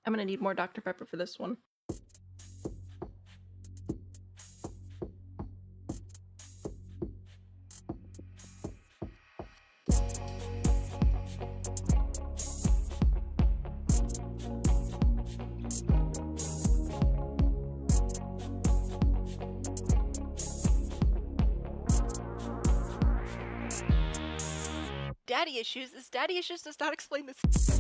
I'm gonna need more Dr. Pepper for this one. Daddy issues? This daddy issues does not explain this.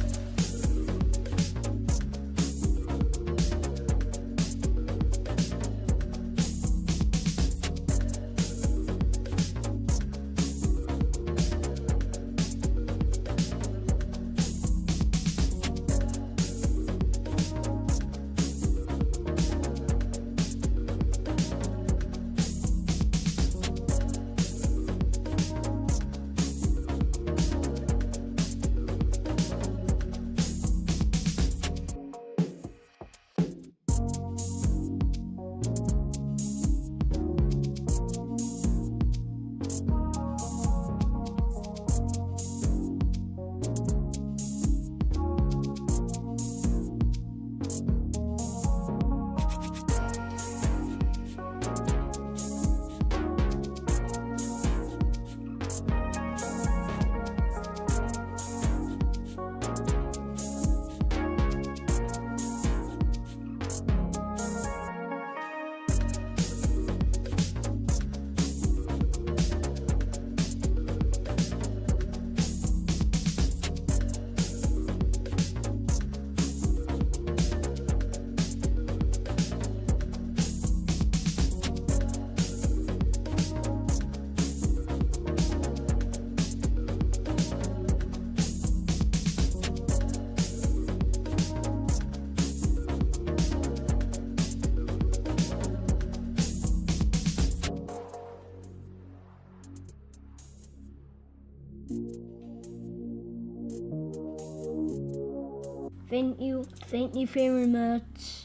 Thank you very much.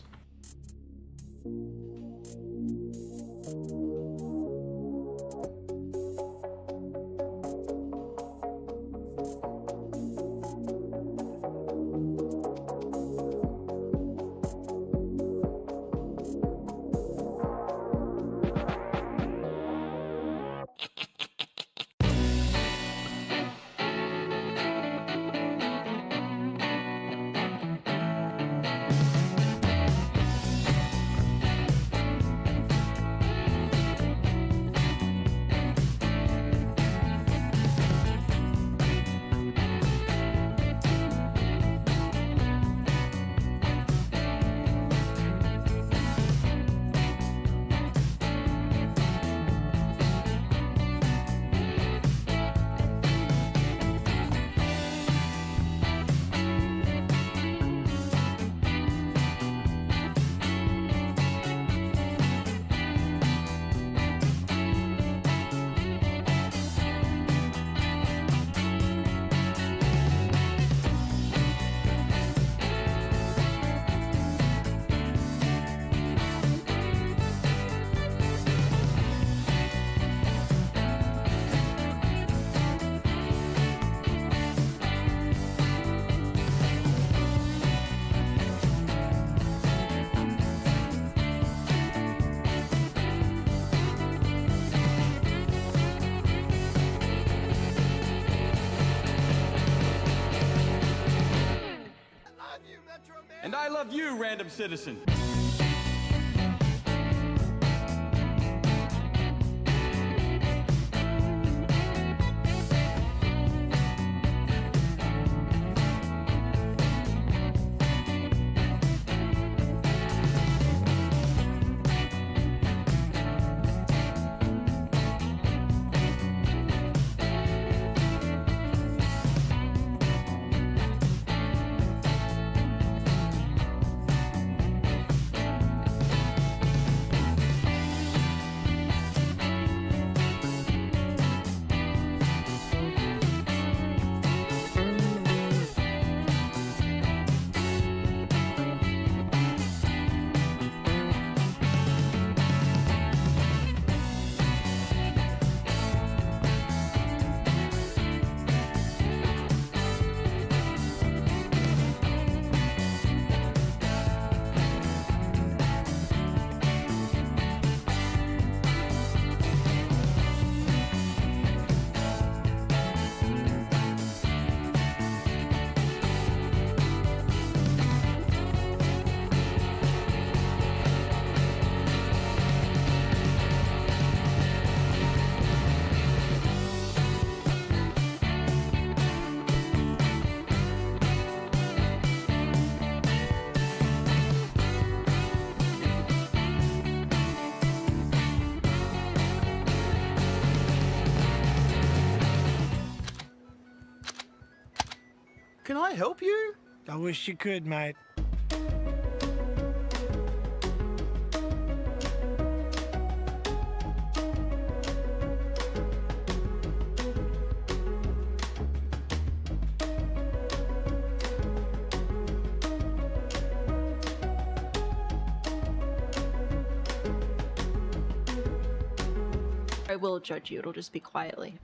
And I love you, random citizen. can I help you? I wish you could, mate. I will judge you, it'll just be quietly.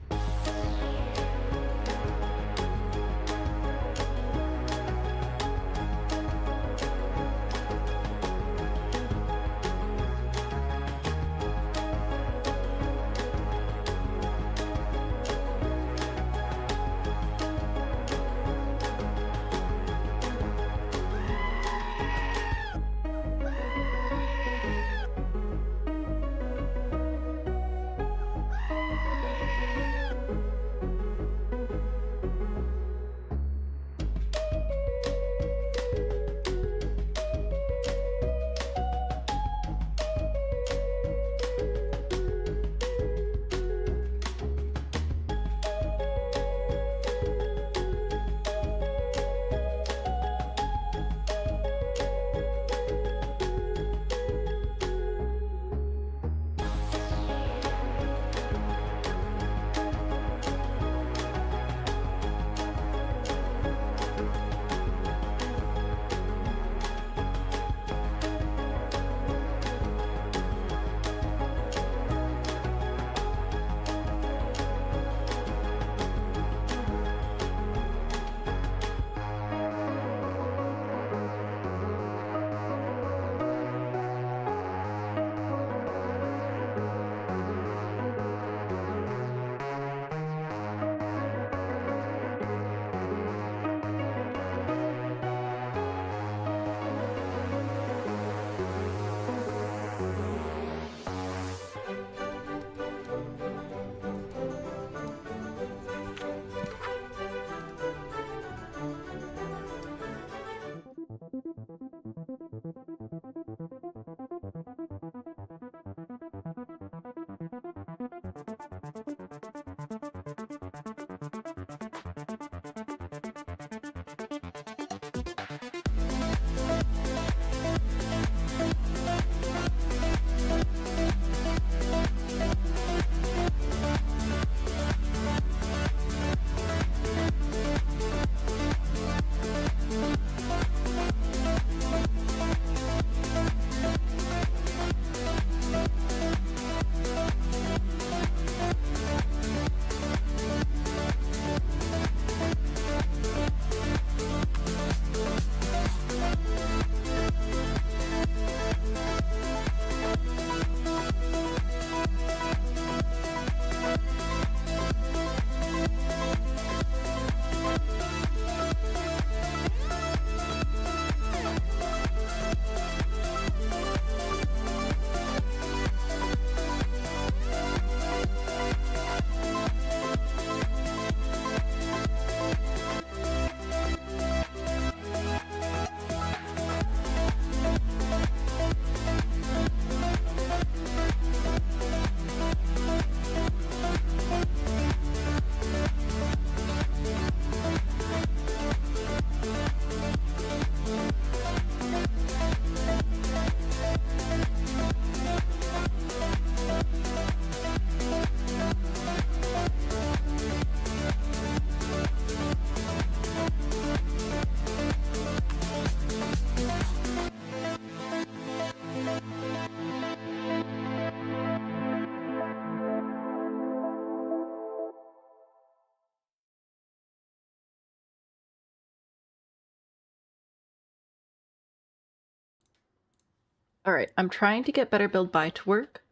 Alright, I'm trying to get better build by to work,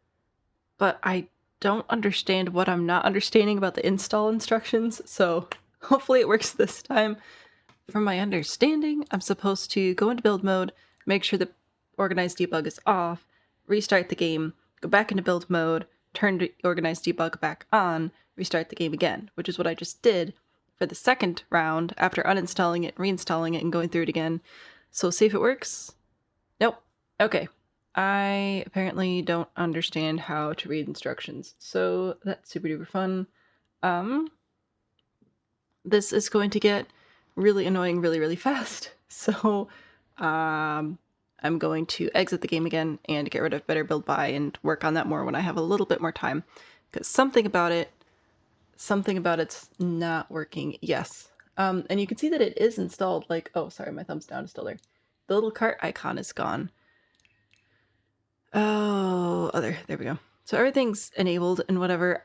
but I don't understand what I'm not understanding about the install instructions, so hopefully it works this time. From my understanding, I'm supposed to go into build mode, make sure the organized debug is off, restart the game, go back into build mode, turn the organized debug back on, restart the game again, which is what I just did for the second round after uninstalling it, reinstalling it, and going through it again. So see if it works. Nope. Okay. I apparently don't understand how to read instructions, so that's super duper fun. This is going to get really annoying really, really fast. So I'm going to exit the game again and get rid of Better Build By and work on that more when I have a little bit more time. Because something about it's not working. Yes. And you can see that it is installed, like, oh, sorry, my thumbs down is still there. The little cart icon is gone. Oh, there we go. So everything's enabled and whatever.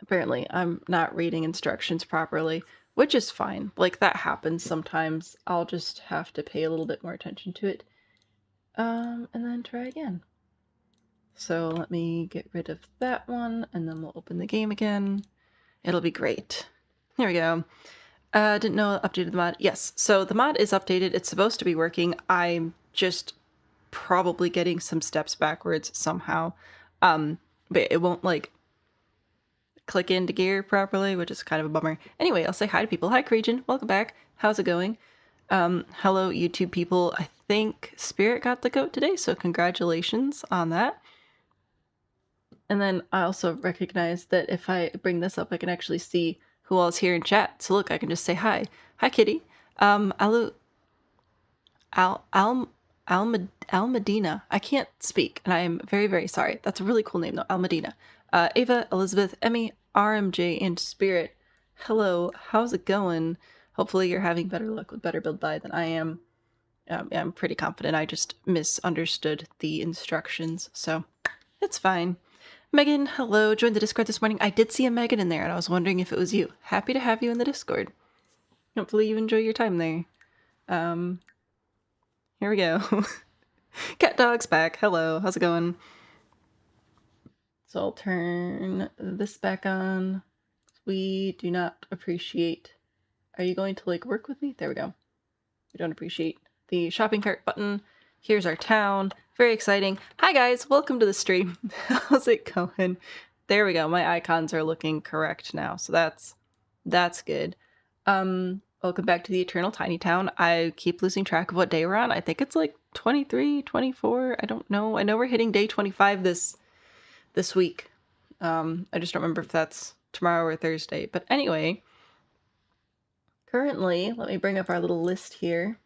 Apparently I'm not reading instructions properly, which is fine. Like, that happens sometimes. I'll just have to pay a little bit more attention to it. And then try again. So let me get rid of that one, and then we'll open the game again. It'll be great. Here we go. Didn't know I updated the mod. Yes, so the mod is updated. It's supposed to be working. I'm just probably getting some steps backwards somehow. But it won't, like, click into gear properly, which is kind of a bummer. Anyway, I'll say hi to people. Hi, Creagen. Welcome back. How's it going? Hello, YouTube people. I think Spirit got the goat today, so congratulations on that. And then I also recognize that if I bring this up, I can actually see who all is here in chat. So look, I can just say hi. Hi, Kitty. Al Medina. I can't speak, and I am very, very sorry. That's a really cool name, though. Al Medina. Ava, Elizabeth, Emmy, RMJ, and Spirit. Hello. How's it going? Hopefully you're having better luck with Better Build By than I am. Yeah, I'm pretty confident. I just misunderstood the instructions, so it's fine. Megan, hello. Joined the Discord this morning. I did see a Megan in there, and I was wondering if it was you. Happy to have you in the Discord. Hopefully you enjoy your time there. Here we go. Cat Dog's back. Hello. How's it going? So I'll turn this back on. We do not appreciate... Are you going to, like, work with me? There we go. We don't appreciate the shopping cart button. Here's our town. Very exciting. Hi guys, welcome to the stream. How's it going? There we go. My icons are looking correct now, so that's good. Welcome back to the Eternal Tiny Town. I keep losing track of what day we're on. I think it's like 23, 24. I don't know. I know we're hitting day 25 this week. I just don't remember if that's tomorrow or Thursday. But anyway, currently, let me bring up our little list here.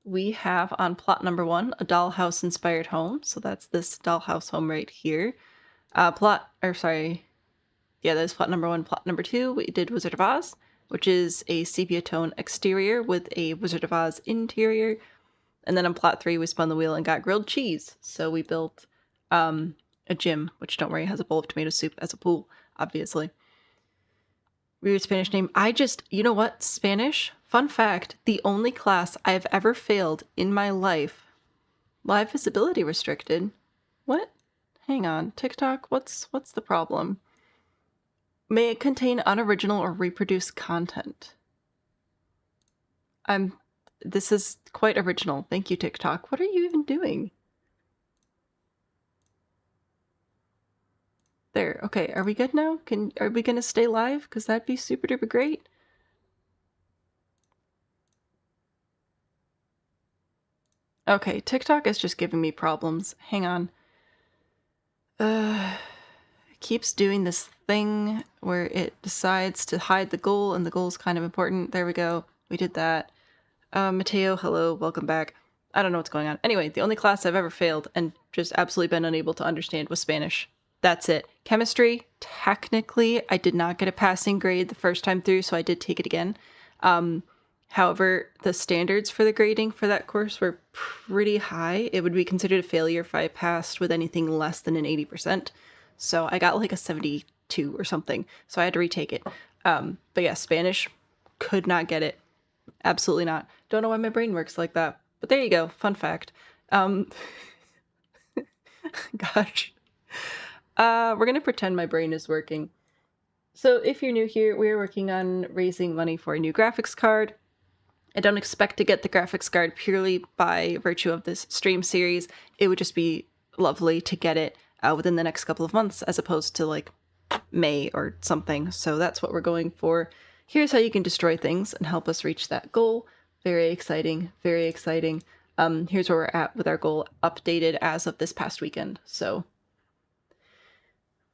We have on plot number 1 a dollhouse inspired home. So that's this dollhouse home right here. That is plot number 1. Plot number 2, we did Wizard of Oz, which is a sepia tone exterior with a Wizard of Oz interior. And then on plot 3, we spun the wheel and got grilled cheese. So we built a gym, which, don't worry, has a bowl of tomato soup as a pool, obviously. Weird Spanish name. You know what? Spanish, fun fact, the only class I've ever failed in my life. Live visibility restricted. What? Hang on. TikTok, what's the problem? May it contain unoriginal or reproduced content. This is quite original. Thank you, TikTok. What are you even doing? There. Okay, are we good now? Are we gonna stay live? Because that'd be super duper great. Okay, TikTok is just giving me problems. Hang on. It keeps doing this thing where it decides to hide the goal, and the goal's kind of important. There we go. We did that. Mateo, hello, welcome back. I don't know what's going on. Anyway, the only class I've ever failed and just absolutely been unable to understand was Spanish. That's it. Chemistry, technically, I did not get a passing grade the first time through, so I did take it again. However, the standards for the grading for that course were pretty high. It would be considered a failure if I passed with anything less than an 80%. So I got like a 72 or something, so I had to retake it. But yeah, Spanish, could not get it. Absolutely not. Don't know why my brain works like that. But there you go. Fun fact. Gosh. We're going to pretend my brain is working. So if you're new here, we're working on raising money for a new graphics card. I don't expect to get the graphics card purely by virtue of this stream series. It would just be lovely to get it within the next couple of months as opposed to like May or something. So that's what we're going for. Here's how you can destroy things and help us reach that goal. Very exciting, very exciting. Here's where we're at with our goal updated as of this past weekend. So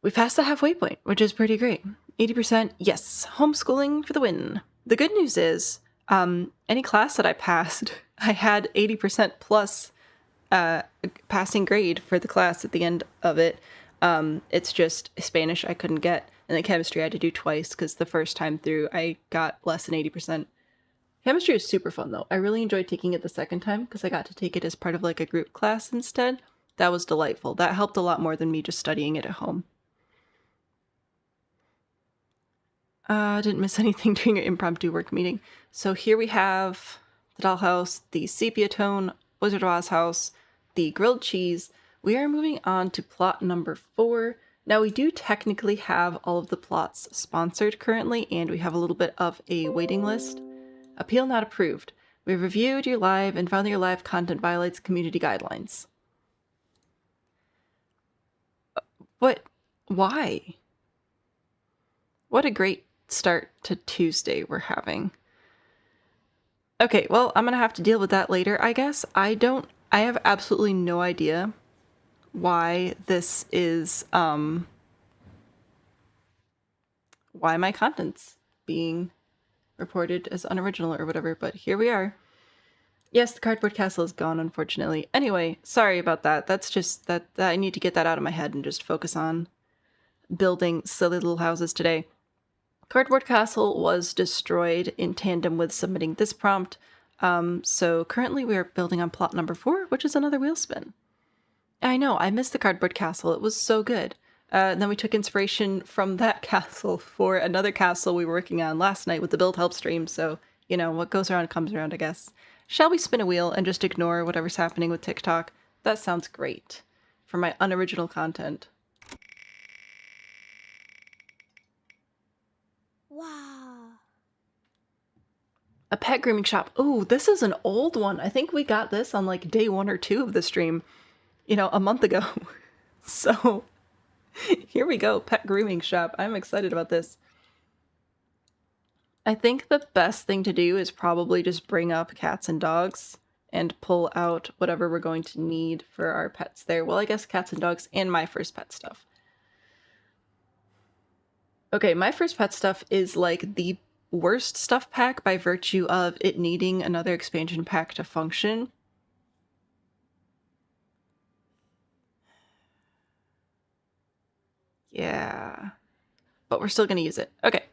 we passed the halfway point, which is pretty great. 80%, yes. Homeschooling for the win. The good news is, any class that I passed, I had 80% plus passing grade for the class at the end of it. It's just Spanish I couldn't get, and then chemistry I had to do twice because the first time through I got less than 80%. Chemistry is super fun though. I really enjoyed taking it the second time because I got to take it as part of like a group class instead. That was delightful. That helped a lot more than me just studying it at home. Didn't miss anything during your impromptu work meeting. So here we have the dollhouse, the sepia tone, Wizard of Oz house, the grilled cheese. We are moving on to plot number 4. Now we do technically have all of the plots sponsored currently, and we have a little bit of a waiting list. Appeal not approved. We reviewed your live and found that your live content violates community guidelines. What? Why? What a great start to Tuesday we're having. Okay, well, I'm gonna have to deal with that later, I guess. I have absolutely no idea why this is, why my content's being reported as unoriginal or whatever, but here we are. Yes, the cardboard castle is gone, unfortunately. Anyway, sorry about that. That's just that I need to get that out of my head and just focus on building silly little houses today. Cardboard castle was destroyed in tandem with submitting this prompt. So currently we are building on plot number 4, which is another wheel spin. I know, I missed the cardboard castle. It was so good. And then we took inspiration from that castle for another castle we were working on last night with the build help stream. So, you know, what goes around comes around, I guess. Shall we spin a wheel and just ignore whatever's happening with TikTok? That sounds great for my unoriginal content. Wow. A pet grooming shop. Oh, this is an old one. I think we got this on like day 1 or 2 of the stream, you know, a month ago. So here we go, pet grooming shop. I'm excited about this. I think the best thing to do is probably just bring up cats and dogs and pull out whatever we're going to need for our pets there. Well, I guess cats and dogs and my first pet stuff. Okay, my first pet stuff is like the worst stuff pack by virtue of it needing another expansion pack to function. Yeah, but we're still going to use it. Okay.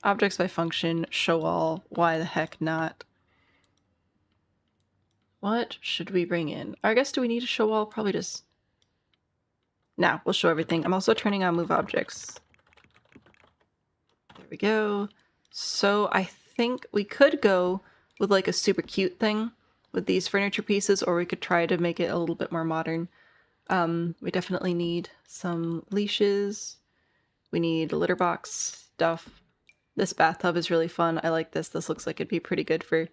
Objects by function, show all, why the heck not? What should we bring in? I guess do we need a show all? Probably just... Nah, we'll show everything. I'm also turning on move objects. There we go. So I think we could go with like a super cute thing with these furniture pieces, or we could try to make it a little bit more modern. We definitely need some leashes. We need a litter box stuff. This bathtub is really fun. I like this. This looks like it'd be pretty good for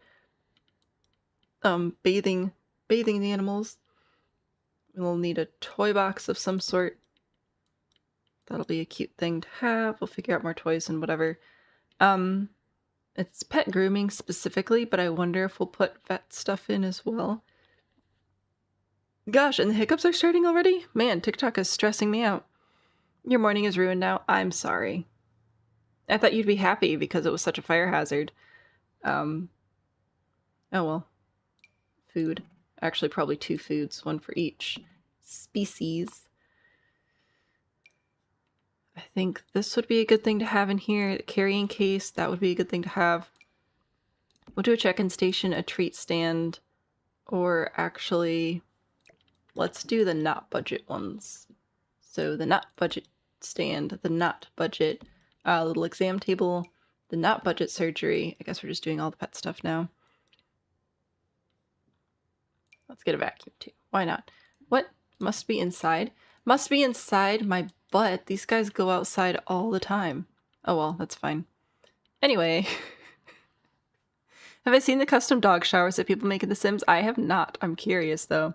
bathing the animals. We'll need a toy box of some sort. That'll be a cute thing to have. We'll figure out more toys and whatever. It's pet grooming specifically, but I wonder if we'll put vet stuff in as well. Gosh, and the hiccups are starting already? Man, TikTok is stressing me out. Your morning is ruined now. I'm sorry. I thought you'd be happy because it was such a fire hazard. Oh well. Food. Actually, probably 2 foods, 1 for each species. I think this would be a good thing to have in here. The carrying case, that would be a good thing to have. We'll do a check-in station, a treat stand, or actually, let's do the not budget ones. So the not budget stand, the not budget little exam table, the not budget surgery. I guess we're just doing all the pet stuff now. Let's get a vacuum too. Why not? What? Must be inside? Must be inside my butt. These guys go outside all the time. Oh well, that's fine. Anyway. Have I seen the custom dog showers that people make in The Sims? I have not. I'm curious though.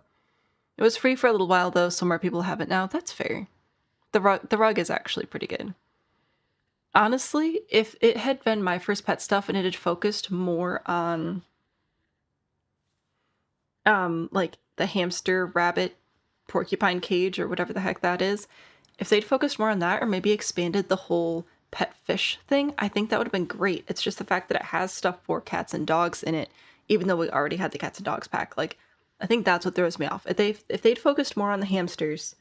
It was free for a little while though, so more people have it now. That's fair. The rug is actually pretty good. Honestly, if it had been my first pet stuff and it had focused more on like the hamster, rabbit, porcupine cage or whatever the heck that is, if they'd focused more on that or maybe expanded the whole pet fish thing, I think that would have been great. It's just the fact that it has stuff for cats and dogs in it, even though we already had the cats and dogs pack. Like, I think that's what throws me off. If they'd focused more on the hamsters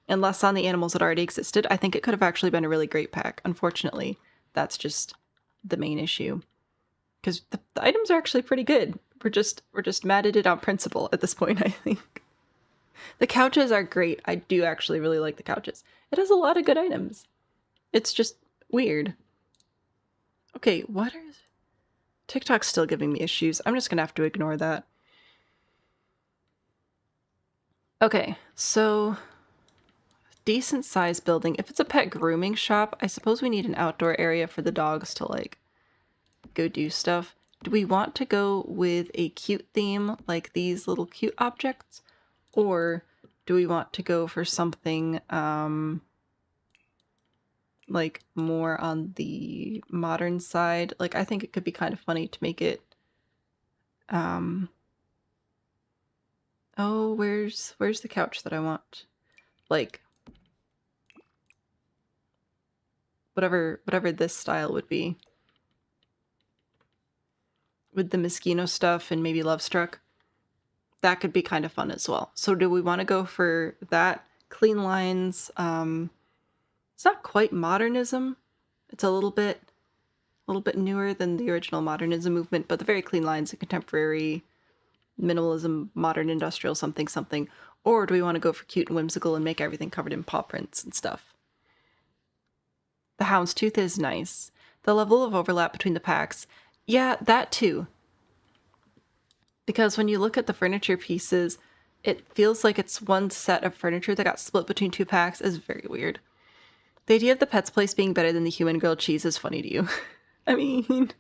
and less on the animals that already existed, I think it could have actually been a really great pack. Unfortunately, that's just the main issue. Because the items are actually pretty good. We're just mad at it on principle at this point, I think. The couches are great. I do actually really like the couches. It has a lot of good items. It's just weird. Okay, what are... TikTok's still giving me issues. I'm just gonna have to ignore that. Okay, so... decent size building. If it's a pet grooming shop, I suppose we need an outdoor area for the dogs to, like, go do stuff. Do we want to go with a cute theme, like these little cute objects? Or do we want to go for something, like, more on the modern side? Like, I think it could be kind of funny to make it, oh, where's the couch that I want? Like, whatever this style would be. With the Moschino stuff and maybe Love Struck. That could be kind of fun as well. So do we want to go for that? Clean lines. It's not quite modernism. It's a little bit newer than the original modernism movement, but the very clean lines of contemporary minimalism, modern industrial something something. Or do we want to go for cute and whimsical and make everything covered in paw prints and stuff? The houndstooth is nice. The level of overlap between the packs. Yeah, that too. Because when you look at the furniture pieces, it feels like it's one set of furniture that got split between two packs is very weird. The idea of the pet's place being better than the human grilled cheese is funny to you. I mean...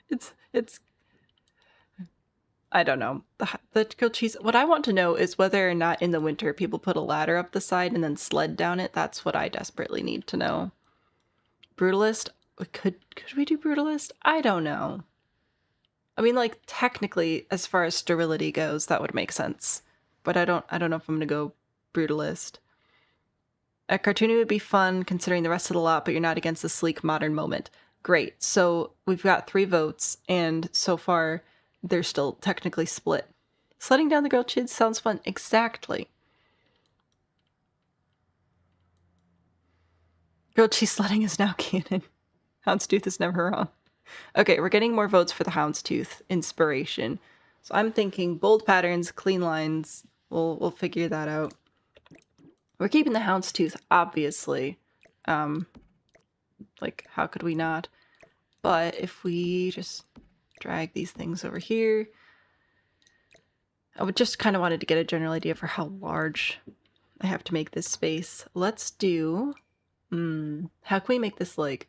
It's... I don't know. The grilled cheese... What I want to know is whether or not in the winter people put a ladder up the side and then sled down it. That's what I desperately need to know. Brutalist? Could we do Brutalist? I don't know. I mean, like, technically, as far as sterility goes, that would make sense. But I don't know if I'm gonna go Brutalist. A cartoony would be fun, considering the rest of the lot, but you're not against the sleek, modern moment. Great. So we've got 3 votes, and so far, they're still technically split. Sledding down the grilled cheese sounds fun. Exactly. Grilled cheese sledding is now canon. Houndstooth is never wrong. Okay, we're getting more votes for the houndstooth inspiration. So I'm thinking bold patterns, clean lines. We'll figure that out. We're keeping the houndstooth, obviously. Like, how could we not? But if we just drag these things over here, I would just kind of wanted to get a general idea for how large I have to make this space. Let's do... how can we make this, like,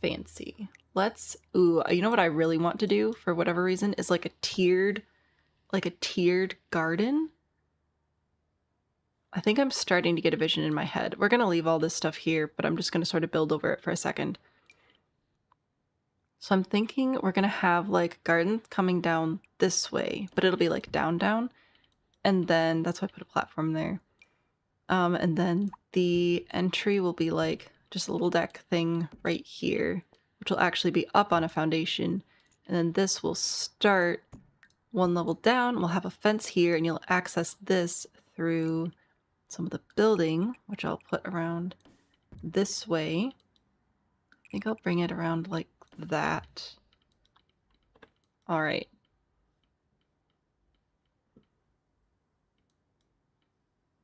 fancy? Let's... Ooh, you know what I really want to do, for whatever reason, is like a tiered garden. I think I'm starting to get a vision in my head. We're going to leave all this stuff here, but I'm just going to sort of build over it for a second. So I'm thinking we're going to have, like, garden coming down this way, but it'll be, like, down. And then, that's why I put a platform there. And then the entry will be, like, just a little deck thing right here, which will actually be up on a foundation. And then this will start one level down. We'll have a fence here, and you'll access this through some of the building, which I'll put around this way. I think I'll bring it around like that. All right.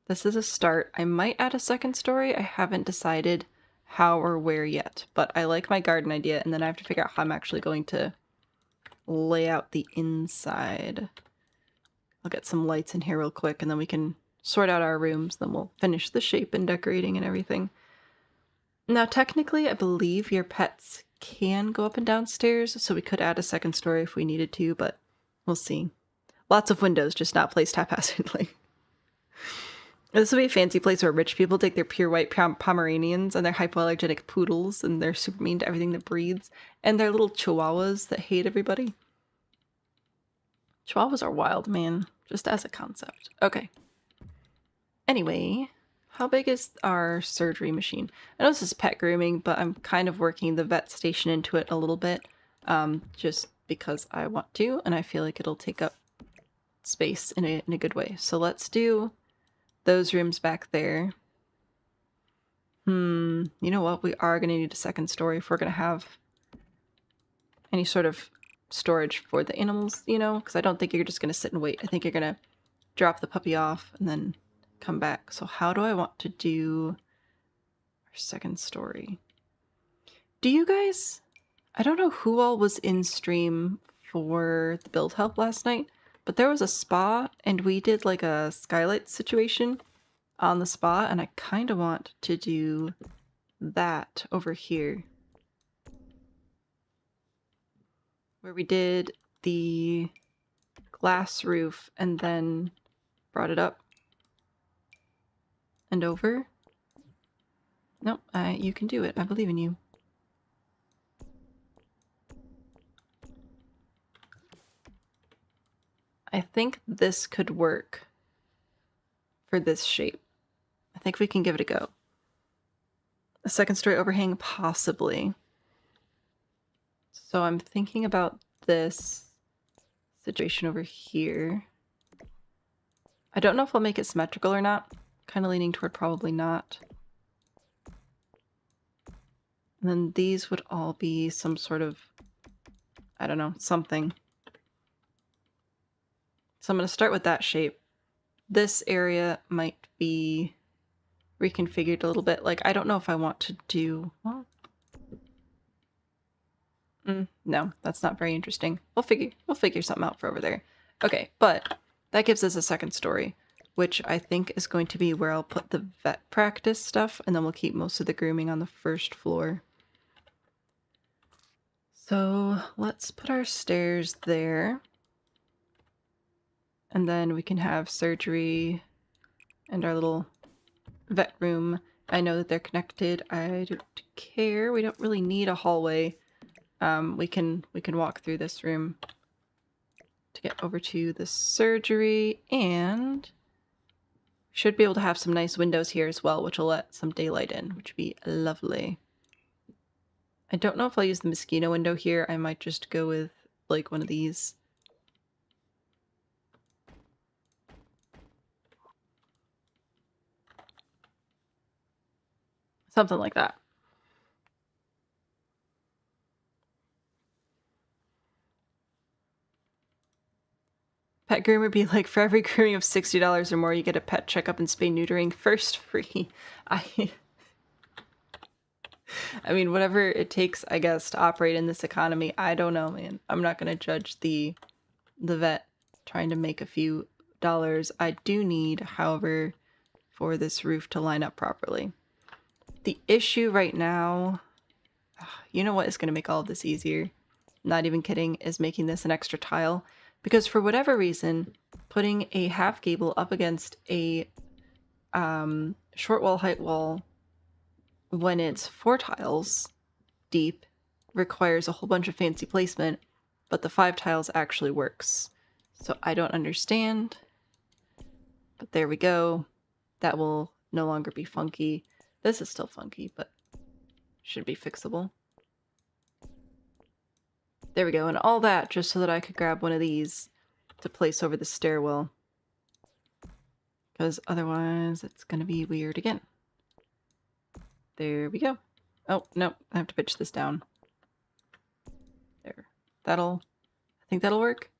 This is a start. I might add a second story. I haven't decided how or where yet, but I like my garden idea, and then I have to figure out how I'm actually going to lay out the inside. I'll get some lights in here real quick, and then we can sort out our rooms, then we'll finish the shape and decorating and everything. Now, technically, I believe your pets can go up and down stairs, so we could add a second story if we needed to, but we'll see. Lots of windows, just not placed haphazardly. This will be a fancy place where rich people take their pure white Pomeranians and their hypoallergenic poodles, and they're super mean to everything that breathes, and their little chihuahuas that hate everybody. Chihuahuas are wild, man, just as a concept. Okay. Anyway, how big is our surgery machine? I know this is pet grooming, but I'm kind of working the vet station into it a little bit, just because I want to, and I feel like it'll take up space in a good way. So let's do those rooms back there. You know what? We are going to need a second story if we're going to have any sort of storage for the animals, you know? Because I don't think you're just going to sit and wait. I think you're going to drop the puppy off and then come back. So how do I want to do our second story? Do you guys... I don't know who all was in stream for the build help last night, but there was a spa and we did like a skylight situation on the spa, and I kind of want to do that over here. Where we did the glass roof and then brought it up and over. Nope, you can do it. I believe in you. I think this could work for this shape. I think we can give it a go. A second story overhang, possibly. So I'm thinking about this situation over here. I don't know if I'll make it symmetrical or not. Kind of leaning toward probably not. And then these would all be some sort of, I don't know, something. So I'm going to start with that shape. This area might be reconfigured a little bit. Like, I don't know if I want to do... Well, no, that's not very interesting. We'll figure something out for over there. Okay, but that gives us a second story, which I think is going to be where I'll put the vet practice stuff, and then we'll keep most of the grooming on the first floor. So let's put our stairs there. And then we can have surgery and our little vet room. I know that they're connected. I don't care. We don't really need a hallway. We can walk through this room to get over to the surgery, and should be able to have some nice windows here as well, which will let some daylight in, which would be lovely. I don't know if I'll use the mosquito window here. I might just go with like one of these. Something like that. Pet groom would be like, for every grooming of $60 or more, you get a pet checkup and spay neutering first free. I mean, whatever it takes, I guess, to operate in this economy. I don't know, man. I'm not going to judge the vet trying to make a few dollars. I do need, however, for this roof to line up properly. The issue right now, you know what is going to make all of this easier? Not even kidding, is making this an extra tile. Because for whatever reason, putting a half gable up against a short wall, height wall, when it's 4 tiles deep, requires a whole bunch of fancy placement, but the 5 tiles actually works. So I don't understand, but there we go. That will no longer be funky. This is still funky, but should be fixable. There we go, and all that just so that I could grab one of these to place over the stairwell. Because otherwise it's going to be weird again. There we go. Oh, no, I have to pitch this down. There. I think that'll work.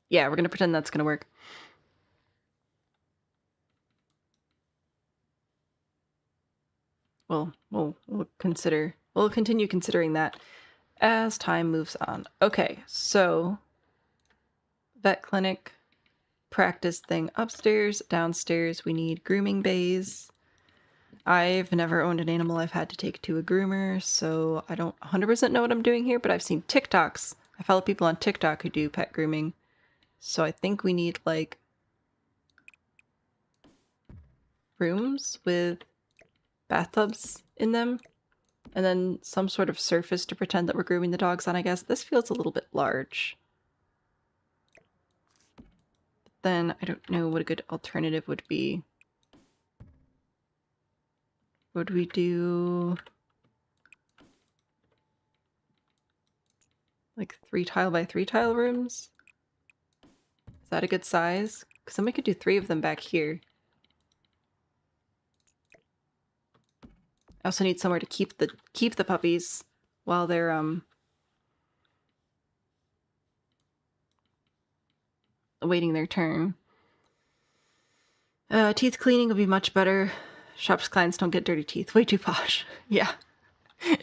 Yeah, we're going to pretend that's going to work. We'll continue considering that as time moves on. Okay, so vet clinic practice thing upstairs. Downstairs we need grooming bays. I've never owned an animal I've had to take to a groomer, so I don't 100% know what I'm doing here, but I've seen TikToks. I follow people on TikTok who do pet grooming. So I think we need like rooms with bathtubs in them, and then some sort of surface to pretend that we're grooming the dogs on, I guess. This feels a little bit large. then I don't know what a good alternative would be. Would we do like 3 tile by 3 tile rooms? Is that a good size? Because then we could do 3 of them back here. I also need somewhere to keep the puppies while they're awaiting their turn. Teeth cleaning would be much better. Shops clients don't get dirty teeth. Way too posh. Yeah.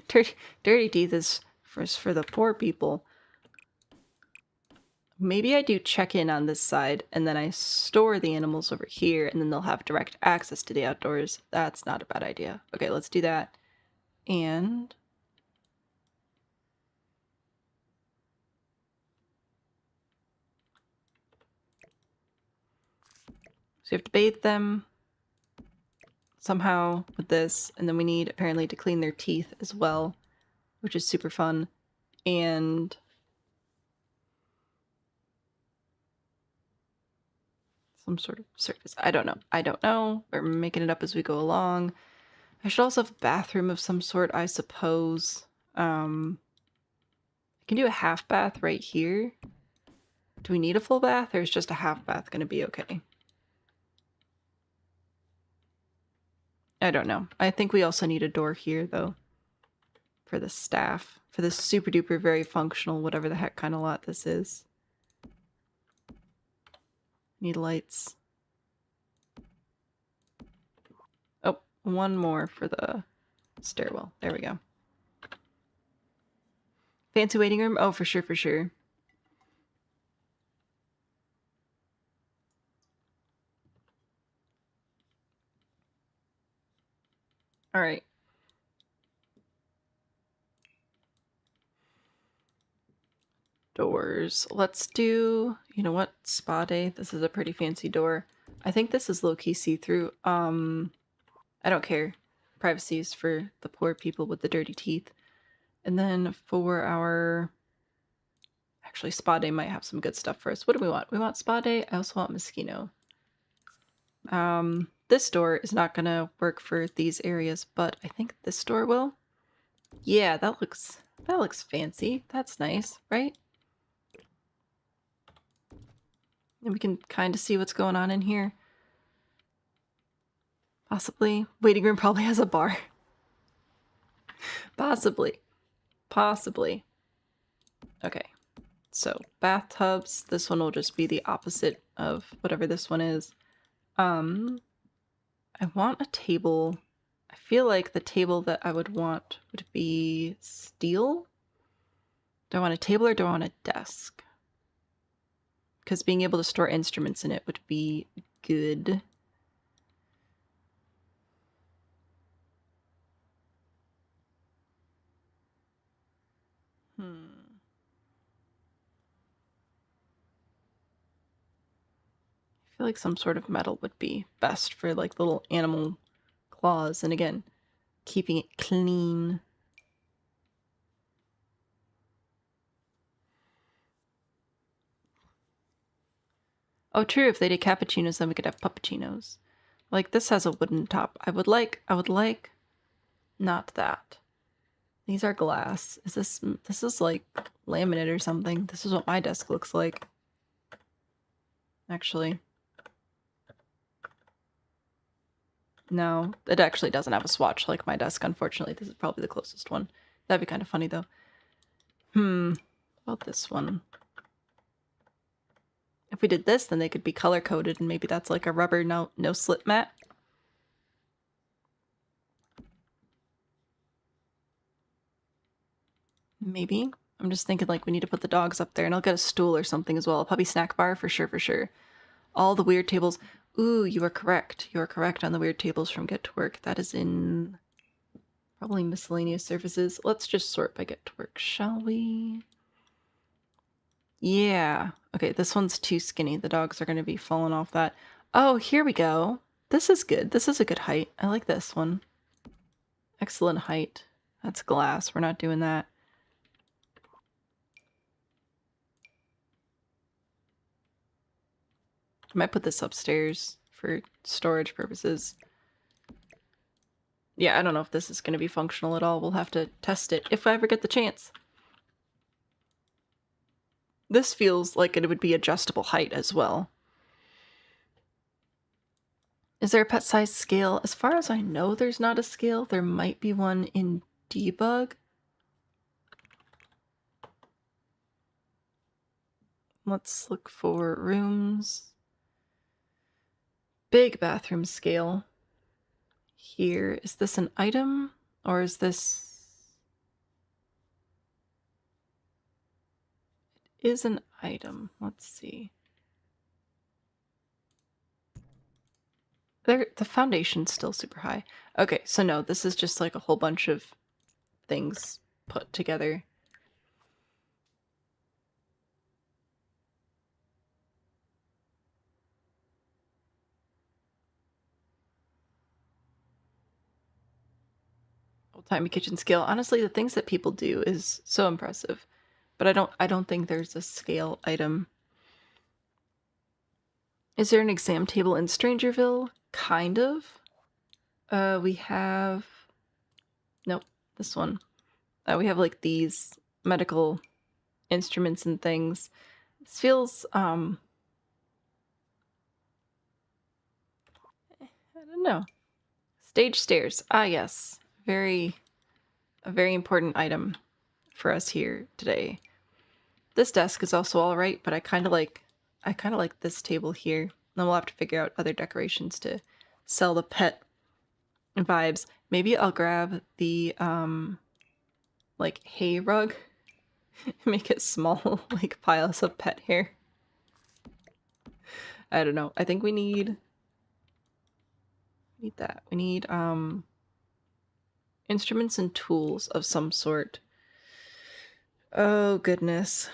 Dirty teeth is for the poor people. Maybe I do check-in on this side, and then I store the animals over here, and then they'll have direct access to the outdoors. That's not a bad idea. Okay, let's do that. And... so you have to bathe them somehow with this, and then we need apparently to clean their teeth as well, which is super fun. And some sort of surface. I don't know. We're making it up as we go along. I should also have a bathroom of some sort, I suppose. I can do a half bath right here. Do we need a full bath, or is just a half bath going to be okay? I don't know. I think we also need a door here, though, for the staff. For this super duper very functional whatever the heck kind of lot this is. Need lights. Oh, one more for the stairwell. There we go. Fancy waiting room? Oh, for sure, for sure. All right. Doors. Let's do, you know what? Spa day. This is a pretty fancy door. I think this is low-key see-through. I don't care. Privacy is for the poor people with the dirty teeth. And then for our... actually, spa day might have some good stuff for us. What do we want? We want spa day. I also want Moschino. This door is not gonna work for these areas, but I think this door will. Yeah, that looks fancy. That's nice, right? And we can kind of see what's going on in here. Possibly. Waiting room probably has a bar. Possibly. Possibly. Okay. So, bathtubs. This one will just be the opposite of whatever this one is. I want a table. I feel like the table that I would want would be steel. Do I want a table or do I want a desk? Because being able to store instruments in it would be good. I feel like some sort of metal would be best for like little animal claws, and again, keeping it clean. Oh, true, if they did cappuccinos, then we could have puppuccinos. Like, this has a wooden top. I would like not that. These are glass. This is like laminate or something. This is what my desk looks like. Actually. No, it actually doesn't have a swatch like my desk, unfortunately. This is probably the closest one. That'd be kind of funny, though. What about this one? If we did this, then they could be color-coded, and maybe that's like a rubber no-slip mat. Maybe. I'm just thinking like we need to put the dogs up there, and I'll get a stool or something as well. A puppy snack bar for sure, for sure. All the weird tables. Ooh, you are correct. You are correct on the weird tables from Get to Work. That is in probably miscellaneous services. Let's just sort by Get to Work, shall we? Yeah. Okay, this one's too skinny. The dogs are going to be falling off that. Oh, here we go. This is good. This is a good height. I like this one. Excellent height. That's glass. We're not doing that. I might put this upstairs for storage purposes. Yeah, I don't know if this is going to be functional at all. We'll have to test it if I ever get the chance. This feels like it would be adjustable height as well. Is there a pet size scale? As far as I know, there's not a scale. There might be one in debug. Let's look for rooms. Big bathroom scale. Here, is this an item or is this? It is an item. Let's see. The foundation's still super high. Okay, so no, this is just like a whole bunch of things put together. Old-timey kitchen scale. Honestly, the things that people do is so impressive. But I don't think there's a scale item. Is there an exam table in Strangerville? Kind of. We have... Nope, this one. We have like these medical instruments and things. This feels, I don't know. Stage stairs. Ah, yes. A very important item for us here today. This desk is also all right, but I kind of like this table here. Then we'll have to figure out other decorations to sell the pet vibes. Maybe I'll grab the like hay rug, make it small, like piles of pet hair. I don't know. I think we need that. We need instruments and tools of some sort. Oh goodness.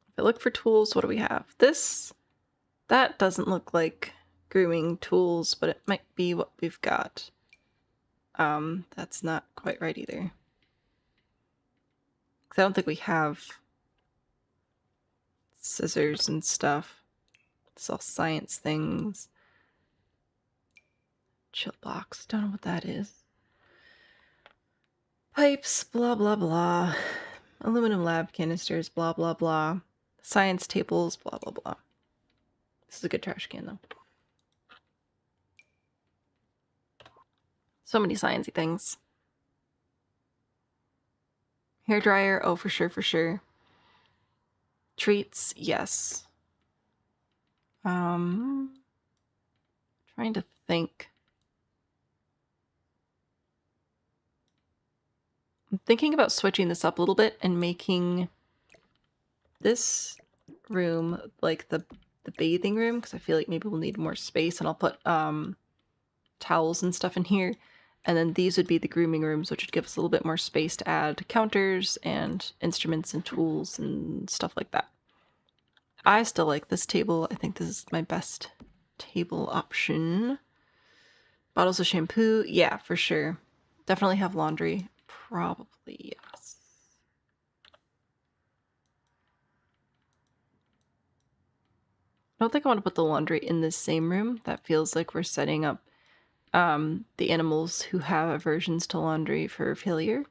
If I look for tools, what do we have? That doesn't look like grooming tools, but it might be what we've got. That's not quite right either. 'Cause I don't think we have scissors and stuff. It's all science things. Chill box, don't know what that is. Pipes, blah blah blah. Aluminum lab canisters, blah blah blah. Science tables, blah blah blah. This is a good trash can though. So many sciencey things. Hair dryer, oh for sure, for sure. Treats, yes. Trying to think. I'm thinking about switching this up a little bit and making this room like the bathing room, because I feel like maybe we'll need more space, and I'll put towels and stuff in here. And then these would be the grooming rooms, which would give us a little bit more space to add counters and instruments and tools and stuff like that. I still like this table. I think this is my best table option. Bottles of shampoo. Yeah, for sure. Definitely have laundry. Probably, yes. I don't think I want to put the laundry in this same room. That feels like we're setting up the animals who have aversions to laundry for failure.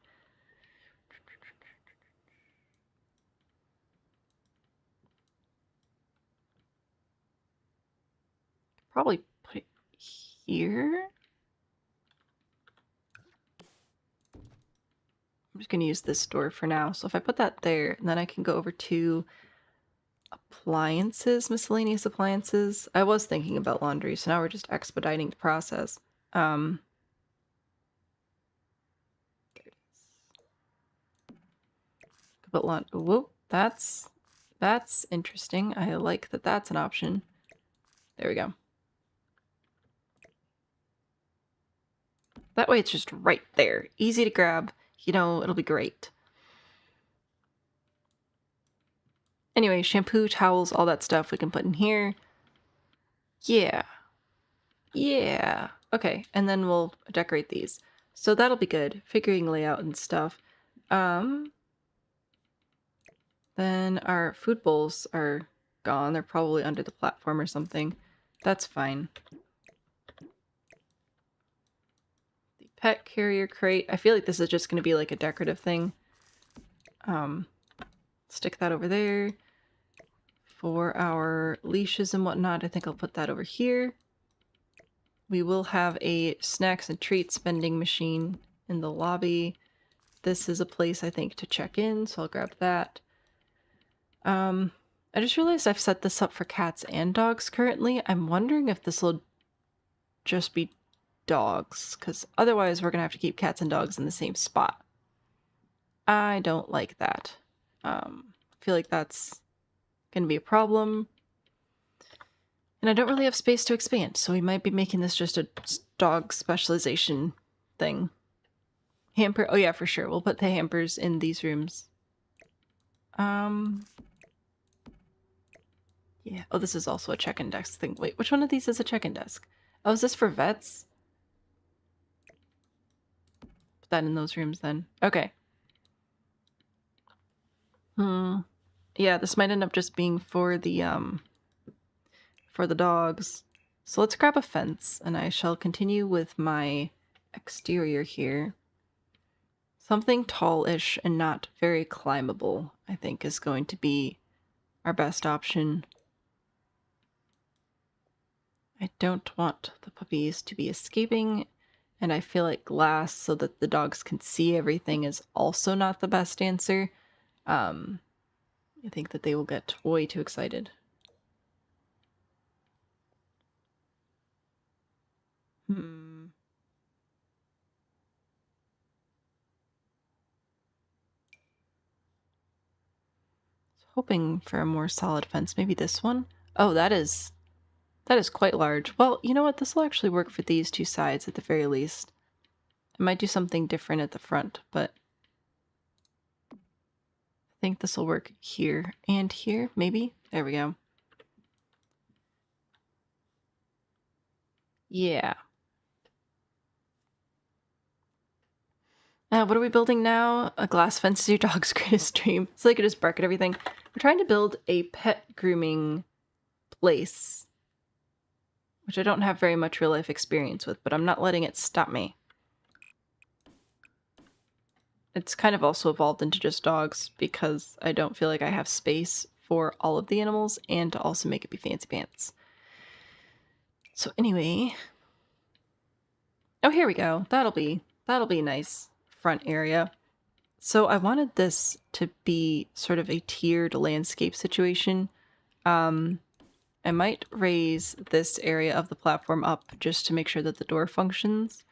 Probably put it here. I'm just going to use this door for now. So if I put that there, and then I can go over to appliances, miscellaneous appliances. I was thinking about laundry, so now we're just expediting the process. There it is. But whoop, that's interesting. I like that that's an option. There we go. That way it's just right there. Easy to grab. You know, it'll be great. Anyway, shampoo, towels, all that stuff we can put in here. Yeah. Yeah. Okay, and then we'll decorate these. So that'll be good. Figuring layout and stuff. Put Then our food bowls are gone. They're probably under the platform or something. That's fine. The pet carrier crate. I feel like this is just going to be like a decorative thing. Stick that over there. For our leashes and whatnot, I think I'll put that over here. We will have a snacks and treats vending machine in the lobby. This is a place I think to check in, so I'll grab that. I just realized I've set this up for cats and dogs currently. I'm wondering if this will just be dogs, because otherwise we're gonna have to keep cats and dogs in the same spot. I don't like that. I feel like that's gonna be a problem. And I don't really have space to expand, so we might be making this just a dog specialization thing. Hamper, oh yeah, for sure. We'll put the hampers in these rooms. Yeah, oh, this is also a check-in desk thing. Wait, which one of these is a check-in desk? Oh, is this for vets? Put that in those rooms then. Okay. Yeah, this might end up just being for the dogs. So let's grab a fence, and I shall continue with my exterior here. Something tall-ish and not very climbable, I think, is going to be our best option. I don't want the puppies to be escaping, and I feel like glass so that the dogs can see everything is also not the best answer. I think that they will get way too excited. Hoping for a more solid fence. Maybe this one? Oh, that is quite large. Well, you know what? This will actually work for these two sides at the very least. I might do something different at the front, but I think this will work here and here, maybe? There we go. Yeah. What are we building now? A glass fence is your dog's greatest dream. So they could just bark at everything. We're trying to build a pet grooming place, which I don't have very much real life experience with, but I'm not letting it stop me. It's kind of also evolved into just dogs because I don't feel like I have space for all of the animals and to also make it be fancy pants. So anyway, oh, here we go. That'll be nice front area. So I wanted this to be sort of a tiered landscape situation. I might raise this area of the platform up just to make sure that the door functions.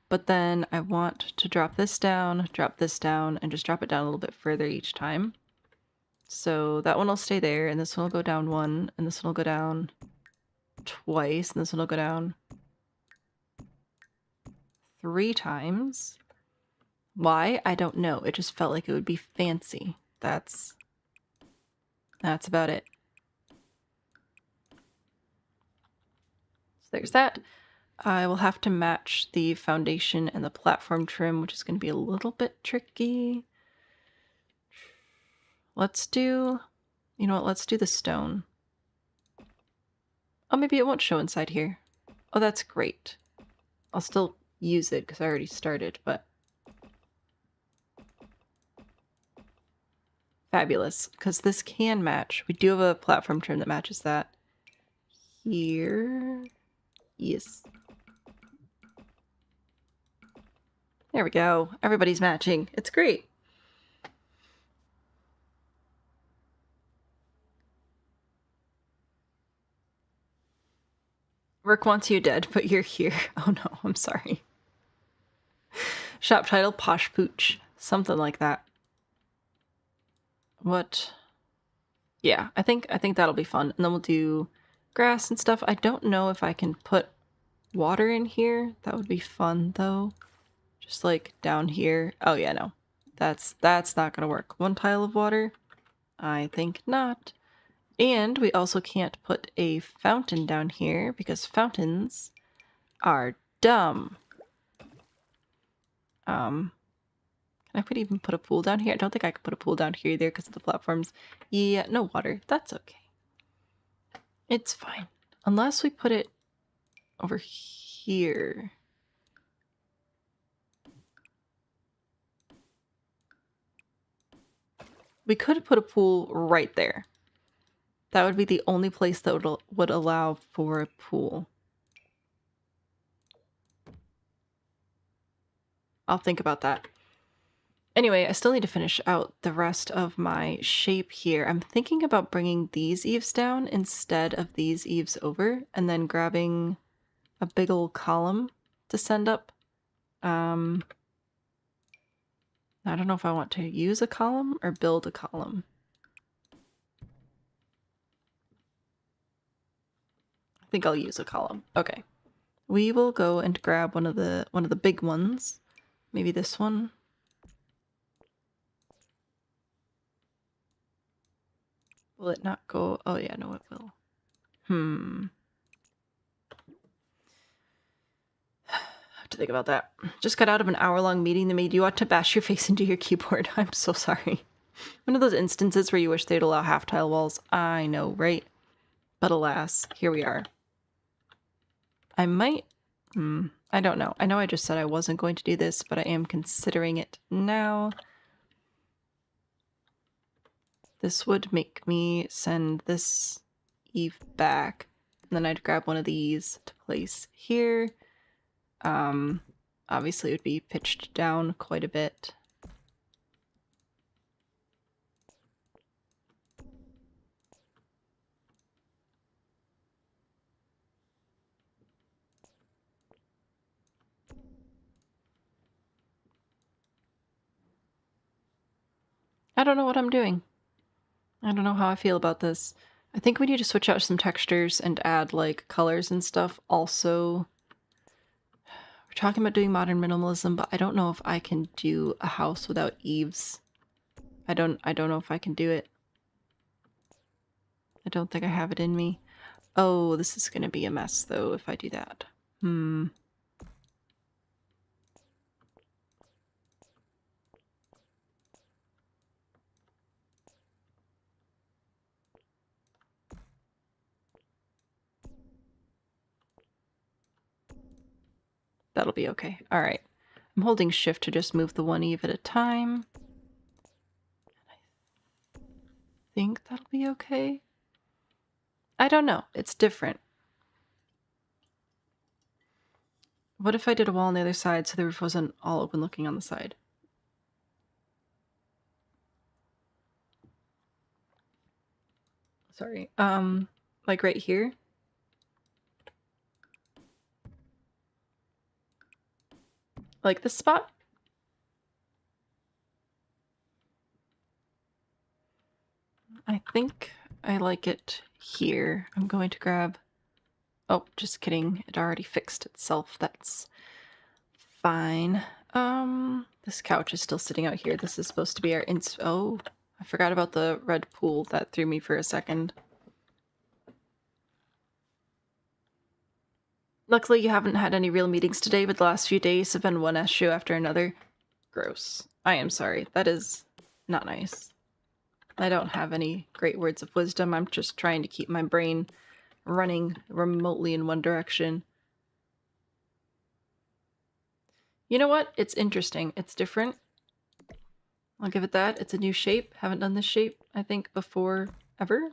But then I want to drop this down, and just drop it down a little bit further each time. So that one will stay there, and this one will go down one, and this one will go down twice, and this one will go down 3 times. Why? I don't know. It just felt like it would be fancy. That's about it. So there's that. I will have to match the foundation and the platform trim, which is going to be a little bit tricky. Let's do, you know what, let's do the stone. Oh, maybe it won't show inside here. Oh, that's great. I'll still use it because I already started, but... Fabulous, because this can match. We do have a platform trim that matches that. Here. Yes. There we go. Everybody's matching. It's great. Rick wants you dead, but you're here. Oh no, I'm sorry. Shop title, Posh Pooch. Something like that. What? Yeah, I think that'll be fun. And then we'll do grass and stuff. I don't know if I can put water in here. That would be fun though. Just like down here. Oh yeah, no. That's not gonna work. 1 tile of water? I think not. And we also can't put a fountain down here because fountains are dumb. Can I even put a pool down here? I don't think I could put a pool down here either because of the platforms. Yeah, no water. That's okay. It's fine. Unless we put it over here. We could put a pool right there. That would be the only place that would allow for a pool. I'll think about that. Anyway, I still need to finish out the rest of my shape here. I'm thinking about bringing these eaves down instead of these eaves over, and then grabbing a big old column to send up. I don't know if I want to use a column or build a column. I think I'll use a column. Okay. We will go and grab one of the big ones. Maybe this one. Will it not go? Oh yeah, no it will. To think about that. Just got out of an hour-long meeting that made you want to bash your face into your keyboard. I'm so sorry. One of those instances where you wish they'd allow half-tile walls. I know, right? But alas, here we are. I might... I don't know. I know I just said I wasn't going to do this, but I am considering it now. This would make me send this eave back. And then I'd grab one of these to place here. Obviously it would be pitched down quite a bit. I don't know what I'm doing. I don't know how I feel about this. I think we need to switch out some textures and add like colors and stuff. Also, we're talking about doing modern minimalism, but I don't know if I can do a house without eaves. I don't know if I can do it. I don't think I have it in me. Oh, this is gonna be a mess though if I do that. That'll be okay. All right. I'm holding shift to just move the one eave at a time. I think that'll be okay. I don't know. It's different. What if I did a wall on the other side so the roof wasn't all open looking on the side? Sorry. Like right here? Like this spot? I think I like it here. I'm going to grab... Oh, just kidding. It already fixed itself. That's fine. This couch is still sitting out here. This is supposed to be our Oh, I forgot about the red pool. That threw me for a second. Luckily, you haven't had any real meetings today, but the last few days have been one issue after another. Gross. I am sorry. That is not nice. I don't have any great words of wisdom. I'm just trying to keep my brain running remotely in one direction. You know what? It's interesting. It's different. I'll give it that. It's a new shape. Haven't done this shape, I think, before ever.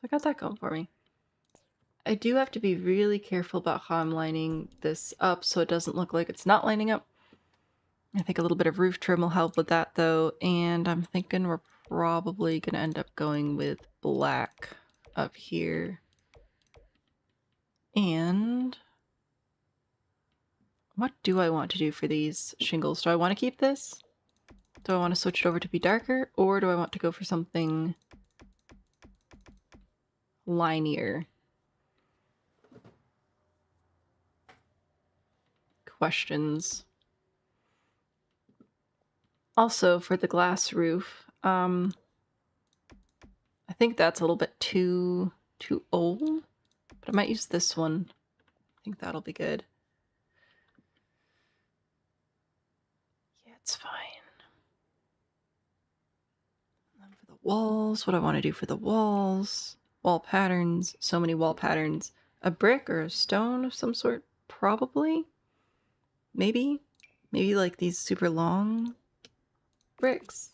So I got that going for me. I do have to be really careful about how I'm lining this up so it doesn't look like it's not lining up. I think a little bit of roof trim will help with that though, and I'm thinking we're probably going to end up going with black up here. And what do I want to do for these shingles? Do I want to keep this? Do I want to switch it over to be darker, or do I want to go for something linier? Questions. Also, for the glass roof, I think that's a little bit too old. But I might use this one. I think that'll be good. Yeah, it's fine. And for the walls, what do I want to do for the walls? Wall patterns, so many wall patterns. A brick or a stone of some sort, probably. Maybe like these super long bricks.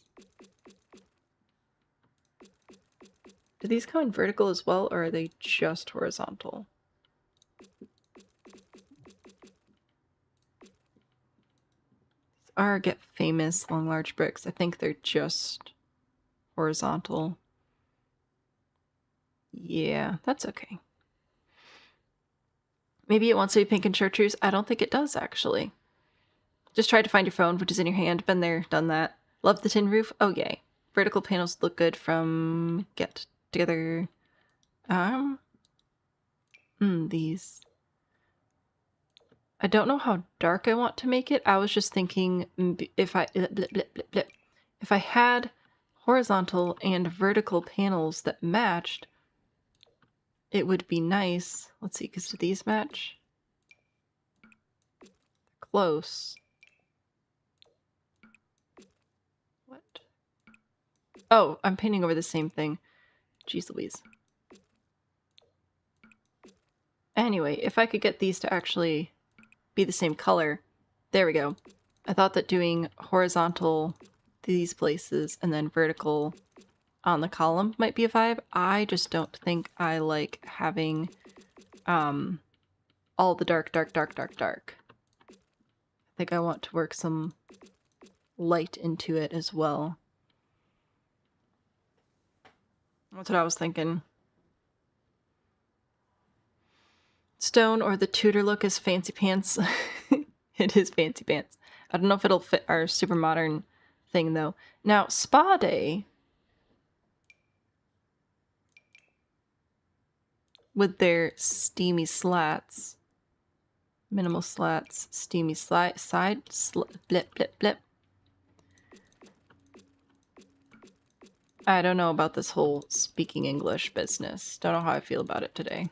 Do these come in vertical as well, or are they just horizontal? These are Get Famous long large bricks. I think they're just horizontal. Yeah, that's okay. Maybe it wants to be pink and chartreuse. I don't think it does, actually. Just try to find your phone, which is in your hand. Been there, done that. Love the tin roof. Oh, yay. Vertical panels look good from Get Together. These. I don't know how dark I want to make it. I was just thinking if I had horizontal and vertical panels that matched, it would be nice. Let's see, because do these match? Close. What? Oh, I'm painting over the same thing. Jeez Louise. Anyway, if I could get these to actually be the same color. There we go. I thought that doing horizontal these places and then vertical on the column might be a vibe. I just don't think I like having all the dark. I think I want to work some light into it as well. That's what I was thinking. Stone or the Tudor look is fancy pants. It is fancy pants. I don't know if it'll fit our super modern thing though. Now, Spa Day with their steamy slats, minimal blip, blip, blip. I don't know about this whole speaking English business. Don't know how I feel about it today.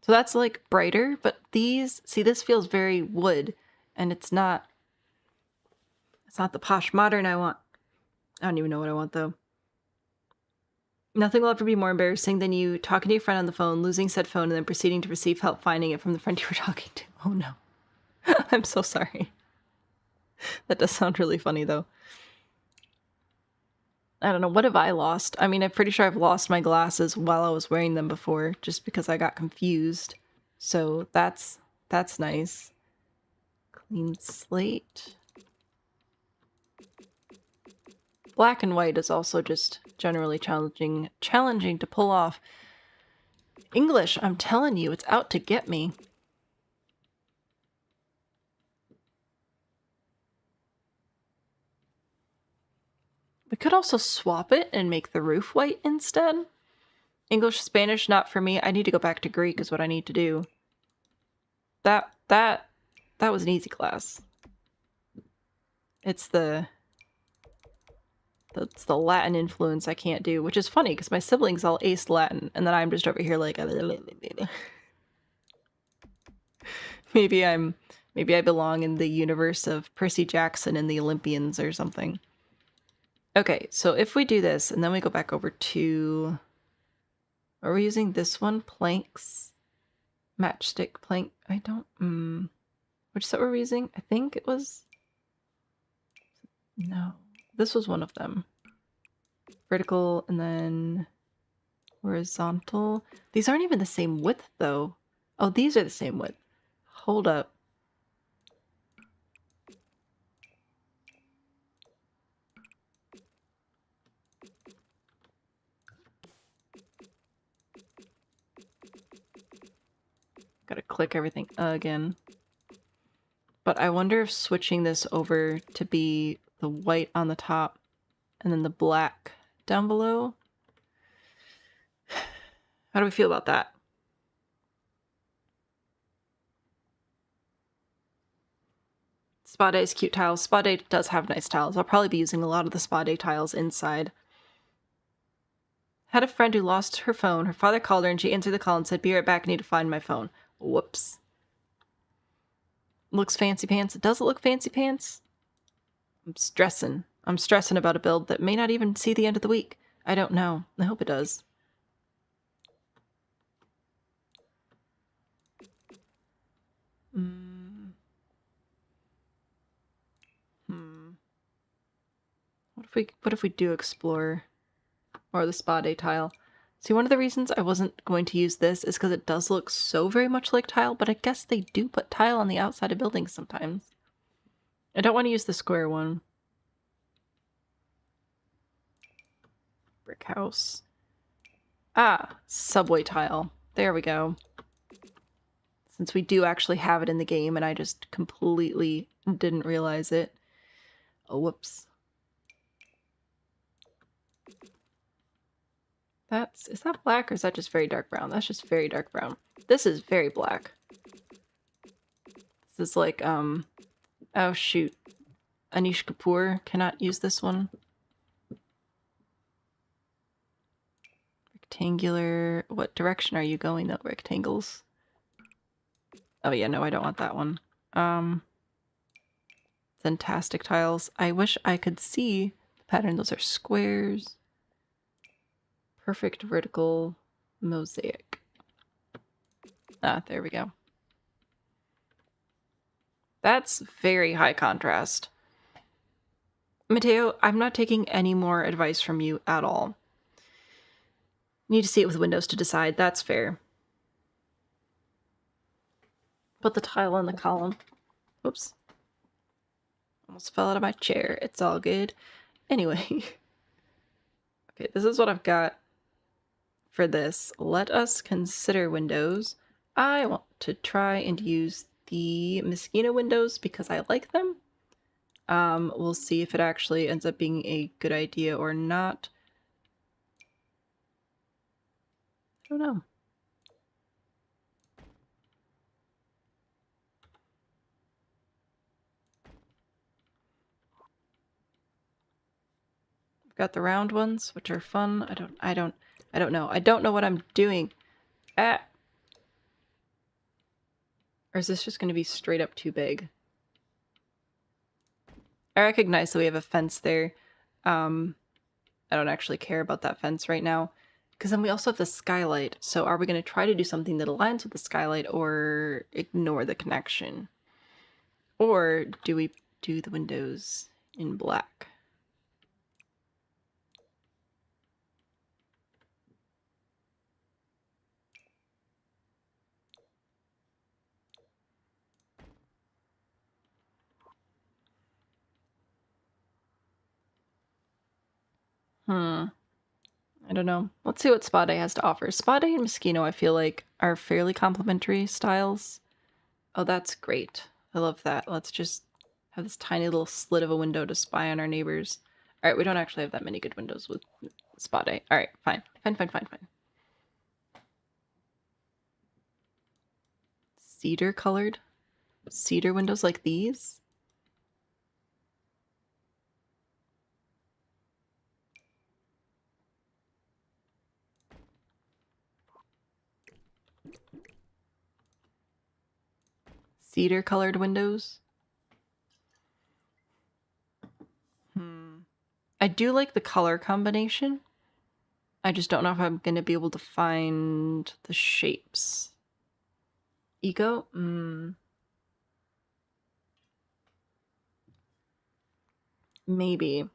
So that's like brighter, but these, see, this feels very wood, and it's not the posh modern I want. I don't even know what I want though. Nothing will ever be more embarrassing than you talking to your friend on the phone, losing said phone, and then proceeding to receive help finding it from the friend you were talking to. Oh no. I'm so sorry. That does sound really funny though. I don't know, what have I lost? I mean, I'm pretty sure I've lost my glasses while I was wearing them before, just because I got confused. So that's nice. Clean slate. Black and white is also just generally challenging to pull off. English, I'm telling you, it's out to get me. We could also swap it and make the roof white instead. English, Spanish, not for me. I need to go back to Greek is what I need to do. That was an easy class. It's the Latin influence I can't do, which is funny because my siblings all aced Latin, and then I'm just over here like maybe I belong in the universe of Percy Jackson and the Olympians or something. Okay, so if we do this, and then we go back over to... Are we using this one? Planks? Matchstick plank? I don't... Which set were we using? I think it was... No. This was one of them. Vertical, and then... Horizontal. These aren't even the same width, though. Oh, these are the same width. Hold up. Gotta click everything again. But I wonder if switching this over to be the white on the top and then the black down below. How do we feel about that? Spa Day's cute tiles. Spa Day does have nice tiles. I'll probably be using a lot of the Spa Day tiles inside. Had a friend who lost her phone. Her father called her and she answered the call and said, "Be right back, I need to find my phone." Whoops. Looks fancy pants. Does it look fancy pants? I'm stressing. I'm stressing about a build that may not even see the end of the week. I don't know. I hope it does. What if we do explore or the spa day tile? See, one of the reasons I wasn't going to use this is because it does look so very much like tile, but I guess they do put tile on the outside of buildings sometimes. I don't want to use the square one. Brick house. Ah, subway tile. There we go. Since we do actually have it in the game and I just completely didn't realize it. Oh, whoops. Is that black or is that just very dark brown? That's just very dark brown. This is very black. This is like, oh shoot. Anish Kapoor cannot use this one. Rectangular. What direction are you going though, rectangles? Oh yeah, no, I don't want that one. Fantastic tiles. I wish I could see the pattern. Those are squares. Perfect vertical mosaic. Ah, there we go. That's very high contrast. Mateo, I'm not taking any more advice from you at all. Need to see it with Windows to decide. That's fair. Put the tile on the column. Whoops. Almost fell out of my chair. It's all good. Anyway. Okay, this is what I've got for this. Let us consider windows. I want to try and use the Mosquito windows because I like them. We'll see if it actually ends up being a good idea or not. I don't know. I've got the round ones, which are fun. I don't know. I don't know what I'm doing. Ah. Or is this just going to be straight up too big? I recognize that we have a fence there. I don't actually care about that fence right now. Because then we also have the skylight. So are we going to try to do something that aligns with the skylight or ignore the connection? Or do we do the windows in black? I don't know. Let's see what Spa Day has to offer. Spa Day and Mosquito, I feel like, are fairly complementary styles. Oh, that's great. I love that. Let's just have this tiny little slit of a window to spy on our neighbors. Alright, we don't actually have that many good windows with Spa Day. Alright, fine. Fine. Cedar colored? Cedar windows like these? Cedar colored windows? I do like the color combination. I just don't know if I'm going to be able to find the shapes. Eco? Maybe.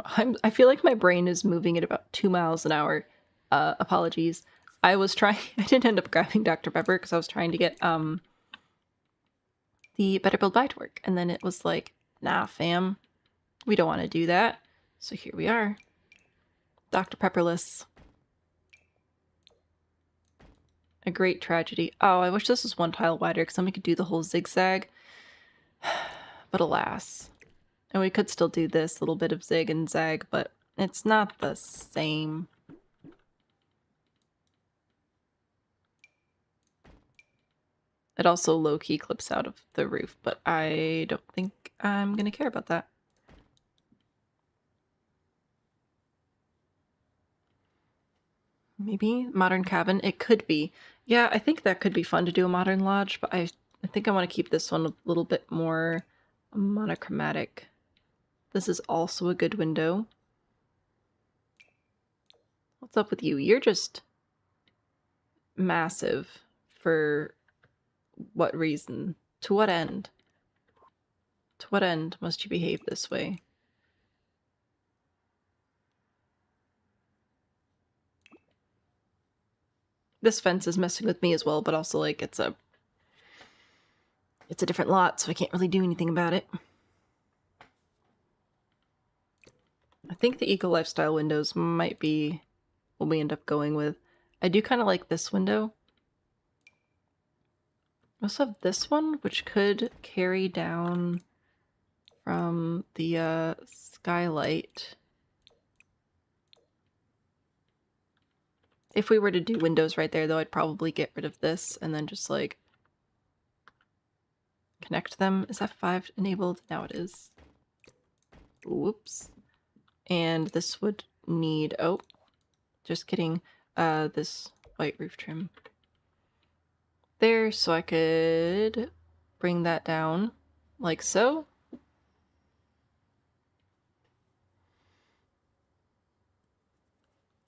I feel like my brain is moving at about 2 miles an hour. Apologies. I didn't end up grabbing Dr. Pepper because I was trying to get the Better Build Buy to work. And then it was like, nah, fam. We don't want to do that. So here we are. Dr. Pepperless. A great tragedy. Oh, I wish this was one tile wider because then we could do the whole zigzag. But alas. And we could still do this little bit of zig and zag, but it's not the same. It also low-key clips out of the roof, but I don't think I'm gonna care about that. Maybe modern cabin. It could be. Yeah, I think that could be fun to do a modern lodge, but I think I want to keep this one a little bit more monochromatic. This is also a good window. What's up with you? You're just massive. For what reason? To what end? To what end must you behave this way? This fence is messing with me as well, but also like it's a different lot, so I can't really do anything about it. I think the eco lifestyle windows might be what we end up going with. I do kind of like this window. I also have this one, which could carry down from the skylight. If we were to do windows right there, though, I'd probably get rid of this and then just, like, connect them. Is F5 enabled? Now it is. Whoops. And this would need... Oh, just kidding. This white roof trim. There, so I could bring that down like so.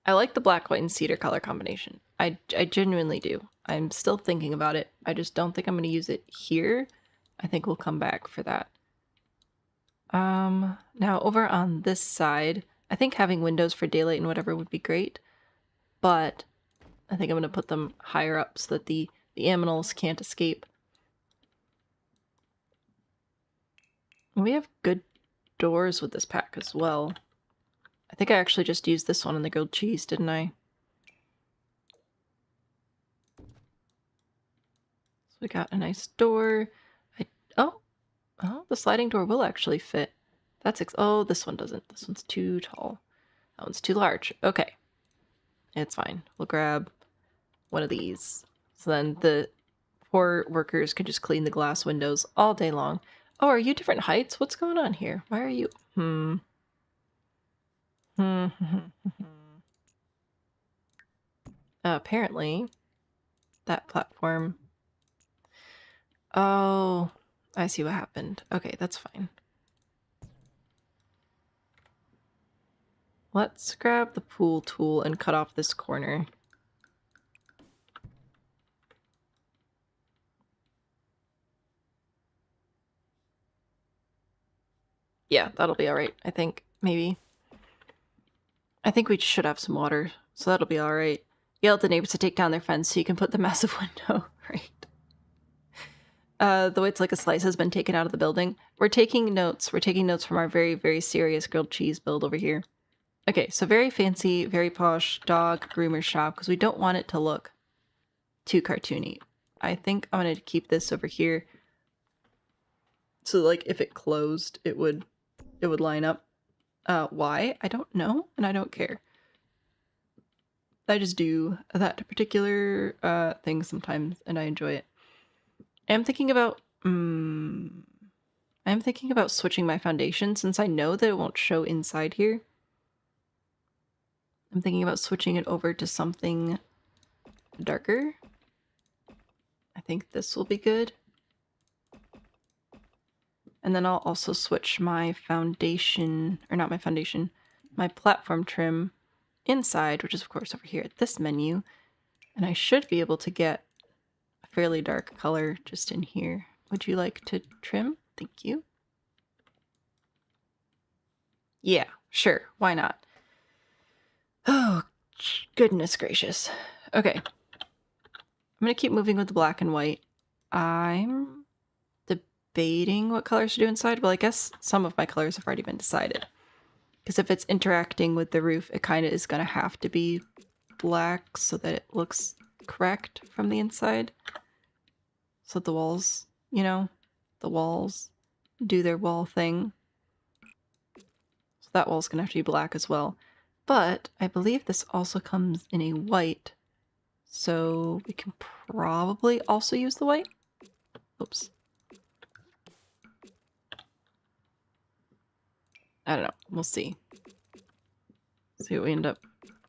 I like the black, white, and cedar color combination. I genuinely do. I'm still thinking about it. I just don't think I'm going to use it here. I think we'll come back for that. Now over on this side, I think having windows for daylight and whatever would be great, but I think I'm going to put them higher up so that the aminals can't escape. And we have good doors with this pack as well. I think I actually just used this one in the grilled cheese, didn't I? So we got a nice door. Oh, the sliding door will actually fit. Oh, this one doesn't. This one's too tall. That one's too large. Okay. It's fine. We'll grab one of these. So then the poor workers can just clean the glass windows all day long. Oh, are you different heights? What's going on here? Why are you... Apparently, that platform... Oh, I see what happened. Okay, that's fine. Let's grab the pool tool and cut off this corner. Yeah, that'll be alright, I think. Maybe. I think we should have some water, so that'll be alright. Yell at the neighbors to take down their fence so you can put the massive window, right? Though it's like a slice has been taken out of the building. We're taking notes. We're taking notes from our very, very serious grilled cheese build over here. Okay, so very fancy, very posh dog groomer shop, because we don't want it to look too cartoony. I think I'm going to keep this over here. So, like, if it closed, it would line up. Why? I don't know, and I don't care. I just do that particular thing sometimes, and I enjoy it. I'm thinking about switching my foundation since I know that it won't show inside here. I'm thinking about switching it over to something darker. I think this will be good. And then I'll also switch my foundation, or not my foundation, my platform trim inside, which is of course over here at this menu. And I should be able to get a fairly dark color just in here. Would you like to trim? Thank you. Yeah, sure. Why not? Oh, goodness gracious. Okay. I'm going to keep moving with the black and white. I'm debating what colors to do inside. Well, I guess some of my colors have already been decided. Because if it's interacting with the roof, it kind of is going to have to be black so that it looks correct from the inside. So the walls, you know, the walls do their wall thing. So that wall's going to have to be black as well. But I believe this also comes in a white. So we can probably also use the white. Oops. I don't know. We'll see. See what we end up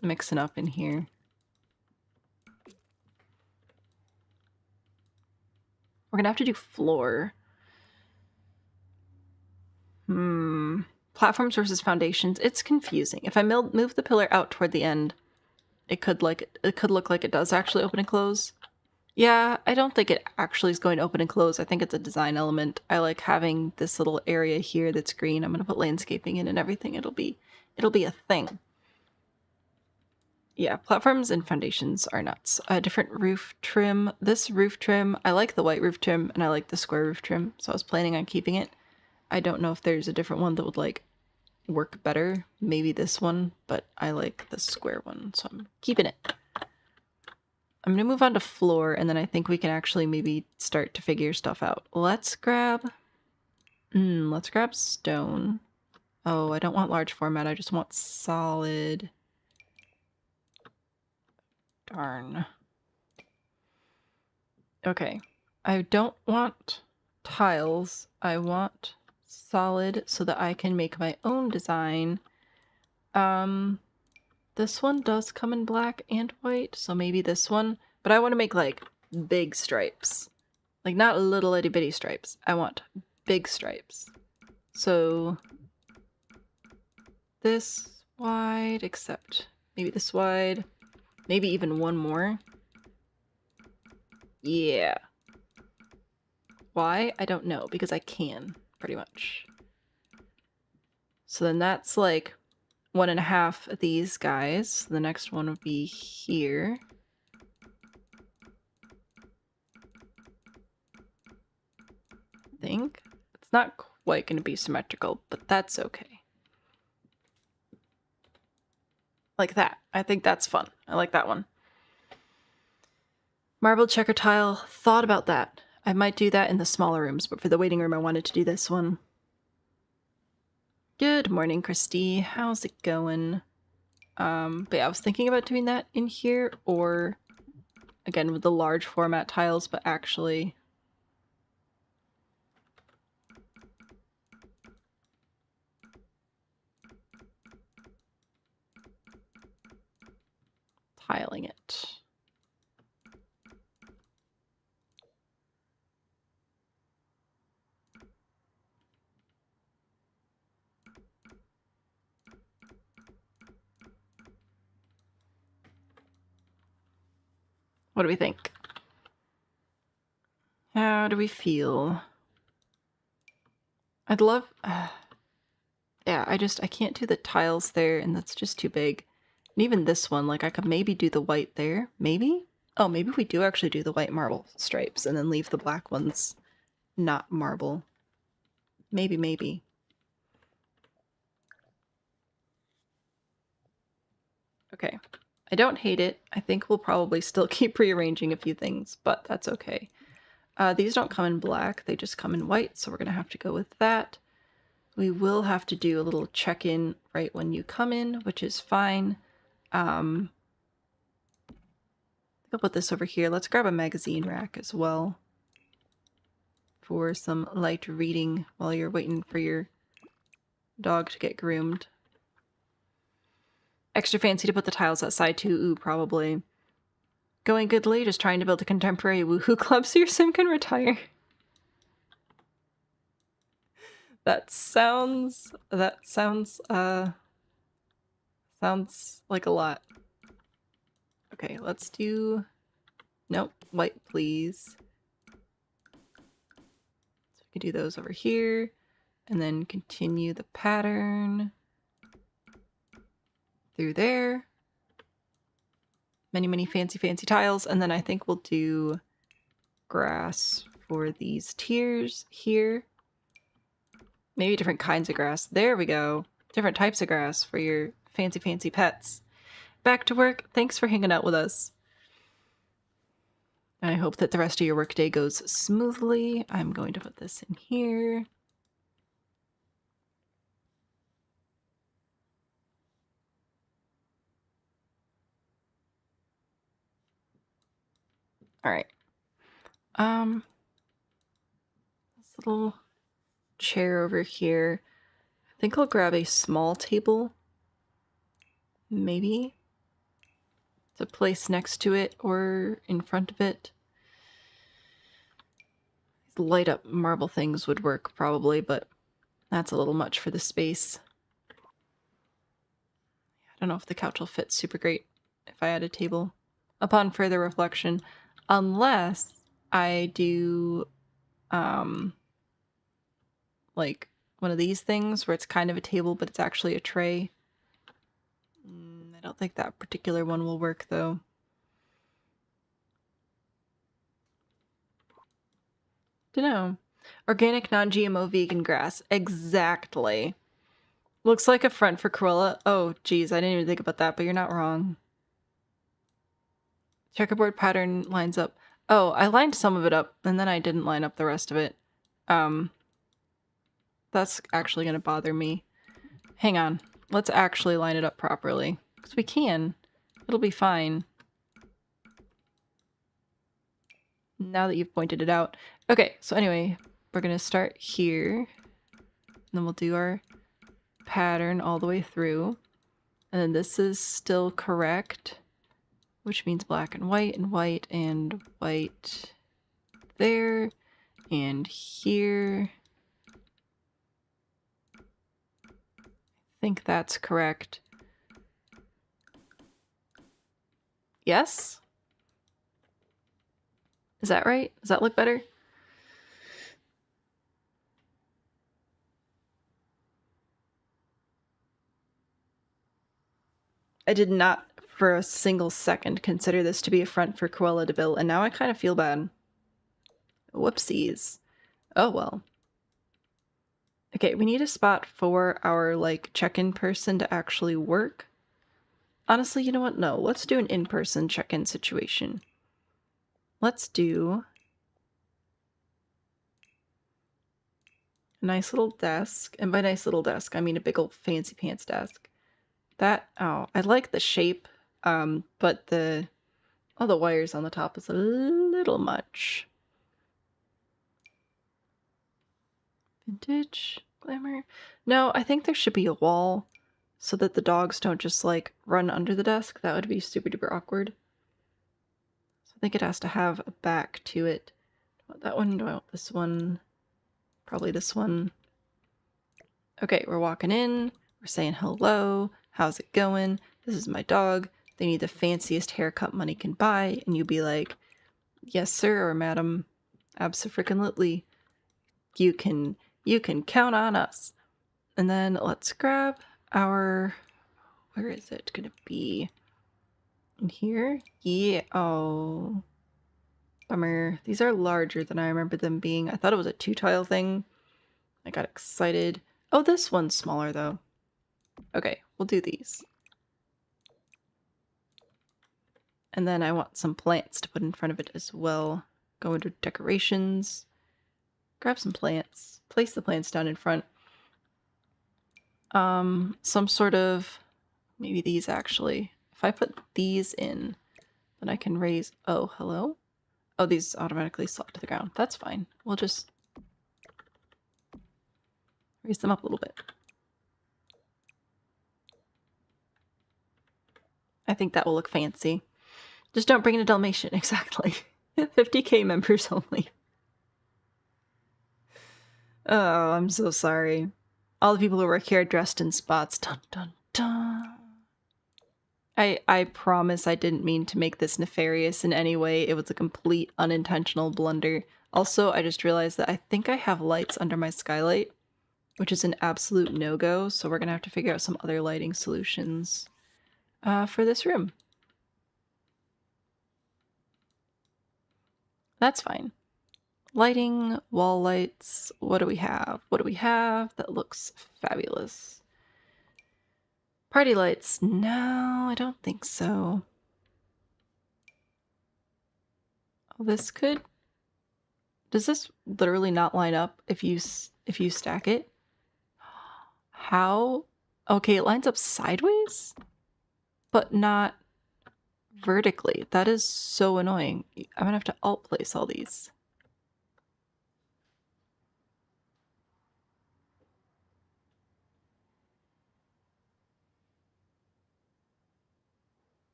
mixing up in here. We're gonna have to do floor. Platforms versus foundations. It's confusing. If I move the pillar out toward the end, it could look like it does actually open and close. Yeah, I don't think it actually is going to open and close. I think it's a design element. I like having this little area here that's green. I'm gonna put landscaping in and everything. It'll be a thing. Yeah, platforms and foundations are nuts. A different roof trim. This roof trim, I like the white roof trim and I like the square roof trim, so I was planning on keeping it. I don't know if there's a different one that would like work better. Maybe this one, but I like the square one, so I'm keeping it. I'm gonna move on to floor, and then I think we can actually maybe start to figure stuff out. Let's grab stone. Oh, I don't want large format, I just want solid. Darn. Okay. I don't want tiles. I want solid so that I can make my own design. This one does come in black and white, so maybe this one. But I want to make like big stripes. Like not little itty bitty stripes. I want big stripes. So this wide, except maybe this wide. Maybe even one more. Yeah. Why? I don't know, because I can, pretty much. So then that's like 1.5 of these guys. The next one would be here. I think. It's not quite going to be symmetrical, but that's okay. Like that. I think that's fun. I like that one. Marble checker tile. Thought about that. I might do that in the smaller rooms, but for the waiting room I wanted to do this one. Good morning, Christy. How's it going? But yeah, I was thinking about doing that in here, or again with the large format tiles, but actually tiling it. What do we think? How do we feel? I'd love... yeah, I can't do the tiles there, and that's just too big. And even this one, like I could maybe do the white there. Maybe? Oh, maybe we do actually do the white marble stripes and then leave the black ones not marble. Maybe, maybe. Okay. I don't hate it. I think we'll probably still keep rearranging a few things, but that's okay. These don't come in black, they just come in white, so we're going to have to go with that. We will have to do a little check-in right when you come in, which is fine. I'll put this over here. Let's grab a magazine rack as well for some light reading while you're waiting for your dog to get groomed. Extra fancy to put the tiles outside too. Ooh, probably. Going goodly, just trying to build a contemporary woohoo club so your sim can retire. That sounds like a lot. Okay, let's do... Nope, white please. So we can do those over here, and then continue the pattern through there. Many, many fancy, fancy tiles, and then I think we'll do grass for these tiers here. Maybe different kinds of grass. There we go. Different types of grass for your fancy, fancy pets. Back to work. Thanks for hanging out with us. I hope that the rest of your workday goes smoothly. I'm going to put this in here. All right. This little chair over here. I think I'll grab a small table. Maybe. To place next to it or in front of it. light up marble things would work probably, but that's a little much for the space. I don't know if the couch will fit super great if I add a table upon further reflection, unless I do like one of these things where it's kind of a table but it's actually a tray. I don't think that particular one will work though. Dunno. Organic, non-GMO, vegan grass. Exactly. Looks like a front for Cruella. Oh, geez, I didn't even think about that, but you're not wrong. Checkerboard pattern lines up. Oh, I lined some of it up, and then I didn't line up the rest of it. That's actually going to bother me. Hang on. Let's actually line it up properly. Because we can. It'll be fine. Now that you've pointed it out. Okay, so anyway, we're going to start here. And then we'll do our pattern all the way through. And then this is still correct, which means black and white and white there and here. I think that's correct. Yes? Is that right? Does that look better? I did not for a single second consider this to be a front for Cruella de Vil, and now I kind of feel bad. Whoopsies. Oh well. Okay, we need a spot for our, like, check-in person to actually work. Honestly, you know what? No, let's do an in-person check-in situation. Let's do a nice little desk, and by nice little desk, I mean a big old fancy pants desk. That, oh, I like the shape, but all the wires on the top is a little much. Vintage, glamour. No, I think there should be a wall so that the dogs don't just, like, run under the desk. That would be super duper awkward. So I think it has to have a back to it. Do I want that one? Do I want this one? Probably this one. Okay, we're walking in. We're saying hello. How's it going? This is my dog. They need the fanciest haircut money can buy. And you'd be like, yes, sir, or madam. Abso-freaking-lutely. You can count on us. And then let's grab our... Where is it gonna be? In here? Yeah. Oh. Bummer. These are larger than I remember them being. I thought it was a 2-tile thing. I got excited. Oh, this one's smaller though. Okay, we'll do these. And then I want some plants to put in front of it as well. Go into decorations. Grab some plants. Place the plants down in front. Some sort of... Maybe these actually. If I put these in, then I can raise... Oh, hello? Oh, these automatically slot to the ground. That's fine. We'll just raise them up a little bit. I think that will look fancy. Just don't bring in a Dalmatian. Exactly. 50k members only. Oh, I'm so sorry. All the people who work here are dressed in spots. Dun dun dun. I promise I didn't mean to make this nefarious in any way. It was a complete unintentional blunder. Also, I just realized that I think I have lights under my skylight, which is an absolute no-go, so we're gonna have to figure out some other lighting solutions for this room. That's fine. Lighting, wall lights, what do we have? What do we have that looks fabulous? Party lights. No, I don't think so. Oh, this could... Does this literally not line up if you stack it? How? Okay, it lines up sideways, but not vertically. That is so annoying. I'm gonna have to alt place all these.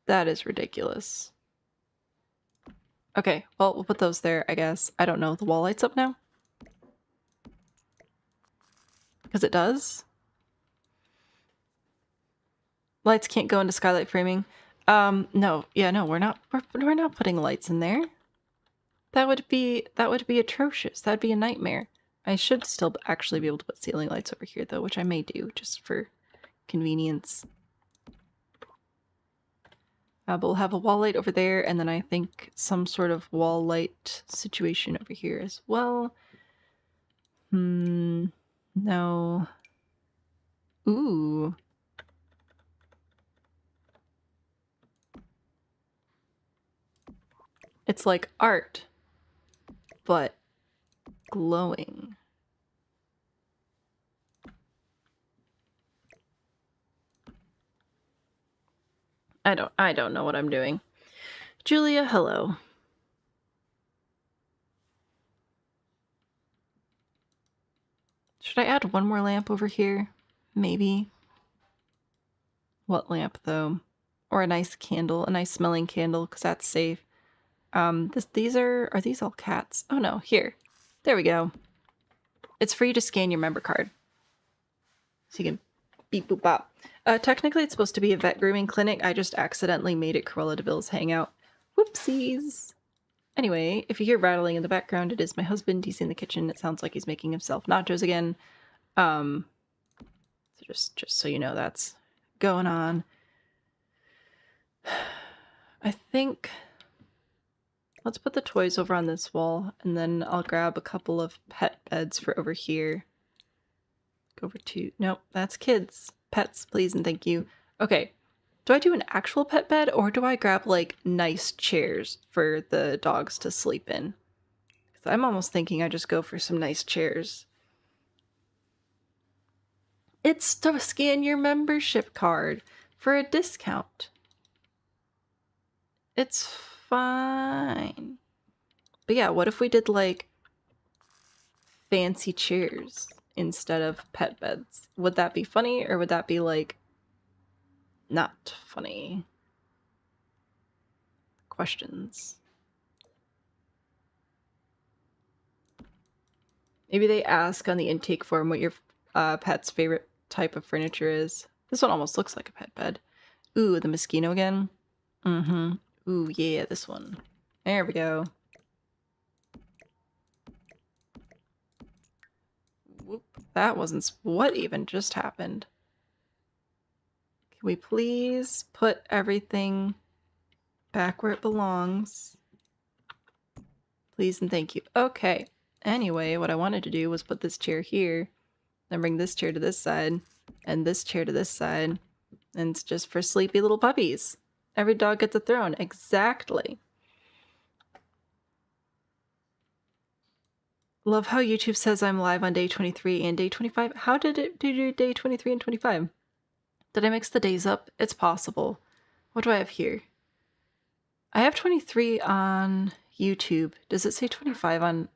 That is ridiculous. Okay, well, we'll put those there, I guess. I don't know. The wall lights up now? Because it does? Lights can't go into skylight framing. No. Yeah, no, we're not putting lights in there. That would be atrocious. That'd be a nightmare. I should still actually be able to put ceiling lights over here though, which I may do just for convenience. But we'll have a wall light over there, and then I think some sort of wall light situation over here as well. No. Ooh. It's like art, but glowing. I don't know what I'm doing. Julia, hello. Should I add one more lamp over here? Maybe. What lamp though? Or a nice candle, a nice smelling candle, because that's safe. These are these all cats? Oh no, here. There we go. It's free to scan your member card. So you can beep boop bop. Technically it's supposed to be a vet grooming clinic. I just accidentally made it Cruella de Vil's hangout. Whoopsies. Anyway, if you hear rattling in the background, it is my husband. He's in the kitchen. It sounds like he's making himself nachos again. So just so you know, that's going on. I think let's put the toys over on this wall, and then I'll grab a couple of pet beds for over here. Go over to... Nope, that's kids. Pets, please and thank you. Okay, do I do an actual pet bed, or do I grab, like, nice chairs for the dogs to sleep in? 'Cause I'm almost thinking I just go for some nice chairs. It's to scan your membership card for a discount. It's fine. But yeah, what if we did like fancy chairs instead of pet beds? Would that be funny, or would that be like not funny? Questions. Maybe they ask on the intake form what your pet's favorite type of furniture is. This one almost looks like a pet bed. Ooh, the mosquito again. Mm-hmm. Ooh, yeah, this one. There we go. Whoop. That wasn't... What even just happened? Can we please put everything back where it belongs? Please and thank you. Okay. Anyway, what I wanted to do was put this chair here, then bring this chair to this side, and this chair to this side. And it's just for sleepy little puppies. Every dog gets a throne. Exactly. Love how YouTube says I'm live on day 23 and day 25. How did it do day 23 and 25? Did I mix the days up? It's possible. What do I have here? I have 23 on YouTube. Does it say 25 on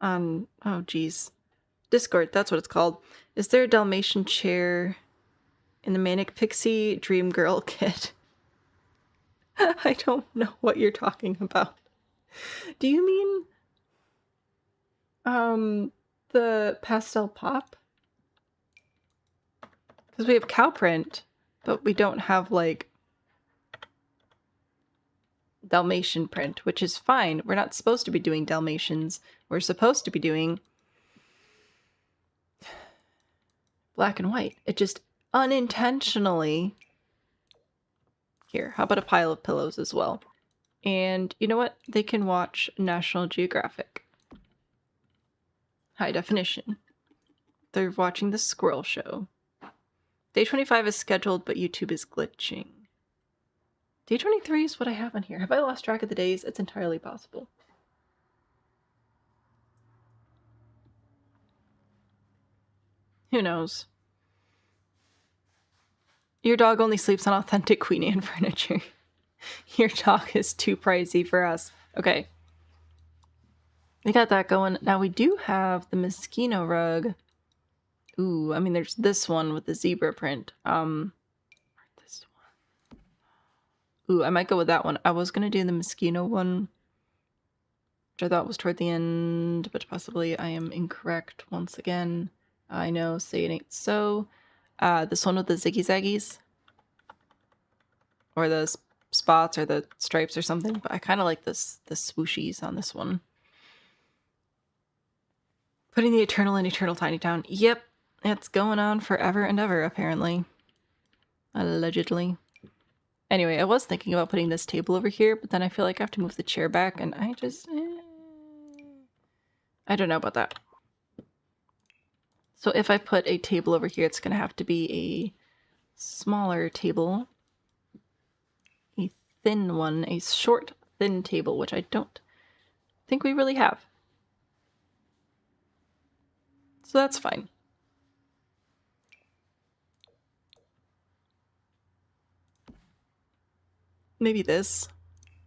oh geez, Discord? That's what it's called. Is there a Dalmatian chair in the Manic Pixie Dream Girl kit? I don't know what you're talking about. Do you mean the pastel pop? Because we have cow print, but we don't have like Dalmatian print, which is fine. We're not supposed to be doing Dalmatians. We're supposed to be doing black and white. It just unintentionally... Here, how about a pile of pillows as well? And you know what? They can watch National Geographic. High definition. They're watching the squirrel show. Day 25 is scheduled, but YouTube is glitching. Day 23 is what I have on here. Have I lost track of the days? It's entirely possible. Who knows? Your dog only sleeps on authentic Queen Anne furniture. Your dog is too pricey for us. Okay. We got that going. Now we do have the Moschino rug. Ooh, I mean there's this one with the zebra print. This one. Ooh, I might go with that one. I was gonna do the mosquito one, which I thought was toward the end, but possibly I am incorrect once again. I know, say it ain't so. This one with the ziggy zaggies. Or the spots or the stripes or something, but I kind of like the swooshies on this one. Putting the Eternal in Eternal Tiny Town. Yep, it's going on forever and ever, apparently. Allegedly. Anyway, I was thinking about putting this table over here, but then I feel like I have to move the chair back, and I just... I don't know about that. So if I put a table over here, it's going to have to be a smaller table. A thin one. A short, thin table, which I don't think we really have. So that's fine. Maybe this.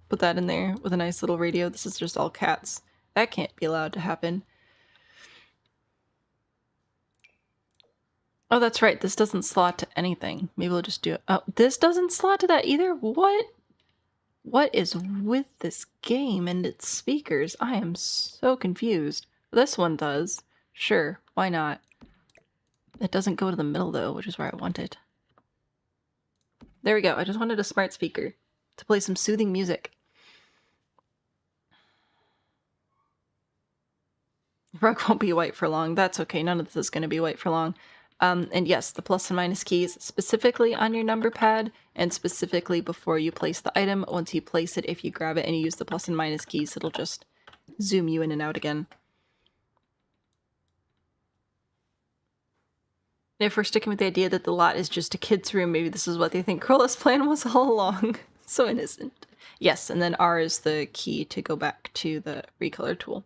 Put that in there with a nice little radio. This is just all cats. That can't be allowed to happen. Oh, that's right. This doesn't slot to anything. Maybe we'll just do it. Oh, this doesn't slot to that either? What? What is with this game and its speakers? I am so confused. This one does. Sure, why not? It doesn't go to the middle though, which is where I want it. There we go. I just wanted a smart speaker to play some soothing music. Rug won't be white for long. That's okay. None of this is going to be white for long. And yes, the plus and minus keys specifically on your number pad and specifically before you place the item. Once you place it, if you grab it and you use the plus and minus keys, it'll just zoom you in and out again. If we're sticking with the idea that the lot is just a kid's room, maybe this is what they think Cruella's plan was all along. So innocent. Yes, and then R is the key to go back to the recolor tool.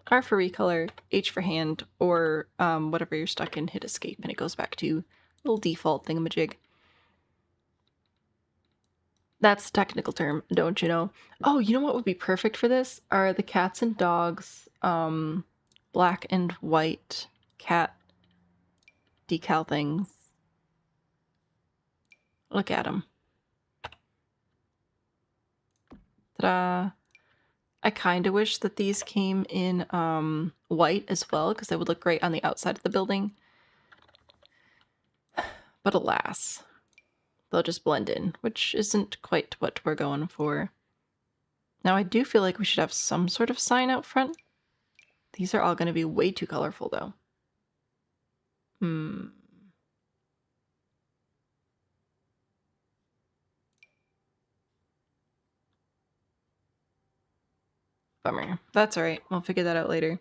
R for recolor, H for hand, or whatever you're stuck in, hit escape, and it goes back to little default thingamajig. That's the technical term, don't you know? Oh, you know what would be perfect for this? Are the cats and dogs, black and white cat decal things. Look at them. Ta-da! I kind of wish that these came in white as well, because they would look great on the outside of the building. But alas, they'll just blend in, which isn't quite what we're going for. Now I do feel like we should have some sort of sign out front. These are all going to be way too colorful though. Bummer. That's alright. We'll figure that out later.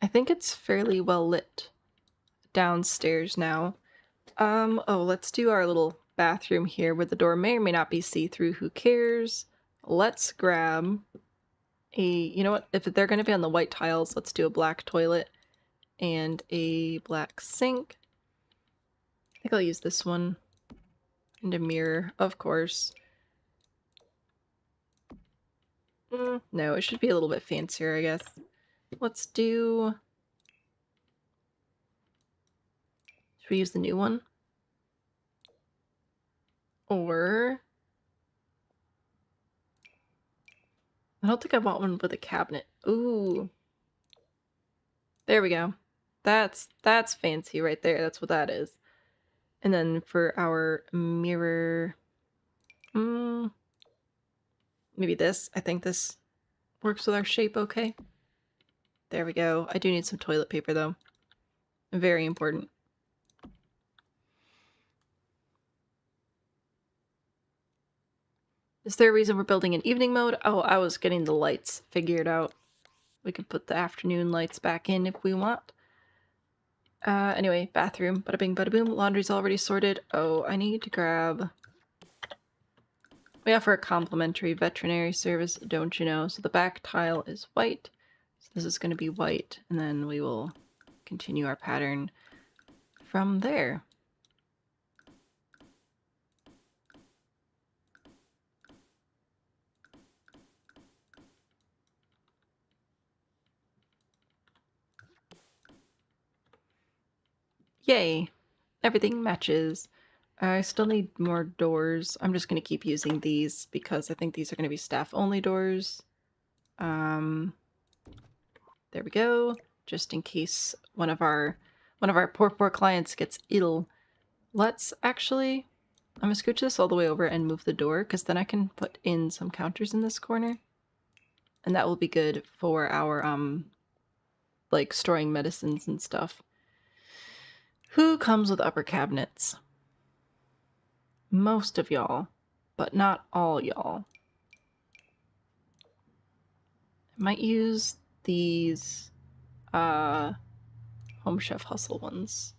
I think it's fairly well lit downstairs now. Oh, let's do our little bathroom here where the door may or may not be see-through. Who cares? Let's grab a... You know what? If they're going to be on the white tiles, let's do a black toilet and a black sink. I think I'll use this one. And a mirror, of course. No, it should be a little bit fancier, I guess. Let's do... Should we use the new one? Or... I don't think I want one with a cabinet. Ooh. There we go. That's fancy right there. That's what that is. And then for our mirror... maybe this. I think this works with our shape okay. There we go. I do need some toilet paper though. Very important. Is there a reason we're building in evening mode? Oh, I was getting the lights figured out. We could put the afternoon lights back in if we want. Anyway, bathroom. Bada bing, bada boom. Laundry's already sorted. Oh, I need to grab... We offer a complimentary veterinary service, don't you know? So the back tile is white. So this is going to be white. And then we will continue our pattern from there. Yay! Everything matches. I still need more doors. I'm just going to keep using these because I think these are going to be staff-only doors. There we go. Just in case one of our poor clients gets ill. Let's actually... I'm going to scooch this all the way over and move the door because then I can put in some counters in this corner. And that will be good for our, like, storing medicines and stuff. Who comes with upper cabinets? Most of y'all, but not all y'all. I might use these Home Chef Hustle ones.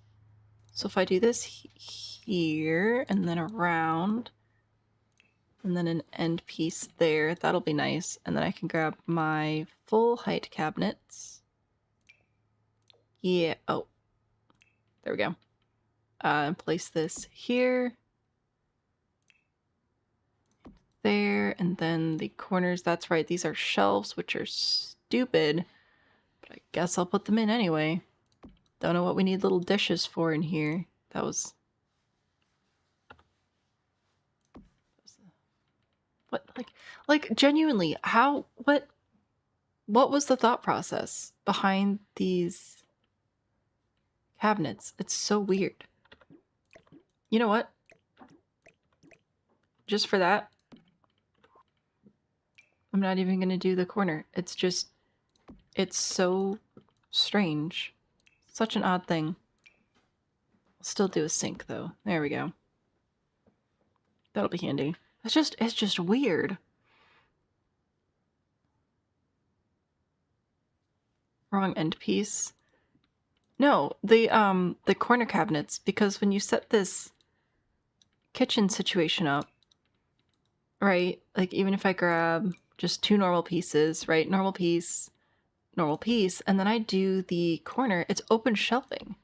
So if I do this here and then around and then an end piece there, that'll be nice. And then I can grab my full height cabinets. Yeah, oh, there we go. And place this here. There, and then the corners, that's right, these are shelves, which are stupid, but I guess I'll put them in anyway. Don't know what we need little dishes for in here. That was... What, like genuinely, how, what was the thought process behind these cabinets? It's so weird. You know what? Just for that, I'm not even going to do the corner. It's just, it's so strange. Such an odd thing. I'll still do a sink though. There we go. That'll be handy. It's just weird. Wrong end piece. No, the corner cabinets, because when you set this kitchen situation up, right? Like even if I grab just 2 normal pieces, right? Normal piece, and then I do the corner, it's open shelving.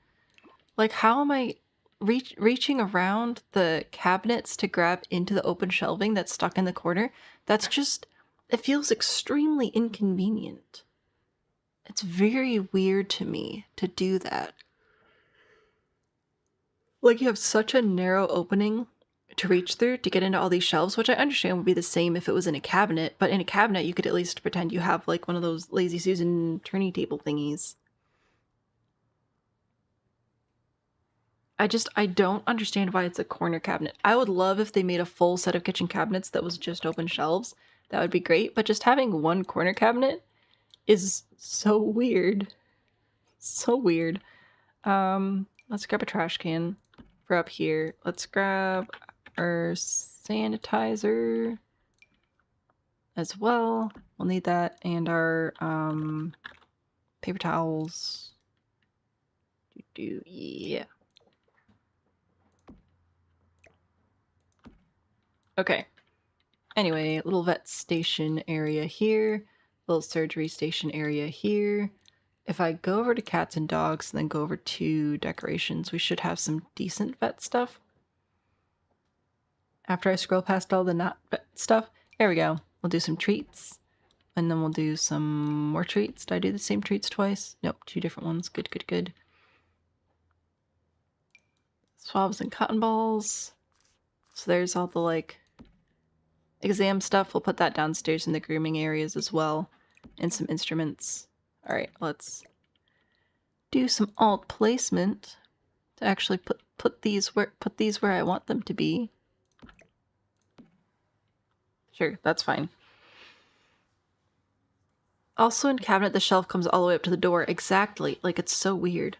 Like how am I reaching around the cabinets to grab into the open shelving that's stuck in the corner? That's just, it feels extremely inconvenient. It's very weird to me to do that. Like you have such a narrow opening to reach through to get into all these shelves, which I understand would be the same if it was in a cabinet, but in a cabinet you could at least pretend you have like one of those Lazy Susan turning table thingies. I don't understand why it's a corner cabinet. I would love if they made a full set of kitchen cabinets that was just open shelves. That would be great, but just having one corner cabinet is so weird. So weird. Let's grab a trash can for up here. Let's grab our sanitizer as well. We'll need that, and our paper towels. Yeah. Okay. Anyway, little vet station area here, little surgery station area here. If I go over to cats and dogs and then go over to decorations, we should have some decent vet stuff. After I scroll past all the not vet stuff, there we go. We'll do some treats, and then we'll do some more treats. Did I do the same treats twice? Nope, 2 different ones. Good, good, good. Swabs and cotton balls. So there's all the like exam stuff. We'll put that downstairs in the grooming areas as well, and some instruments. All right, let's do some alt placement to actually put these where I want them to be. Sure, that's fine. Also in cabinet, the shelf comes all the way up to the door. Exactly, like it's so weird.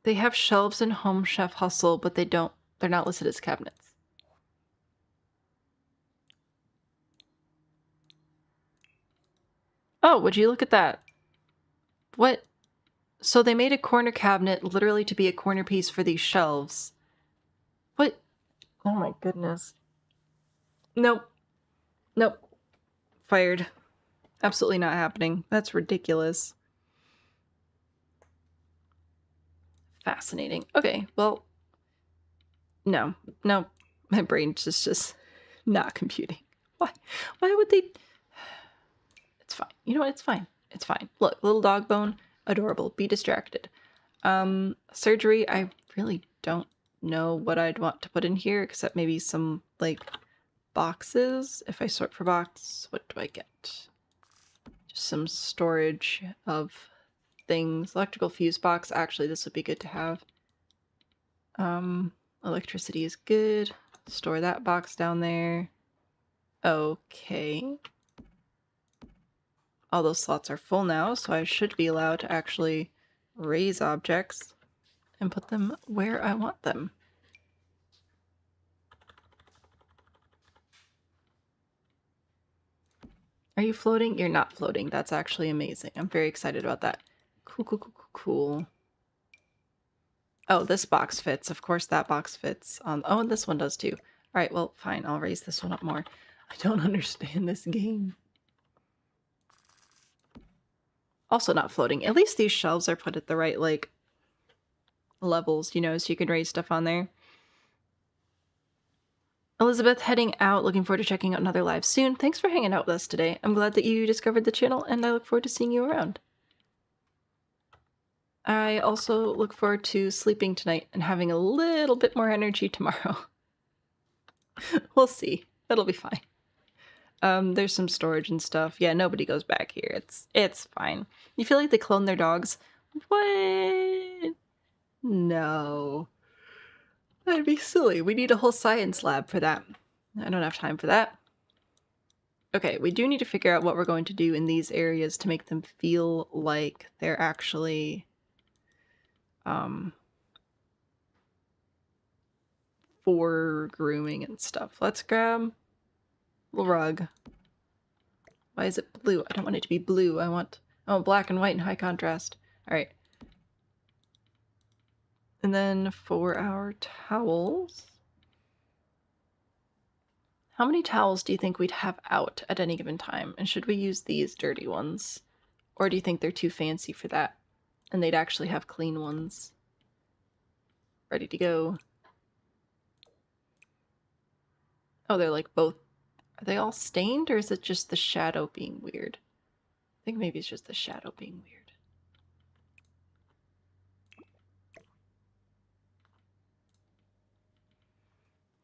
They have shelves in Home Chef Hustle, but they're not listed as cabinets. Oh, would you look at that? What? So they made a corner cabinet literally to be a corner piece for these shelves. What? Oh my goodness. Nope. Nope. Fired. Absolutely not happening. That's ridiculous. Fascinating. Okay, well, no, my brain's just not computing. Why would they? It's fine. You know what? It's fine. It's fine. Look, little dog bone, adorable. Be distracted. Surgery, I really don't know what I'd want to put in here, except maybe some, like, boxes. If I sort for box, what do I get? Just some storage of things. Electrical fuse box. Actually, this would be good to have. Electricity is good. Store that box down there. Okay. All those slots are full now, so I should be allowed to actually raise objects and put them where I want them. Are you floating? You're not floating. That's actually amazing. I'm very excited about that. Cool, cool, cool, cool, cool. Oh, this box fits. Of course that box fits. Oh, and this one does too. Alright, well, fine. I'll raise this one up more. I don't understand this game. Also not floating. At least these shelves are put at the right, like, levels, you know, so you can raise stuff on there. Elizabeth, heading out. Looking forward to checking out another live soon. Thanks for hanging out with us today. I'm glad that you discovered the channel, and I look forward to seeing you around. I also look forward to sleeping tonight and having a little bit more energy tomorrow. We'll see. It'll be fine. There's some storage and stuff. Yeah, nobody goes back here. It's fine. You feel like they clone their dogs? What? No. That'd be silly. We need a whole science lab for that. I don't have time for that. Okay, we do need to figure out what we're going to do in these areas to make them feel like they're actually for grooming and stuff. Let's grab a little rug. Why is it blue? I don't want it to be blue. I want black and white and high contrast. Alright. And then for our towels, how many towels do you think we'd have out at any given time? And should we use these dirty ones? Or do you think they're too fancy for that? And they'd actually have clean ones ready to go. Oh, they're like both. Are they all stained, or is it just the shadow being weird? I think maybe it's just the shadow being weird.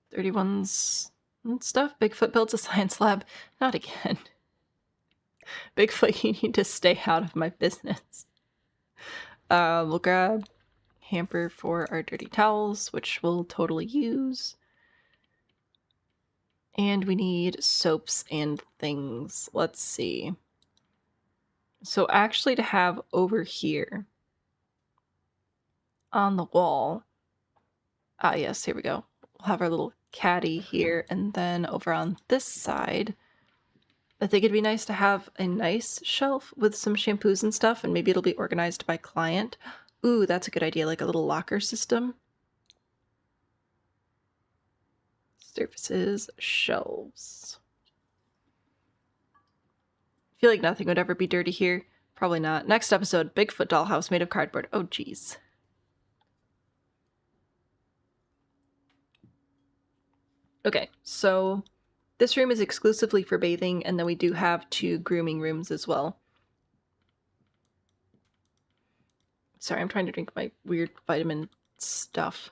Dirty ones and stuff. Bigfoot builds a science lab. Not again. Bigfoot, you need to stay out of my business. We'll grab hamper for our dirty towels, which we'll totally use. And we need soaps and things. Let's see. So actually to have over here on the wall. Ah, yes, here we go. We'll have our little caddy here, and then over on this side, I think it'd be nice to have a nice shelf with some shampoos and stuff, and maybe it'll be organized by client. Ooh, that's a good idea, like a little locker system. Surfaces, shelves. I feel like nothing would ever be dirty here. Probably not. Next episode, Bigfoot dollhouse made of cardboard. Oh, jeez. Okay, so this room is exclusively for bathing, and then we do have 2 grooming rooms as well. Sorry, I'm trying to drink my weird vitamin stuff.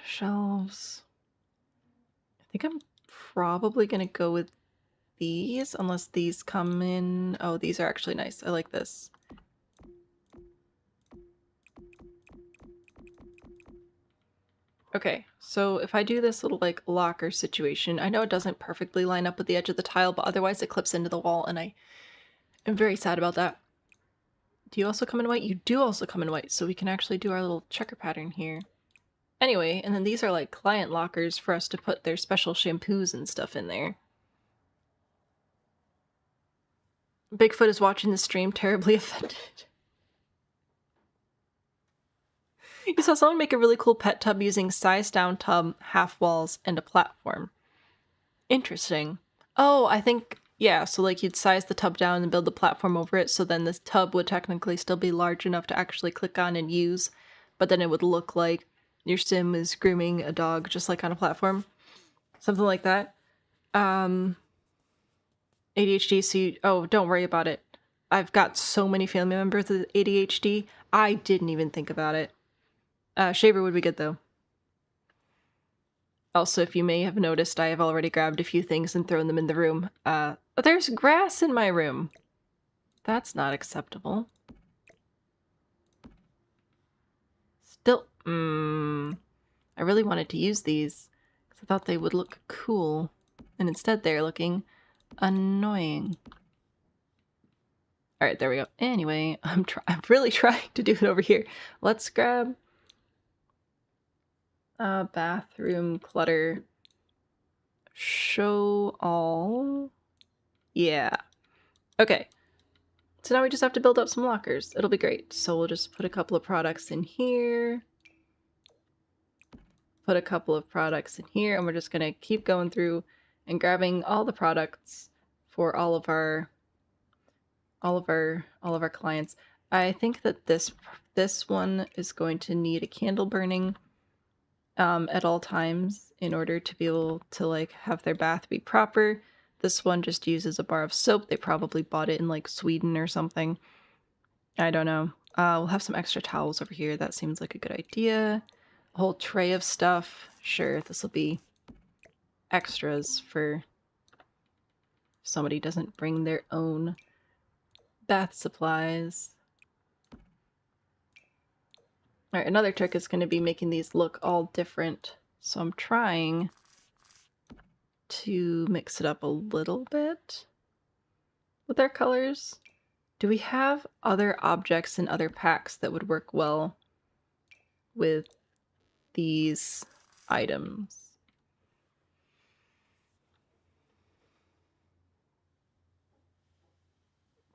Shelves. I think I'm probably gonna go with these, unless these come in. Oh, these are actually nice. I like this. Okay, so if I do this little, like, locker situation, I know it doesn't perfectly line up with the edge of the tile, but otherwise it clips into the wall, and I am very sad about that. Do you also come in white? You do also come in white, so we can actually do our little checker pattern here. Anyway, and then these are like client lockers for us to put their special shampoos and stuff in there. Bigfoot is watching the stream, terribly offended. You saw someone make a really cool pet tub using sized down tub, half walls, and a platform. Interesting. Oh, I think, yeah, so like you'd size the tub down and build the platform over it, so then this tub would technically still be large enough to actually click on and use, but then it would look like your sim is grooming a dog just like on a platform. Something like that. ADHD, so oh, don't worry about it. I've got so many family members with ADHD, I didn't even think about it. Shaver would be good, though. Also, if you may have noticed, I have already grabbed a few things and thrown them in the room. There's grass in my room. That's not acceptable. Still, I really wanted to use these because I thought they would look cool. And instead they're looking annoying. Alright, there we go. Anyway, I'm really trying to do it over here. Let's grab bathroom clutter. Show all. Yeah. Okay. So now we just have to build up some lockers. It'll be great. So we'll just put a couple of products in here. Put a couple of products in here, and we're just gonna keep going through and grabbing all the products for all of our clients. I think that this one is going to need a candle burning at all times in order to be able to like have their bath be proper. This one just uses a bar of soap. They probably bought it in like Sweden or something. I don't know. We'll have some extra towels over here. That seems like a good idea. A whole tray of stuff. Sure, this will be extras for if somebody doesn't bring their own bath supplies. Alright, another trick is going to be making these look all different. So I'm trying to mix it up a little bit with our colors. Do we have other objects in other packs that would work well with these items?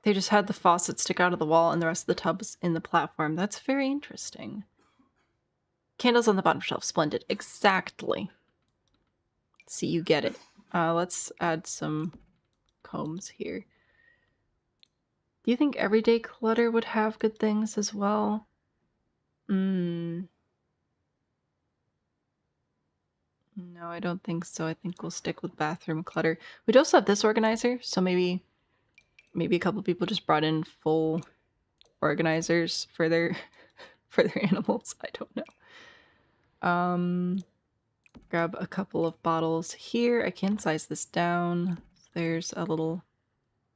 They just had the faucet stick out of the wall and the rest of the tubs in the platform. That's very interesting. Candles on the bottom shelf. Splendid. Exactly. See, you get it. Let's add some combs here. Do you think everyday clutter would have good things as well? No, I don't think so. I think we'll stick with bathroom clutter. We'd also have this organizer, so maybe a couple people just brought in full organizers for their for their animals. I don't know. Grab a couple of bottles here. I can size this down. There's a little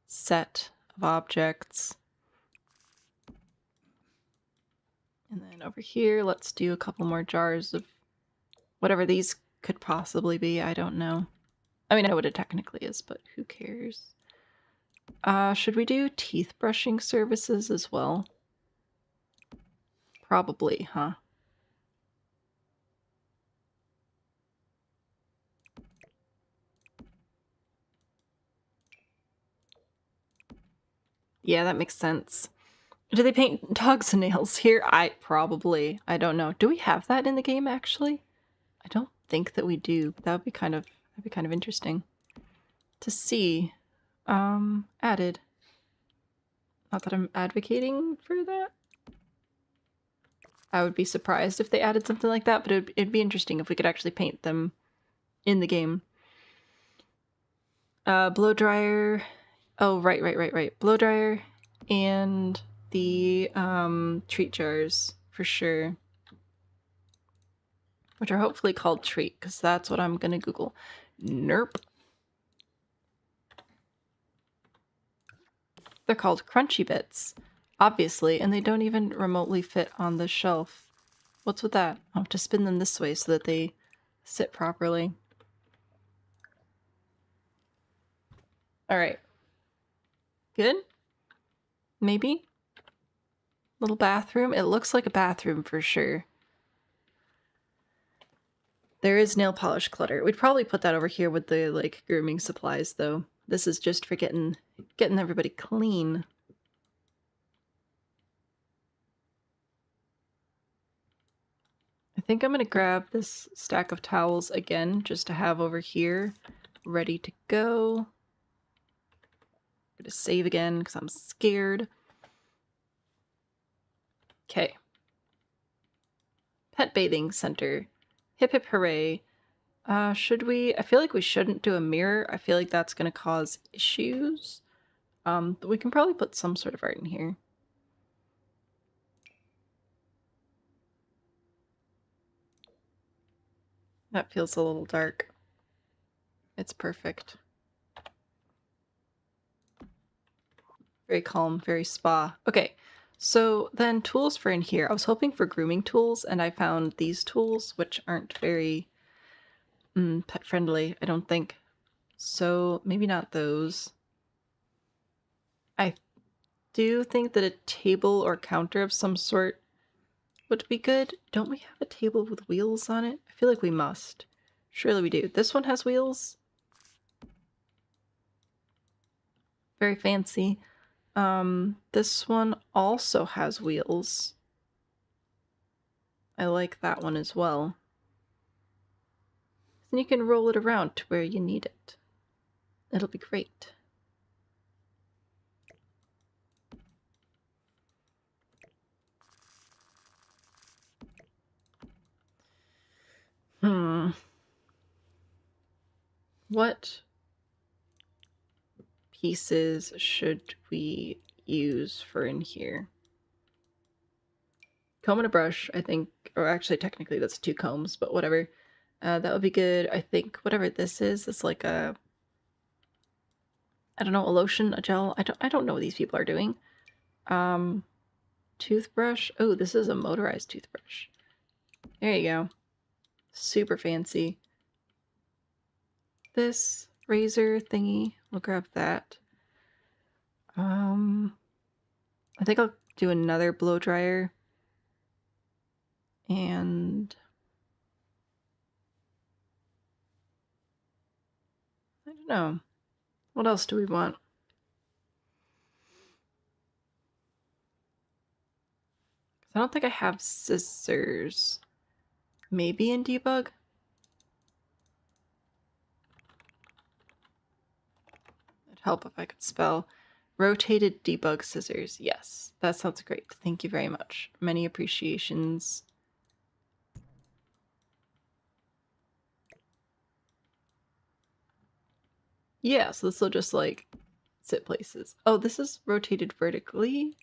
set of objects. And then over here, let's do a couple more jars of whatever these could possibly be. I don't know. I mean, I know what it technically is, but who cares? Should we do teeth brushing services as well? Probably, huh? Yeah, that makes sense. Do they paint dogs' nails here? I don't know. Do we have that in the game actually? I don't think that we do. That'd be kind of interesting to see. Added. Not that I'm advocating for that. I would be surprised if they added something like that, but it'd be interesting if we could actually paint them in the game. Blow dryer. Oh, right. Blow dryer and the treat jars for sure. Which are hopefully called treat, because that's what I'm gonna Google. Nerp. They're called crunchy bits, obviously, and they don't even remotely fit on the shelf. What's with that? I'll have to spin them this way so that they sit properly. Alright. Good? Maybe? Little bathroom? It looks like a bathroom for sure. There is nail polish clutter. We'd probably put that over here with the, like, grooming supplies, though. This is just for getting everybody clean. I think I'm gonna grab this stack of towels again, just to have over here, ready to go. I'm gonna save again, because I'm scared. Okay. Pet bathing center. Hip hip hooray. Should we? I feel like we shouldn't do a mirror. I feel like that's going to cause issues. But we can probably put some sort of art in here. That feels a little dark. It's perfect. Very calm, very spa. Okay, so then tools for in here. I was hoping for grooming tools, and I found these tools, which aren't very pet friendly, I don't think. So maybe not those. I do think that a table or counter of some sort would be good. Don't we have a table with wheels on it? I feel like we must. Surely we do. This one has wheels. Very fancy. This one also has wheels. I like that one as well. Then you can roll it around to where you need it. It'll be great. What pieces should we use for in here? Comb and a brush, I think, or actually technically that's 2 combs, but whatever. That would be good. I think whatever this is, it's like a, I don't know, a lotion, a gel. I don't know what these people are doing. Toothbrush. Oh, this is a motorized toothbrush. There you go. Super fancy. This razor thingy, we'll grab that. I think I'll do another blow dryer. And I don't know. What else do we want? I don't think I have scissors. Maybe in debug? It'd help if I could spell. Rotated debug scissors. Yes, that sounds great. Thank you very much. Many appreciations. Yeah, so this will just like sit places. Oh, this is rotated vertically.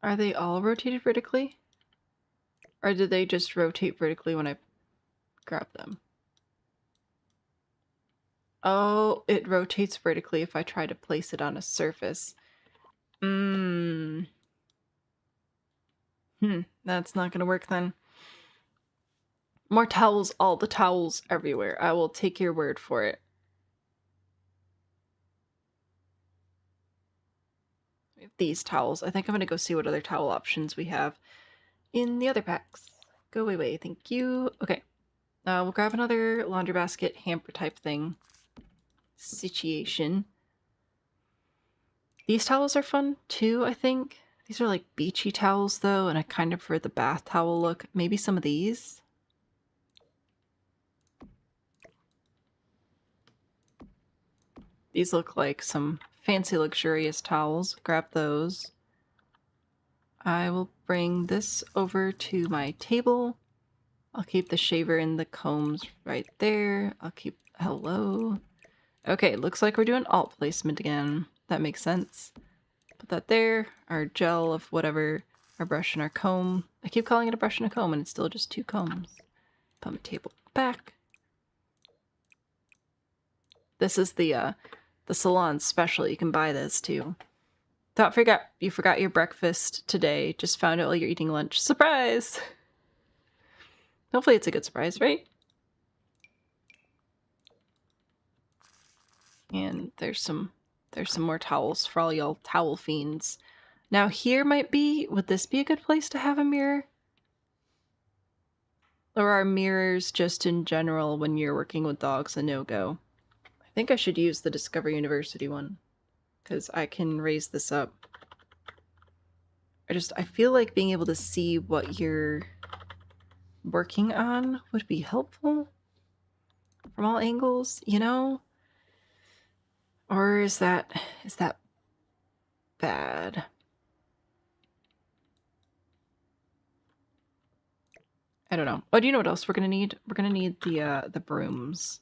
Are they all rotated vertically? Or do they just rotate vertically when I grab them? Oh, it rotates vertically if I try to place it on a surface. That's not gonna work then. More towels, all the towels everywhere. I will take your word for it. We have these towels. I think I'm gonna go see what other towel options we have in the other packs. Go away, thank you. Okay. We'll grab another laundry basket hamper type thing. Situation. These towels are fun too, I think. These are like beachy towels though, and I kind of prefer the bath towel look. Maybe some of these. These look like some fancy luxurious towels. Grab those. I will bring this over to my table. I'll keep the shaver and the combs right there. I'll keep... Hello. Okay, looks like we're doing alt placement again. That makes sense. Put that there. Our gel of whatever. Our brush and our comb. I keep calling it a brush and a comb and it's still just 2 combs. Put my table back. This is the salon special. You can buy this too. You forgot your breakfast today. Just found out while you're eating lunch. Surprise! Hopefully it's a good surprise, right? And there's some more towels for all y'all towel fiends. Now here would this be a good place to have a mirror? Or are mirrors just in general when you're working with dogs a no-go? I think I should use the Discover University one, because I can raise this up. I feel like being able to see what you're working on would be helpful from all angles, you know? Or is that bad? I don't know. Oh, do you know what else we're gonna need? We're gonna need the brooms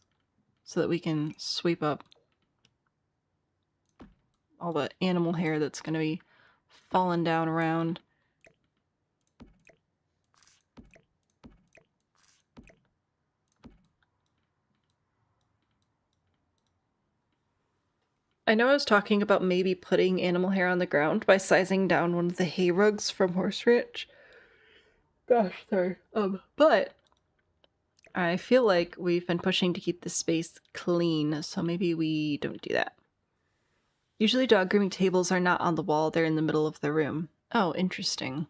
so that we can sweep up all the animal hair that's gonna be falling down around. I know I was talking about maybe putting animal hair on the ground by sizing down one of the hay rugs from Horse Ranch. Gosh, sorry. But I feel like we've been pushing to keep the space clean, so maybe we don't do that. Usually dog grooming tables are not on the wall, they're in the middle of the room. Oh, interesting.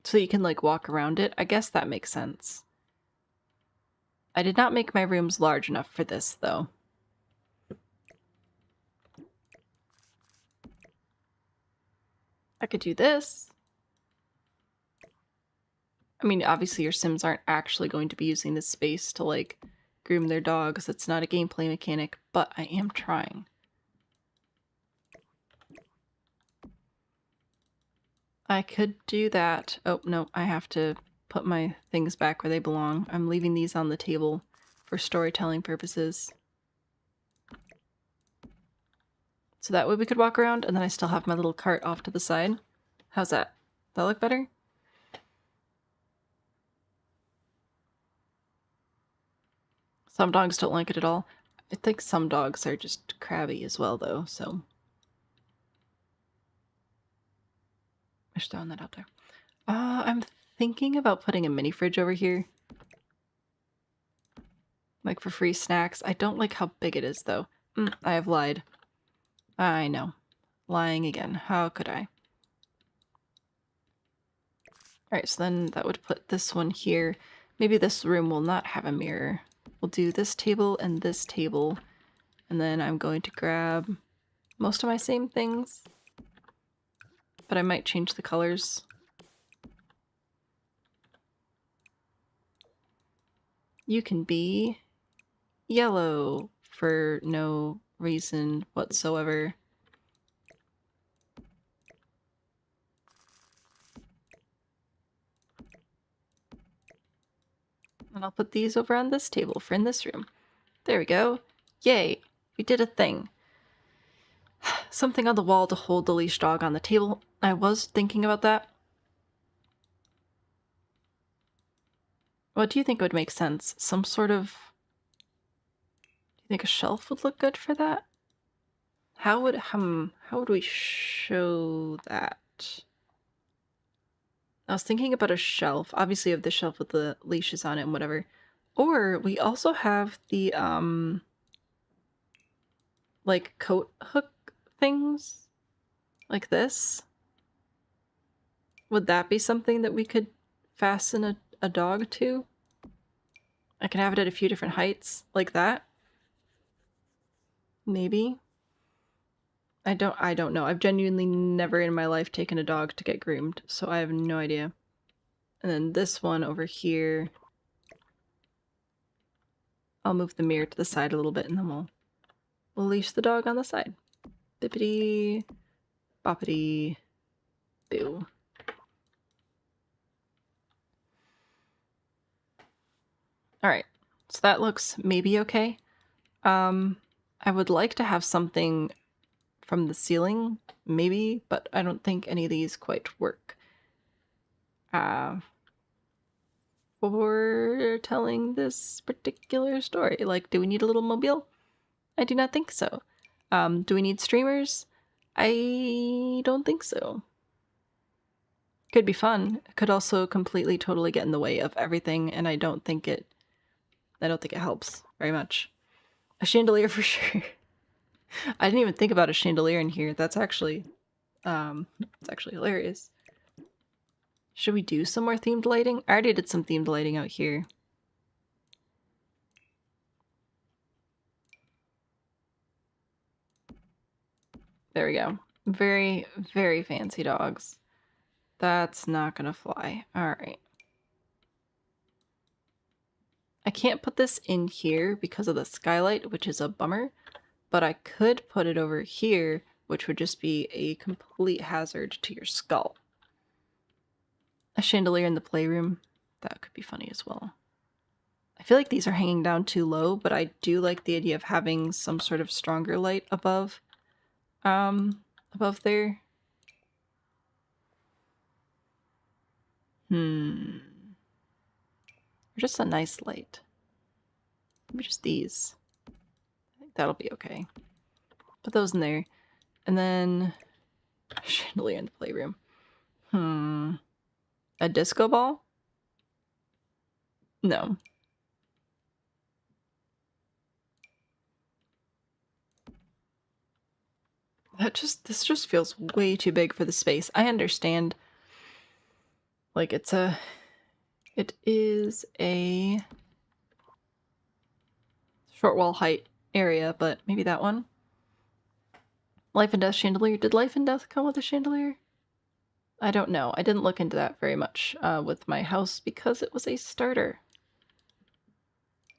So you can like walk around it? I guess that makes sense. I did not make my rooms large enough for this, though. I could do this. I mean, obviously your Sims aren't actually going to be using this space to, like, groom their dogs. It's not a gameplay mechanic, but I am trying. I could do that. Oh, no, I have to put my things back where they belong. I'm leaving these on the table for storytelling purposes. So that way we could walk around, and then I still have my little cart off to the side. How's that? Does that look better? Some dogs don't like it at all. I think some dogs are just crabby as well, though, so. Just throwing that out there. I'm thinking about putting a mini fridge over here. Like for free snacks. I don't like how big it is, though. I have lied. I know. Lying again. How could I? Alright, so then that would put this one here. Maybe this room will not have a mirror. We'll do this table and this table. And then I'm going to grab most of my same things. But I might change the colors. You can be yellow for no reason whatsoever. And I'll put these over on this table for in this room. There we go. Yay, we did a thing. Something on the wall to hold the leash dog on the table. I was thinking about that. What do you think would make sense? Some sort of... Do you think a shelf would look good for that? How would we show that? I was thinking about a shelf. Obviously, I have the shelf with the leashes on it and whatever. Or we also have the, like, coat hook things. Like this. Would that be something that we could fasten a dog to? I can have it at a few different heights, like that. Maybe. I don't know. I've genuinely never in my life taken a dog to get groomed, so I have no idea. And then this one over here. I'll move the mirror to the side a little bit and then we'll leash the dog on the side. Bippity boppity boo. Alright, so that looks maybe okay. I would like to have something from the ceiling, maybe, but I don't think any of these quite work. For telling this particular story. Like, do we need a little mobile? I do not think so. Do we need streamers? I don't think so. Could be fun. It could also completely, totally get in the way of everything, and I don't think it helps very much. A chandelier for sure. I didn't even think about a chandelier in here. That's actually, it's actually hilarious. Should we do some more themed lighting? I already did some themed lighting out here. There we go. Very, very fancy dogs. That's not gonna fly. Alright. I can't put this in here because of the skylight, which is a bummer. But I could put it over here, which would just be a complete hazard to your skull. A chandelier in the playroom. That could be funny as well. I feel like these are hanging down too low, but I do like the idea of having some sort of stronger light above there. Or just a nice light. Maybe just these. I think that'll be okay. Put those in there. And then chandelier in the playroom. A disco ball? No. This just feels way too big for the space. I understand. Like it is a short wall height area, but maybe that one. Life and Death chandelier. Did Life and Death come with a chandelier? I don't know. I didn't look into that very much with my house because it was a starter.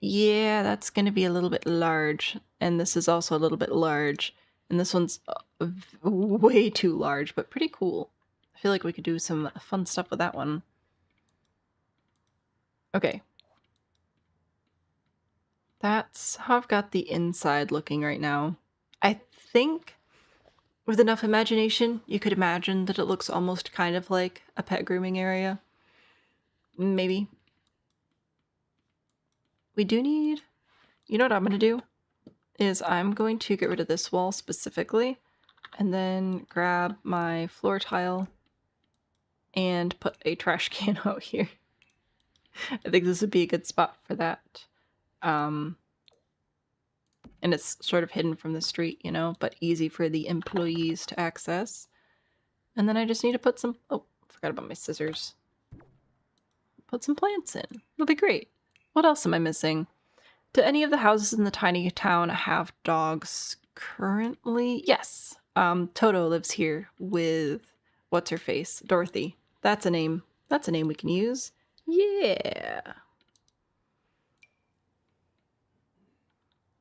Yeah, that's going to be a little bit large. And this is also a little bit large. And this one's way too large, but pretty cool. I feel like we could do some fun stuff with that one. Okay. That's how I've got the inside looking right now. I think with enough imagination, you could imagine that it looks almost kind of like a pet grooming area. Maybe. We do need... You know what I'm going to do? Is I'm going to get rid of this wall specifically, and then grab my floor tile and put a trash can out here. I think this would be a good spot for that. And it's sort of hidden from the street, you know, but easy for the employees to access. And then I just need to put some... Oh, forgot about my scissors. Put some plants in. It'll be great. What else am I missing? Do any of the houses in the tiny town have dogs currently? Yes. Toto lives here with... What's her face? Dorothy. That's a name. That's a name we can use. Yeah.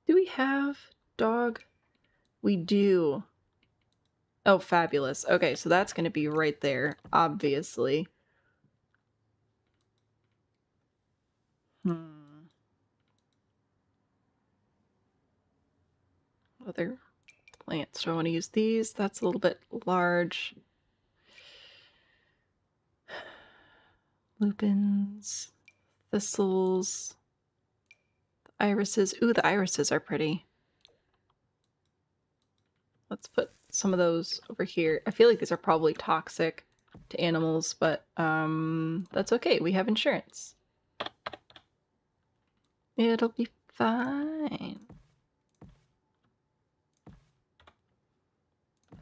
Do we have dog? We do. Oh, fabulous. Okay, so that's going to be right there, obviously. Other plants. Do I want to use these? That's a little bit large. Lupins, thistles, the irises. Ooh, the irises are pretty. Let's put some of those over here. I feel like these are probably toxic to animals, but that's okay. We have insurance. It'll be fine.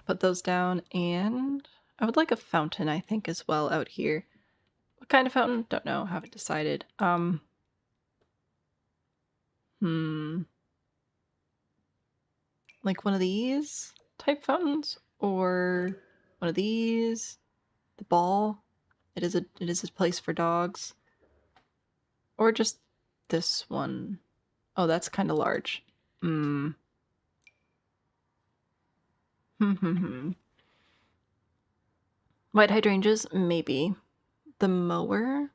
Put those down, and I would like a fountain, I think, as well out here. What kind of fountain? Don't know. Haven't decided. Like one of these type fountains, or one of these. The ball. It is a place for dogs. Or just this one. Oh, that's kind of large. White hydrangeas, maybe. The mower.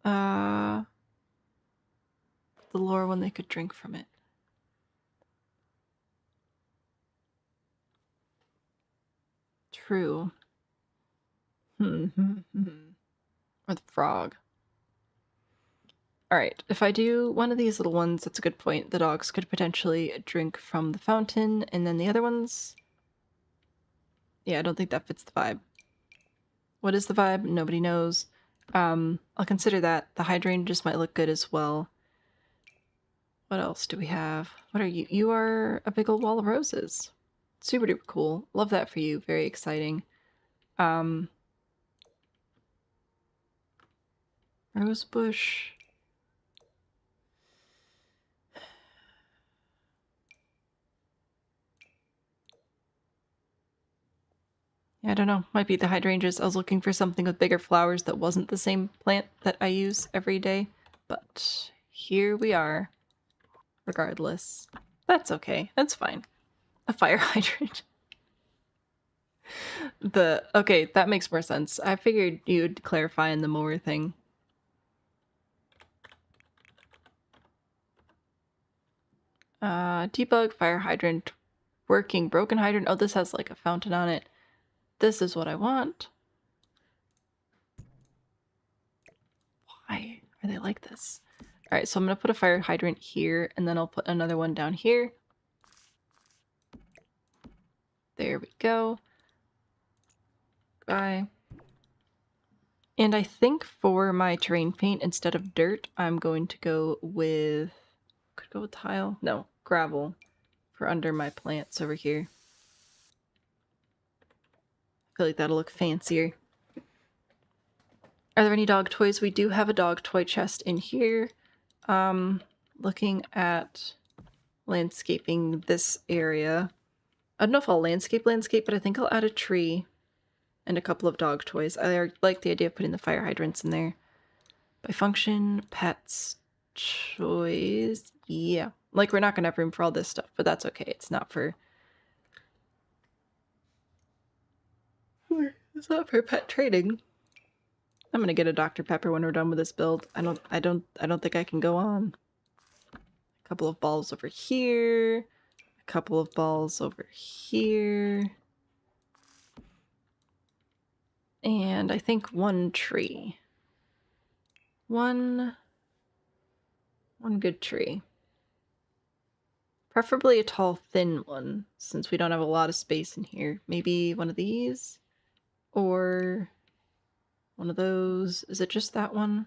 The lure when they could drink from it. True. Or the frog. Alright, if I do one of these little ones, that's a good point. The dogs could potentially drink from the fountain, and then the other ones... Yeah, I don't think that fits the vibe. What is the vibe? Nobody knows. I'll consider that. The hydrangeas might look good as well. What else do we have? What are you? You are a big old wall of roses. Super duper cool. Love that for you. Very exciting. Rose bush. Yeah, I don't know. Might be the hydrangeas. I was looking for something with bigger flowers that wasn't the same plant that I use every day. But here we are. Regardless. That's okay. That's fine. A fire hydrant. Okay, that makes more sense. I figured you'd clarify in the mower thing. Debug, fire hydrant, working, broken hydrant. Oh, this has like a fountain on it. This is what I want. Why are they like this? All right, so I'm gonna put a fire hydrant here, and then I'll put another one down here. There we go. Bye. And I think for my terrain paint, instead of dirt, I'm going to go with... Could go with tile? No, gravel for under my plants over here. I feel like that'll look fancier. Are there any dog toys? We do have a dog toy chest in here. Looking at landscaping this area. I don't know if I'll landscape, but I think I'll add a tree and a couple of dog toys. I like the idea of putting the fire hydrants in there. By function, pets, choice. Yeah. Like, we're not going to have room for all this stuff, but that's okay. It's not for... It's not for pet trading. I'm going to get a Dr. Pepper when we're done with this build. I don't think I can go on. A couple of balls over here. A couple of balls over here. And I think one tree. One good tree. Preferably a tall, thin one, since we don't have a lot of space in here. Maybe one of these? Or one of those? Is it just that one?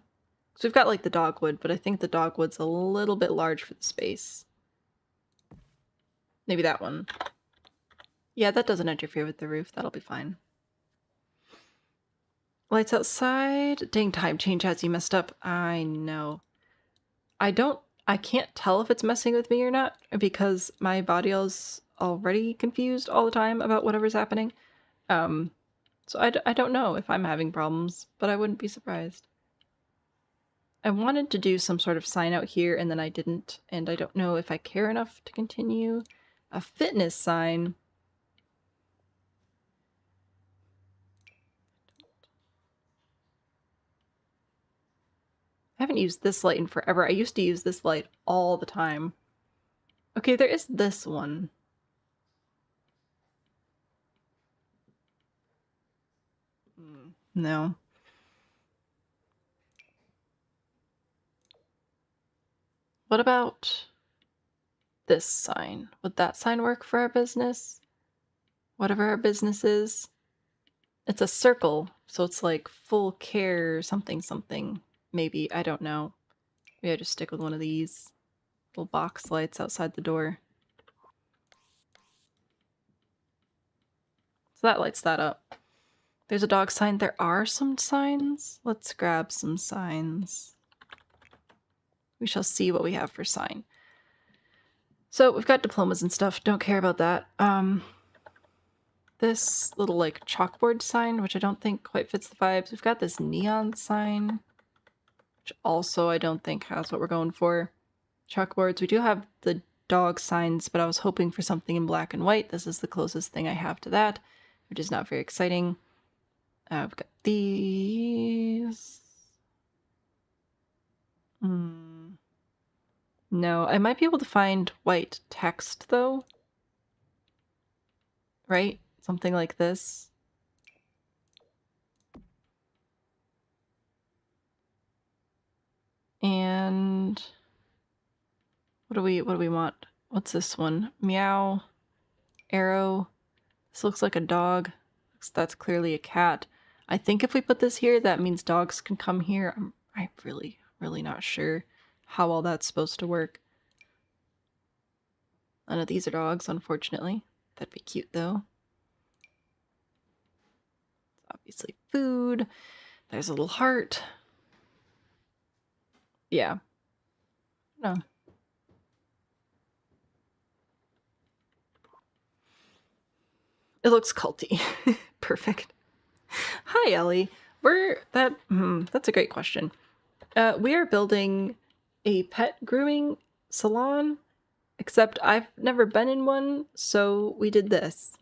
So we've got like the dogwood, but I think the dogwood's a little bit large for the space. Maybe that one. Yeah, that doesn't interfere with the roof. That'll be fine. Lights outside. Dang, time change has you messed up. I know. I can't tell if it's messing with me or not because my body is already confused all the time about whatever's happening. So I don't know if I'm having problems, but I wouldn't be surprised. I wanted to do some sort of sign out here and then I didn't, and I don't know if I care enough to continue. A fitness sign. I haven't used this light in forever. I used to use this light all the time. Okay, there is this one. No. What about this sign? Would that sign work for our business? Whatever our business is. It's a circle, so it's like full care something something. Maybe, I don't know. Maybe I just stick with one of these little box lights outside the door. So that lights that up. There's a dog sign. There are some signs. Let's grab some signs. We shall see what we have for sign. So we've got diplomas and stuff. Don't care about that. This little like chalkboard sign, which I don't think quite fits the vibes. We've got this neon sign, which also I don't think has what we're going for. Chalkboards. We do have the dog signs, but I was hoping for something in black and white. This is the closest thing I have to that, which is not very exciting. We've got these. No, I might be able to find white text though. Right? Something like this. And what do we want? What's this one? Meow. Arrow. This looks like a dog. That's clearly a cat. I think if we put this here, that means dogs can come here. I'm really not sure how all that's supposed to work. None of these are dogs, unfortunately. That'd be cute though. Obviously food. There's a little heart. Yeah. No. It looks culty. Perfect. Hi, Ellie. That's a great question. We are building a pet grooming salon, except I've never been in one, so we did this.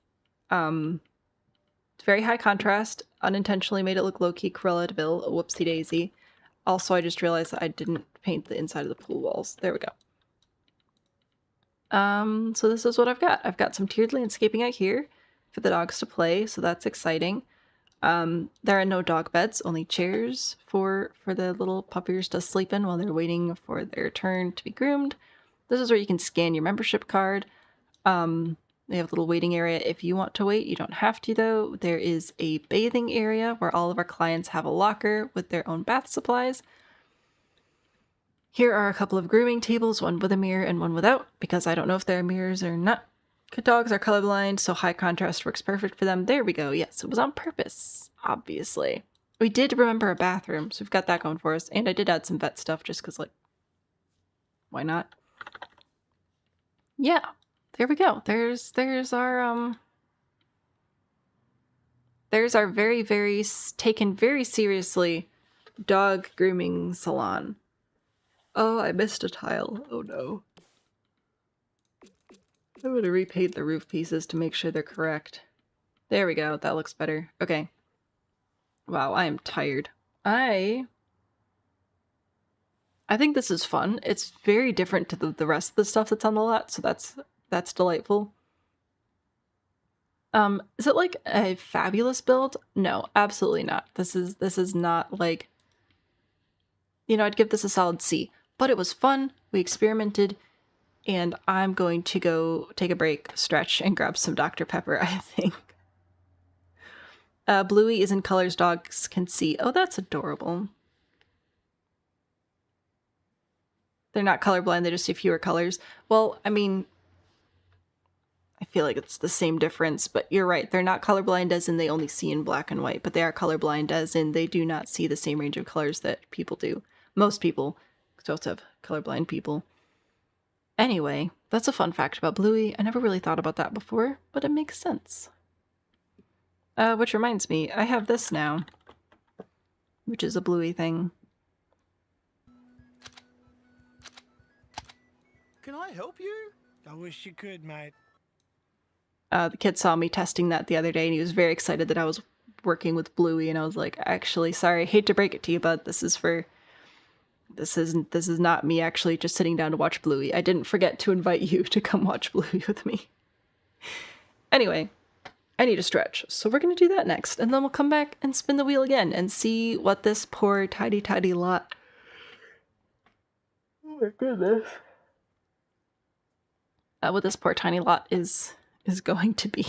It's very high contrast. Unintentionally made it look low-key Cruella de Vil. Whoopsie daisy. Also, I just realized that I didn't paint the inside of the pool walls. There we go. So this is what I've got. I've got some tiered landscaping out here for the dogs to play, so that's exciting. There are no dog beds, only chairs for the little puppies to sleep in while they're waiting for their turn to be groomed. This is where you can scan your membership card. They have a little waiting area if you want to wait. You don't have to, though. There is a bathing area where all of our clients have a locker with their own bath supplies. Here are a couple of grooming tables, one with a mirror and one without, because I don't know if there are mirrors or not. Dogs are colorblind, so high contrast works perfect for them. There we go. Yes, it was on purpose, obviously. We did remember a bathroom, so we've got that going for us. And I did add some vet stuff just because, like, why not? Yeah, there we go. There's our very, very taken very seriously dog grooming salon. Oh, I missed a tile. Oh no. I'm gonna repaint the roof pieces to make sure they're correct. There we go. That looks better. Okay. Wow, I am tired. I think this is fun. It's very different to the rest of the stuff that's on the lot, so that's delightful. Is it like a fabulous build? No, absolutely not. This is not like, you know, I'd give this a solid C. But it was fun. We experimented. And I'm going to go take a break, stretch, and grab some Dr. Pepper, I think. Bluey is in colors dogs can see. Oh, that's adorable. They're not colorblind, they just see fewer colors. Well, I mean, I feel like it's the same difference, but you're right. They're not colorblind as in they only see in black and white, but they are colorblind as in they do not see the same range of colors that people do. Most people. We also have colorblind people. Anyway, that's a fun fact about Bluey. I never really thought about that before, but it makes sense. Which reminds me, I have this now, which is a Bluey thing. Can I help you? I wish you could, mate. The kid saw me testing that the other day, and he was very excited that I was working with Bluey, and I was like, actually, sorry, hate to break it to you, but this is not me actually just sitting down to watch Bluey. I didn't forget to invite you to come watch Bluey with me. Anyway, I need a stretch, so we're gonna do that next, and then we'll come back and spin the wheel again and see what this poor tidy lot. Oh my goodness. What this poor tiny lot is going to be.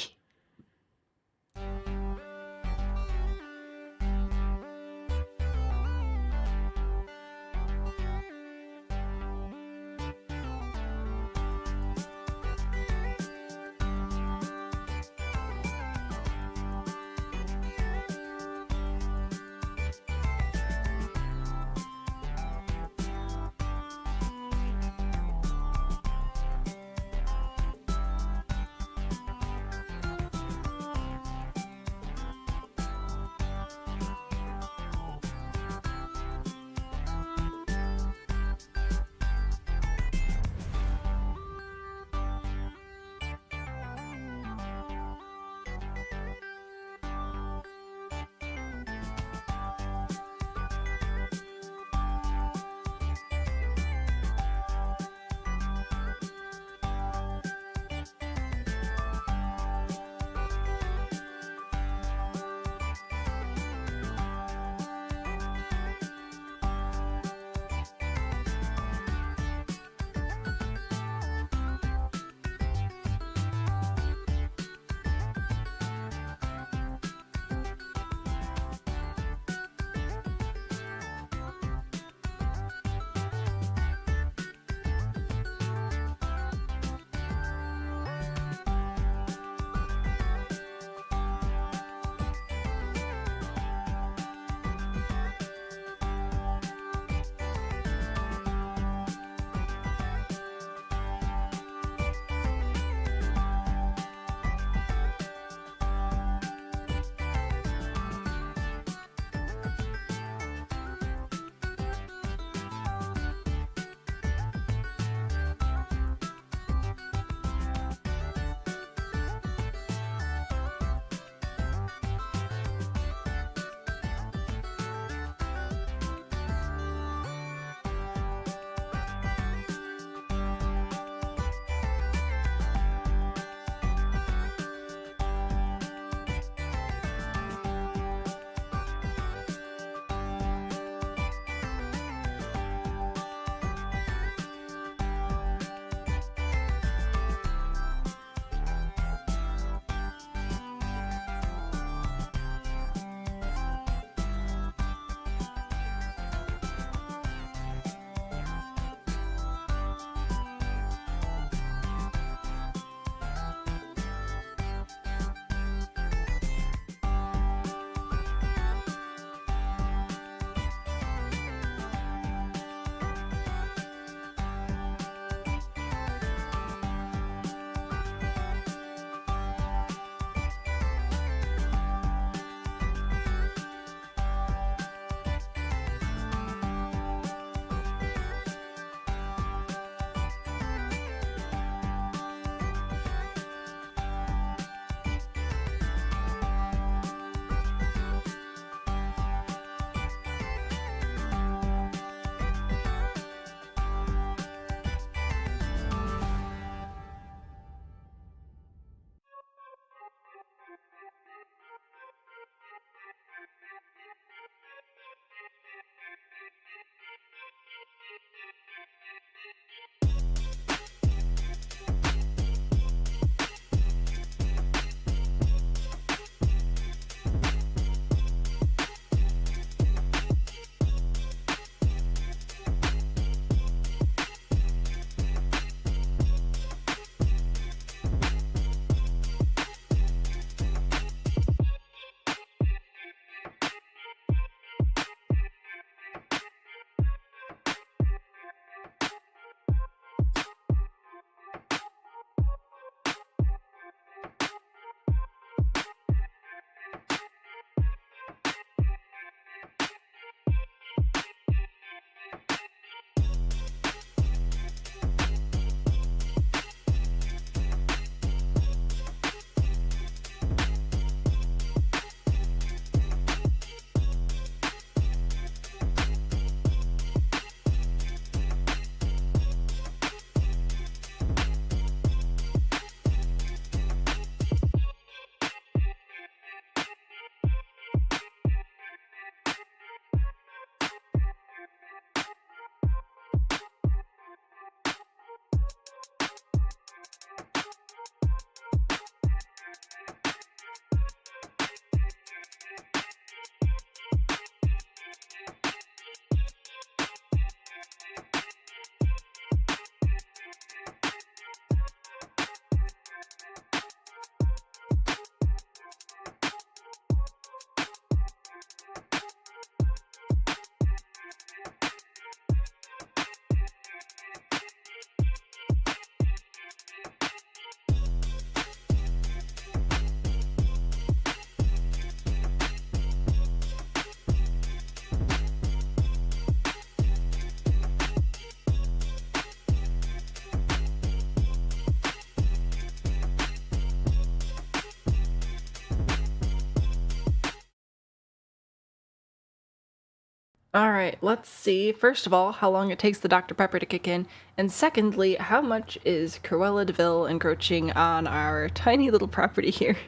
Alright, let's see. First of all, how long it takes the Dr. Pepper to kick in. And secondly, how much is Cruella DeVille encroaching on our tiny little property here?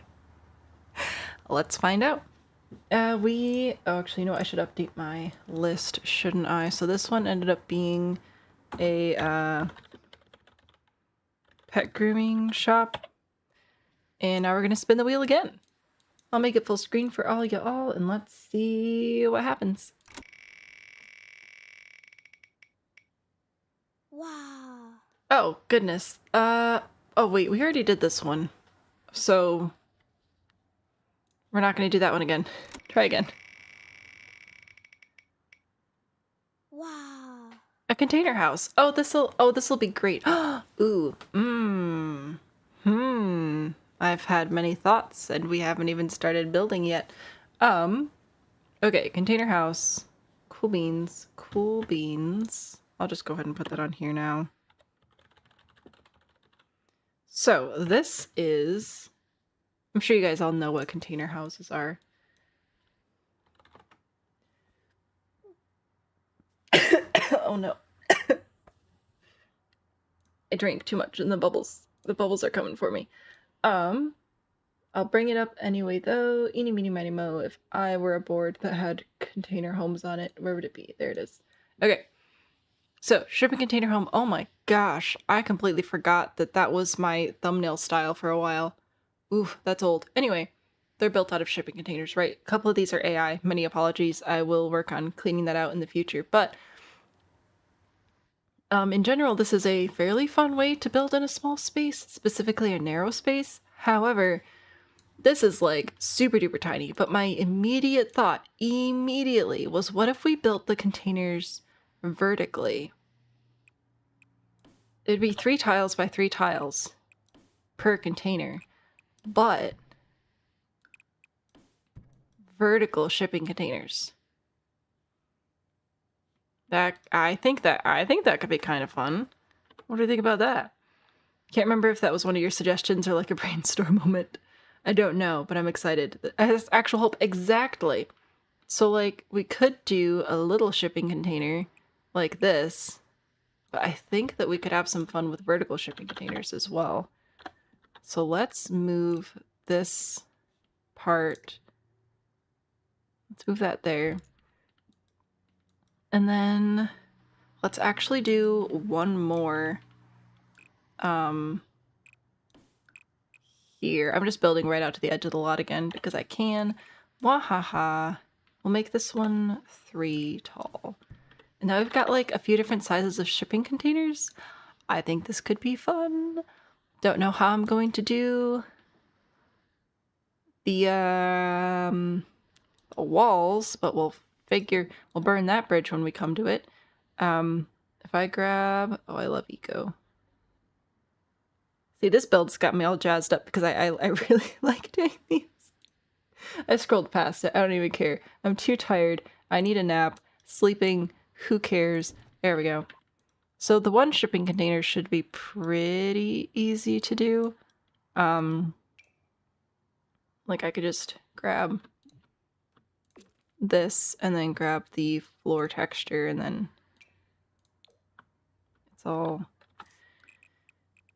Let's find out. Oh, actually, you know what? I should update my list, shouldn't I? So this one ended up being a pet grooming shop. And now we're gonna spin the wheel again. I'll make it full screen for all y'all, and let's see what happens. Wow. Oh, goodness. Oh wait, we already did this one. So we're not gonna do that one again. Try again. Wow. A container house. Oh, this'll be great. Ooh. I've had many thoughts and we haven't even started building yet. Okay, container house. Cool beans. Cool beans. I'll just go ahead and put that on here now. So this is, I'm sure you guys all know what container houses are. Oh no. I drank too much and the bubbles are coming for me. I'll bring it up anyway though. Eeny, meeny, miny, mo. If I were a board that had container homes on it, where would it be? There it is. Okay. So, shipping container home. Oh my gosh. I completely forgot that that was my thumbnail style for a while. Oof, that's old. Anyway, they're built out of shipping containers, right? A couple of these are AI. Many apologies. I will work on cleaning that out in the future. But in general, this is a fairly fun way to build in a small space, specifically a narrow space. However, this is like super duper tiny, but my immediate thought immediately was, what if we built the containers vertically? It'd be 3 tiles by 3 tiles per container, but vertical shipping containers. I think that could be kind of fun. What do you think about that? Can't remember if that was one of your suggestions or like a brainstorm moment. I don't know, but I'm excited. It has actual hope. Exactly. So like we could do a little shipping container like this, but I think that we could have some fun with vertical shipping containers as well. So let's move this part. Let's move that there. And then let's actually do one more here. I'm just building right out to the edge of the lot again because I can. Wahaha. We'll make this one 3 tall. And now we've got like a few different sizes of shipping containers. I think this could be fun. Don't know how I'm going to do the walls, but we'll burn that bridge when we come to it. If I grab, oh, I love eco. See, this build's got me all jazzed up because I really like doing these. I scrolled past it. I don't even care. I'm too tired. I need a nap. Sleeping. Who cares? There we go. So the one shipping container should be pretty easy to do. Like I could just grab this and then grab the floor texture and then it's all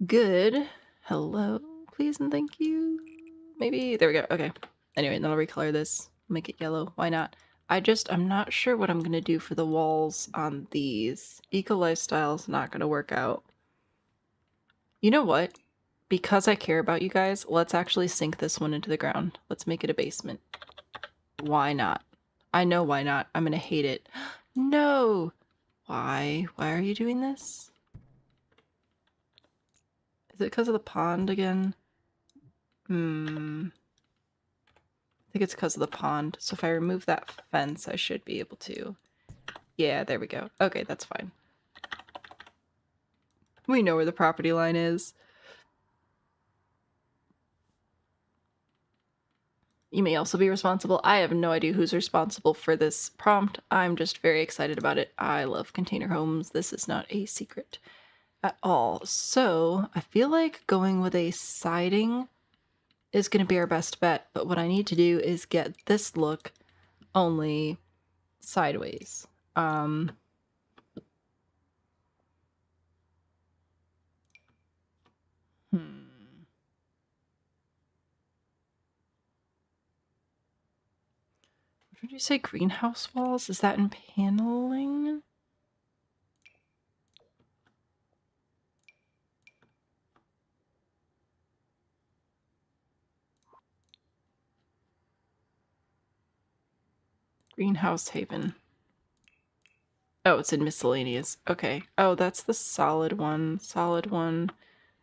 good. Hello, please and thank you. Maybe, there we go. Okay. Anyway, then I'll recolor this, make it yellow. Why not? I'm not sure what I'm gonna do for the walls on these. Eco lifestyle's not gonna work out. You know what? Because I care about you guys, let's actually sink this one into the ground. Let's make it a basement. Why not? I know why not. I'm gonna hate it. No! Why? Why are you doing this? Is it because of the pond again? I think it's because of the pond. So if I remove that fence, I should be able to. Yeah, there we go. Okay, that's fine. We know where the property line is. You may also be responsible. I have no idea who's responsible for this prompt. I'm just very excited about it. I love container homes. This is not a secret at all. So I feel like going with a siding is going to be our best bet. But what I need to do is get this look only sideways. Um, What did you say? Greenhouse walls? Is that in paneling? Greenhouse Haven. Oh, it's in miscellaneous. Okay. Oh, that's the solid one. Solid one.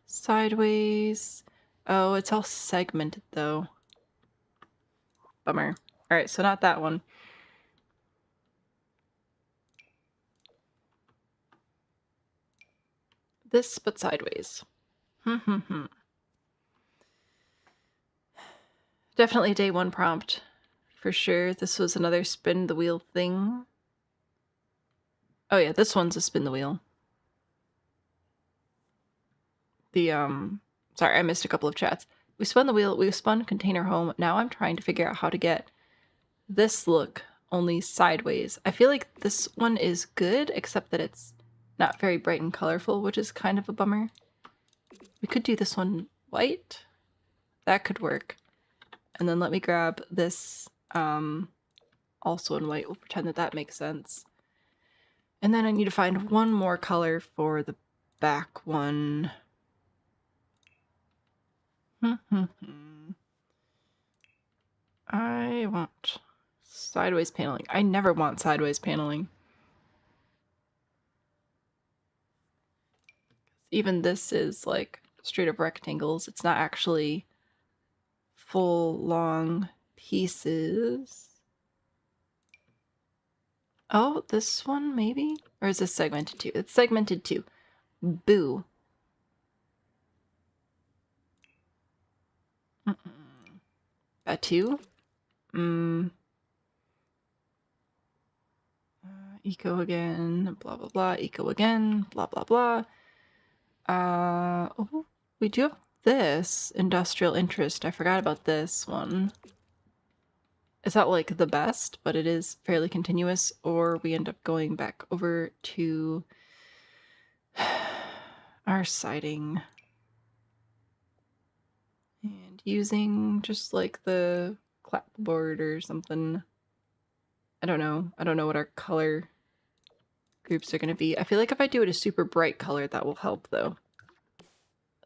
Sideways. Oh, it's all segmented though. Bummer. Alright, so not that one. This, but sideways. Definitely day one prompt. For sure. This was another spin the wheel thing. Oh yeah, this one's a spin the wheel. Sorry, I missed a couple of chats. We spun the wheel, we spun container home. Now I'm trying to figure out how to get this look only sideways. I feel like this one is good, except that it's not very bright and colorful, which is kind of a bummer. We could do this one white. That could work. And then let me grab this also in white. We'll pretend that that makes sense. And then I need to find one more color for the back one. I want sideways paneling. I never want sideways paneling. Even this is like straight up rectangles. It's not actually full long pieces. Oh, this one maybe? Or is this segmented too? It's segmented too. Boo. A 2? Eco again, blah blah blah, eco again, blah blah blah. Oh, we do have this industrial interest. I forgot about this one. It's not like the best, but it is fairly continuous, or we end up going back over to our siding and using just like the clapboard or something. I don't know. I don't know what our color groups are going to be. I feel like if I do it a super bright color, that will help though.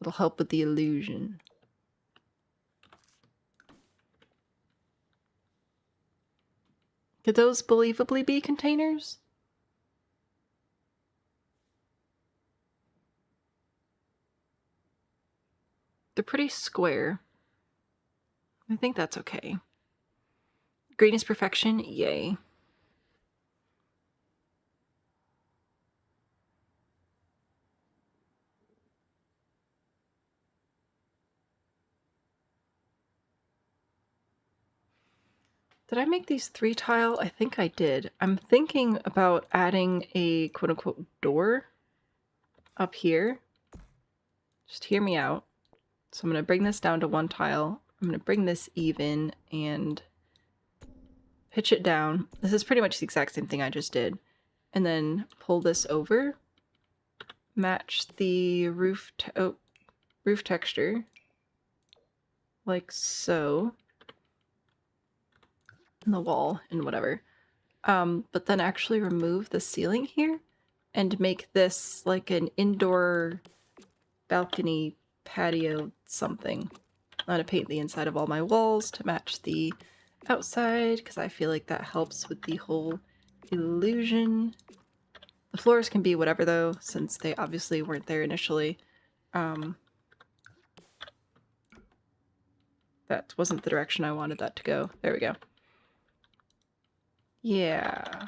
It'll help with the illusion. Could those believably be containers? They're pretty square. I think that's okay. Green is perfection, yay. Did I make these 3 tile? I think I did. I'm thinking about adding a quote-unquote door up here. Just hear me out. So I'm going to bring this down to 1 tile. I'm going to bring this even and pitch it down. This is pretty much the exact same thing I just did. And then pull this over. Match the roof texture. Like so. And the wall and whatever. But then actually remove the ceiling here and make this like an indoor balcony patio something. I'm going to paint the inside of all my walls to match the outside because I feel like that helps with the whole illusion. The floors can be whatever though, since they obviously weren't there initially. That wasn't the direction I wanted that to go. There we go. Yeah.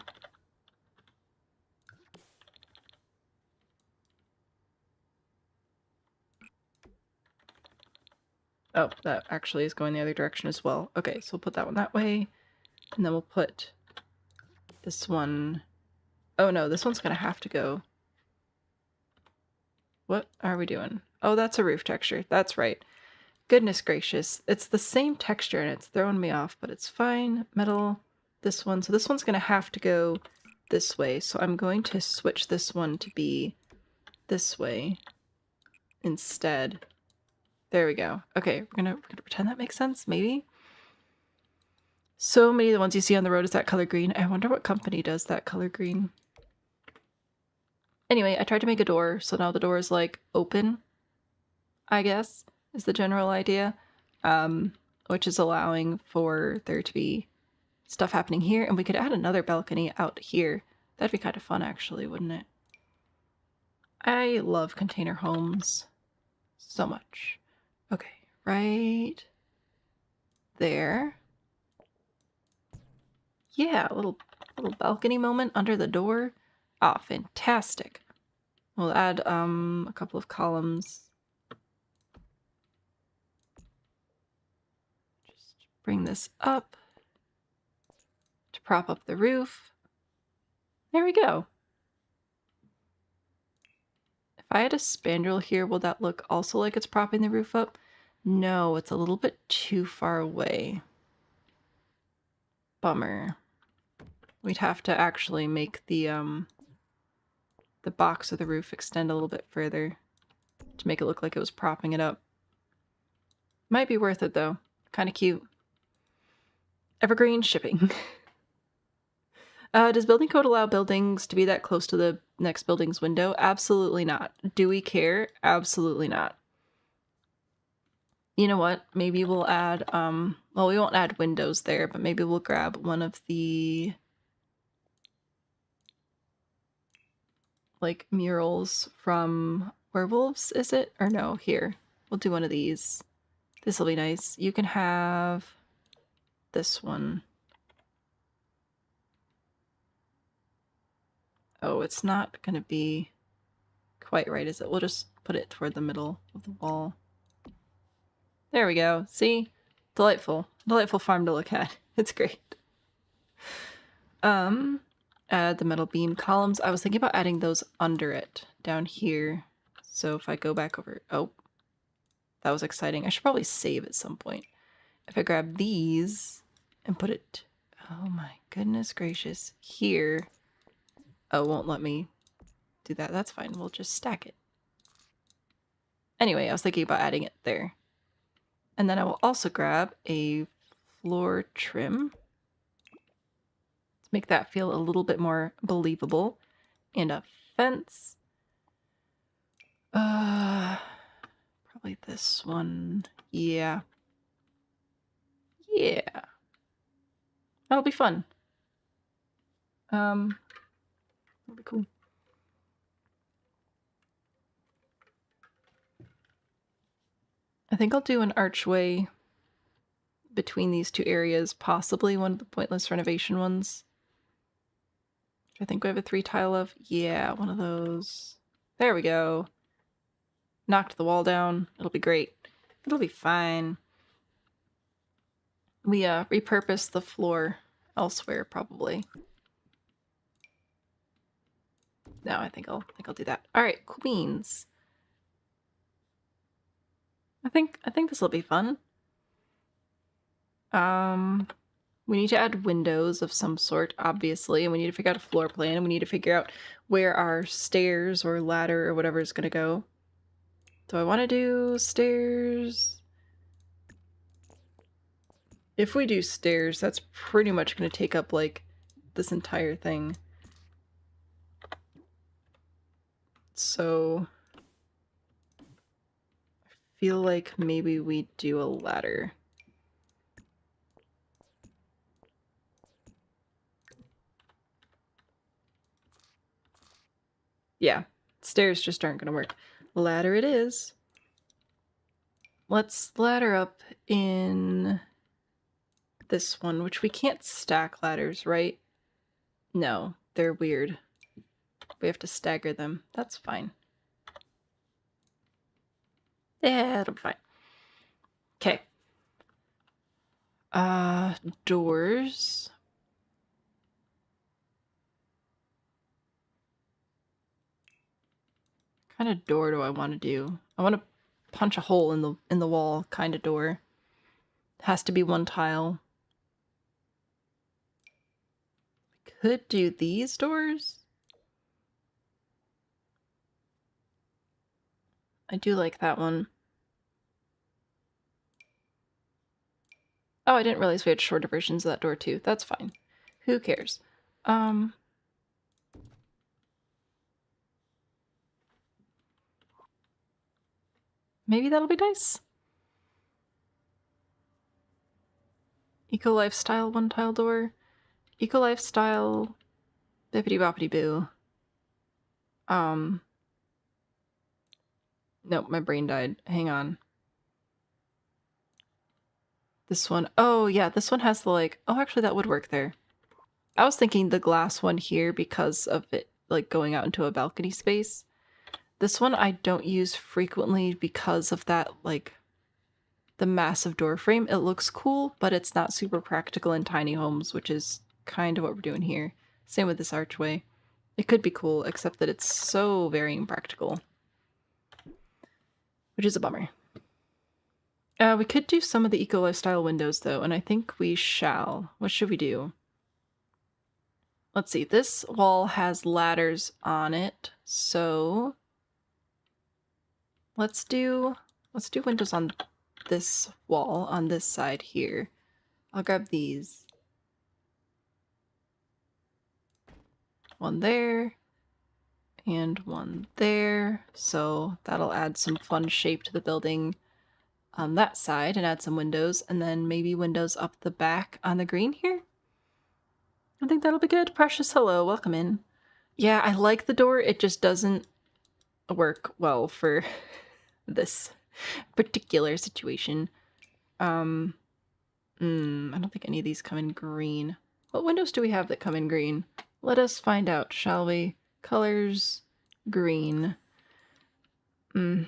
Oh, that actually is going the other direction as well. Okay, so we'll put that one that way. And then we'll put this one... Oh no, this one's gonna have to go. What are we doing? Oh, that's a roof texture. That's right. Goodness gracious. It's the same texture and it's throwing me off, but it's fine. Metal, this one. So this one's gonna have to go this way, so I'm going to switch this one to be this way instead. There we go. Okay, we're gonna pretend that makes sense, maybe? So many of the ones you see on the road is that color green. I wonder what company does that color green. Anyway, I tried to make a door, so now the door is like open, I guess, is the general idea. Which is allowing for there to be stuff happening here, and we could add another balcony out here. That'd be kind of fun, actually, wouldn't it? I love container homes so much. Okay, right there. Yeah, a little balcony moment under the door. Ah, fantastic. We'll add a couple of columns. Just bring this up to prop up the roof. There we go. If I had a spandrel here, will that look also like it's propping the roof up? No, it's a little bit too far away. Bummer. We'd have to actually make the box of the roof extend a little bit further to make it look like it was propping it up. Might be worth it though. Kind of cute. Evergreen shipping. Does building code allow buildings to be that close to the next building's window? Absolutely not. Do we care? Absolutely not. You know what? Maybe we'll add, well, we won't add windows there, but maybe we'll grab one of the, like, murals from Werewolves, is it? Or no, here. We'll do one of these. This will be nice. You can have this one. Oh, it's not going to be quite right, is it? We'll just put it toward the middle of the wall. There we go. See? Delightful. Delightful farm to look at. It's great. Add the metal beam columns. I was thinking about adding those under it, down here. So if I go back over... Oh, that was exciting. I should probably save at some point. If I grab these and put it... Oh my goodness gracious. Here... Oh, it won't let me do that. That's fine. We'll just stack it. Anyway, I was thinking about adding it there. And then I will also grab a floor trim to make that feel a little bit more believable. And a fence. Probably this one. Yeah. Yeah. That'll be fun. That'll be cool. I think I'll do an archway between these two areas, possibly one of the pointless renovation ones. I think we have a 3 tile of. Yeah, one of those. There we go. Knocked the wall down. It'll be great. It'll be fine. We repurposed the floor elsewhere, probably. No, I think I'll do that. All right, queens. I think this will be fun. We need to add windows of some sort, obviously, and we need to figure out a floor plan, and we need to figure out where our stairs or ladder or whatever is going to go. Do I want to do stairs? If we do stairs, that's pretty much going to take up, like, this entire thing. So... feel like maybe we do a ladder. Yeah, stairs just aren't gonna work. Ladder it is. Let's ladder up in this one, which we can't stack ladders, right? No, they're weird. We have to stagger them. That's fine. Yeah, it'll be fine. Okay. Doors. What kind of door do I want to do? I want to punch a hole in the wall kind of door. It has to be 1 tile. could do these doors. I do like that one. Oh, I didn't realize we had shorter versions of that door too. That's fine. Who cares? Maybe that'll be nice. Eco lifestyle one tile door. Eco lifestyle bippity boppity boo. Nope, my brain died. Hang on. This one. Oh, yeah, this one has the like... Oh, actually, that would work there. I was thinking the glass one here because of it like going out into a balcony space. This one I don't use frequently because of that, like, the massive door frame. It looks cool, but it's not super practical in tiny homes, which is kind of what we're doing here. Same with this archway. It could be cool, except that it's so very impractical. Which is a bummer. We could do some of the eco lifestyle windows though, and I think we shall. What should we do? Let's see, this wall has ladders on it, so let's do windows on this wall on this side here. I'll grab these. One there and one there, so that'll add some fun shape to the building on that side and add some windows, and then maybe windows up the back on the green here. I think that'll be good. Precious, hello, welcome in. Yeah, I like the door, it just doesn't work well for this particular situation. I don't think any of these come in green. What windows do we have that come in green? Let us find out, shall we? Colors, green. I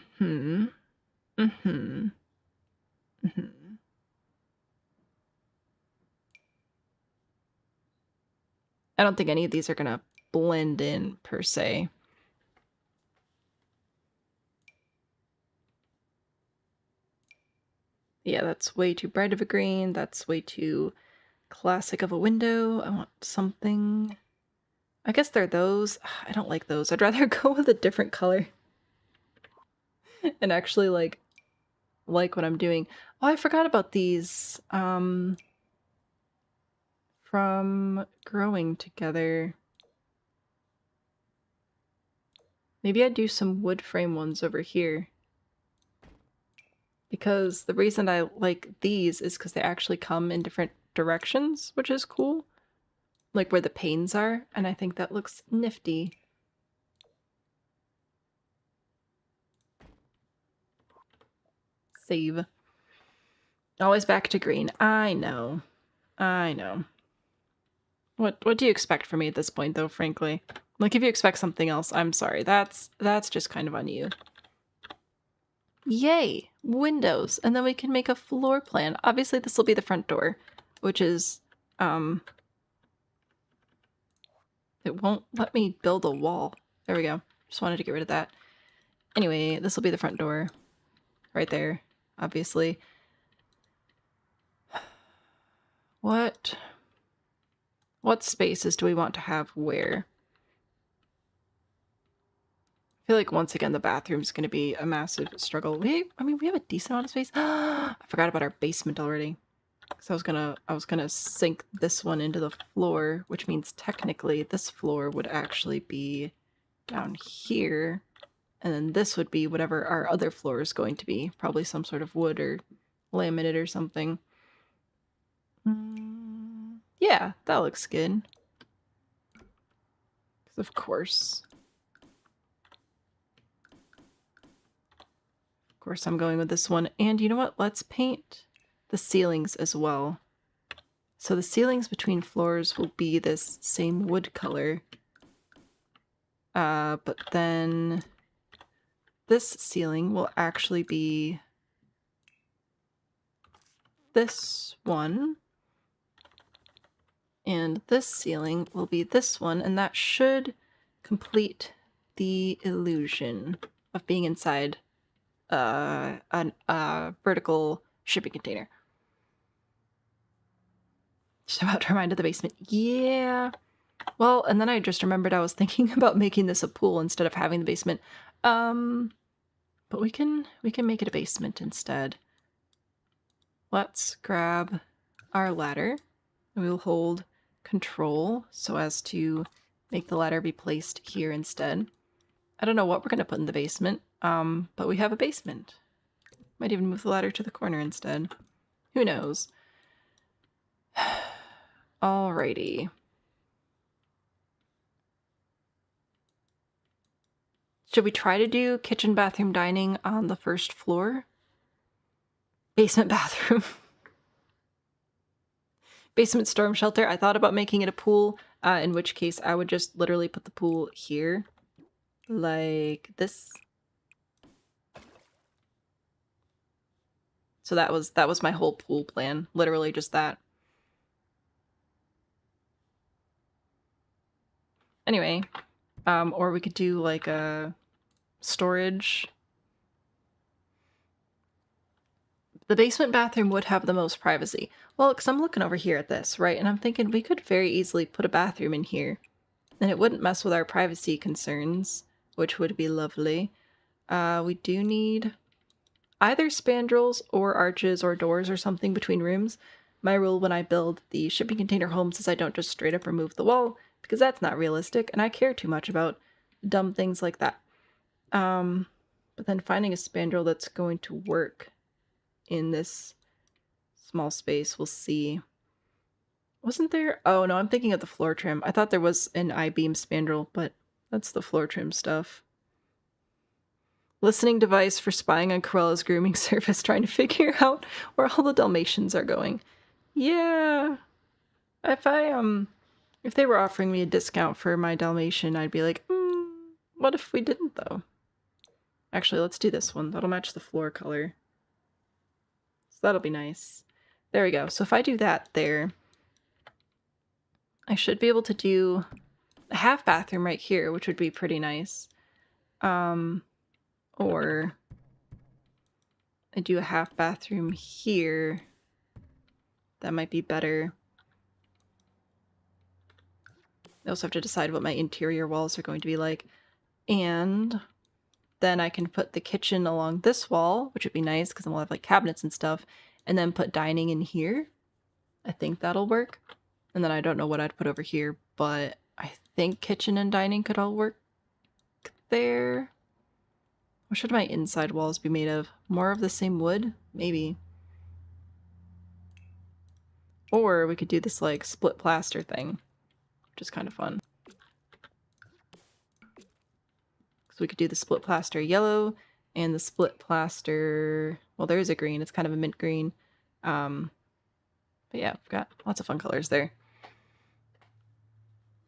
don't think any of these are gonna blend in per se. Yeah, that's way too bright of a green. That's way too classic of a window. I want something... I guess they're those. I don't like those. I'd rather go with a different color. And actually like what I'm doing. Oh, I forgot about these. From growing together. Maybe I'd do some wood frame ones over here. Because the reason I like these is because they actually come in different directions, which is cool. Like where the panes are, and I think that looks nifty. Save. Always back to green. I know. I know. What do you expect from me at this point, though, frankly? Like, if you expect something else, I'm sorry. That's just kind of on you. Yay! Windows! And then we can make a floor plan. Obviously, this will be the front door, which is, it won't let me build a wall. There we go. Just wanted to get rid of that. Anyway, this will be the front door. Right there, obviously. What spaces do we want to have where? I feel like once again the bathroom's going to be a massive struggle. I mean, we have a decent amount of space. I forgot about our basement already. So I was gonna sink this one into the floor, which means technically this floor would actually be down here, and then this would be whatever our other floor is going to be. Probably some sort of wood or laminate or something. Yeah, that looks good. Of course. Of course I'm going with this one. And you know what? Let's paint the ceilings as well. So the ceilings between floors will be this same wood color. But then this ceiling will actually be this one. And this ceiling will be this one, and that should complete the illusion of being inside a vertical shipping container. Just about to remind of the basement. Yeah. Well, and then I just remembered I was thinking about making this a pool instead of having the basement. But we can make it a basement instead. Let's grab our ladder. We will hold control so as to make the ladder be placed here instead. I don't know what we're going to put in the basement, but we have a basement. Might even move the ladder to the corner instead. Who knows? Alrighty. Should we try to do kitchen, bathroom, dining on the first floor? Basement, bathroom. Basement storm shelter. I thought about making it a pool, in which case I would just literally put the pool here. Like this. So that was my whole pool plan. Literally just that. Anyway, or we could do like a storage. The basement bathroom would have the most privacy. Well, because I'm looking over here at this, right? And I'm thinking we could very easily put a bathroom in here. And it wouldn't mess with our privacy concerns, which would be lovely. We do need either spandrels or arches or doors or something between rooms. My rule when I build the shipping container homes is I don't just straight up remove the wall, because that's not realistic, and I care too much about dumb things like that. But then finding a spandrel that's going to work in this small space, we'll see. Wasn't there? Oh no, I'm thinking of the floor trim. I thought there was an I-beam spandrel, but that's the floor trim stuff. Listening device for spying on Corella's grooming service, trying to figure out where all the Dalmatians are going. Yeah. If they were offering me a discount for my Dalmatian, I'd be like, what if we didn't though? Actually, let's do this one. That'll match the floor color. So that'll be nice. There we go. So if I do that there, I should be able to do a half bathroom right here, which would be pretty nice. Or I do a half bathroom here. That might be better. I also have to decide what my interior walls are going to be like. And then I can put the kitchen along this wall, which would be nice because then we'll have like cabinets and stuff. And then put dining in here. I think that'll work. And then I don't know what I'd put over here, but I think kitchen and dining could all work there. What should my inside walls be made of? More of the same wood? Maybe. Or we could do this like split plaster thing, which is kind of fun. So we could do the split plaster yellow and the split plaster, well, there is a green. It's kind of a mint green. But yeah, we've got lots of fun colors there.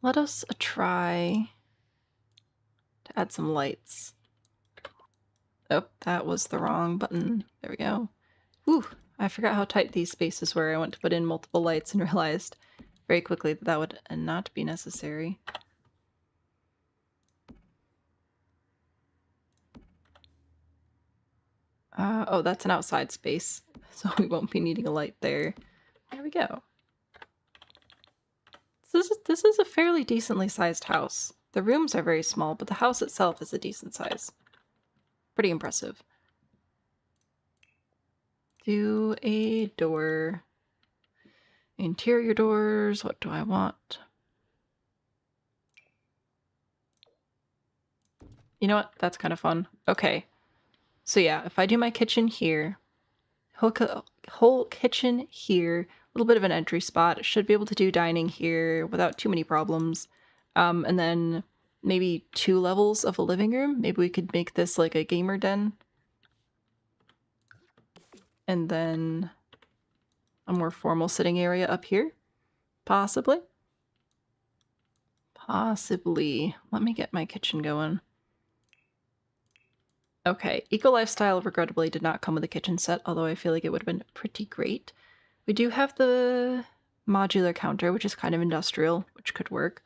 Let us try to add some lights. Oh, that was the wrong button. There we go. Ooh, I forgot how tight these spaces were. I went to put in multiple lights and realized very quickly that that would not be necessary. Oh, that's an outside space, so we won't be needing a light there. There we go. This is a fairly decently sized house. The rooms are very small, but the house itself is a decent size. Pretty impressive. Do a door. Interior doors, what do I want? You know what? That's kind of fun. Okay. So yeah, if I do my kitchen here, whole kitchen here, a little bit of an entry spot, should be able to do dining here without too many problems. And then maybe 2 levels of a living room. Maybe we could make this like a gamer den. And then a more formal sitting area up here. Possibly. Possibly. Let me get my kitchen going. Okay, Eco Lifestyle regrettably did not come with a kitchen set, although I feel like it would have been pretty great. We do have the modular counter, which is kind of industrial, which could work.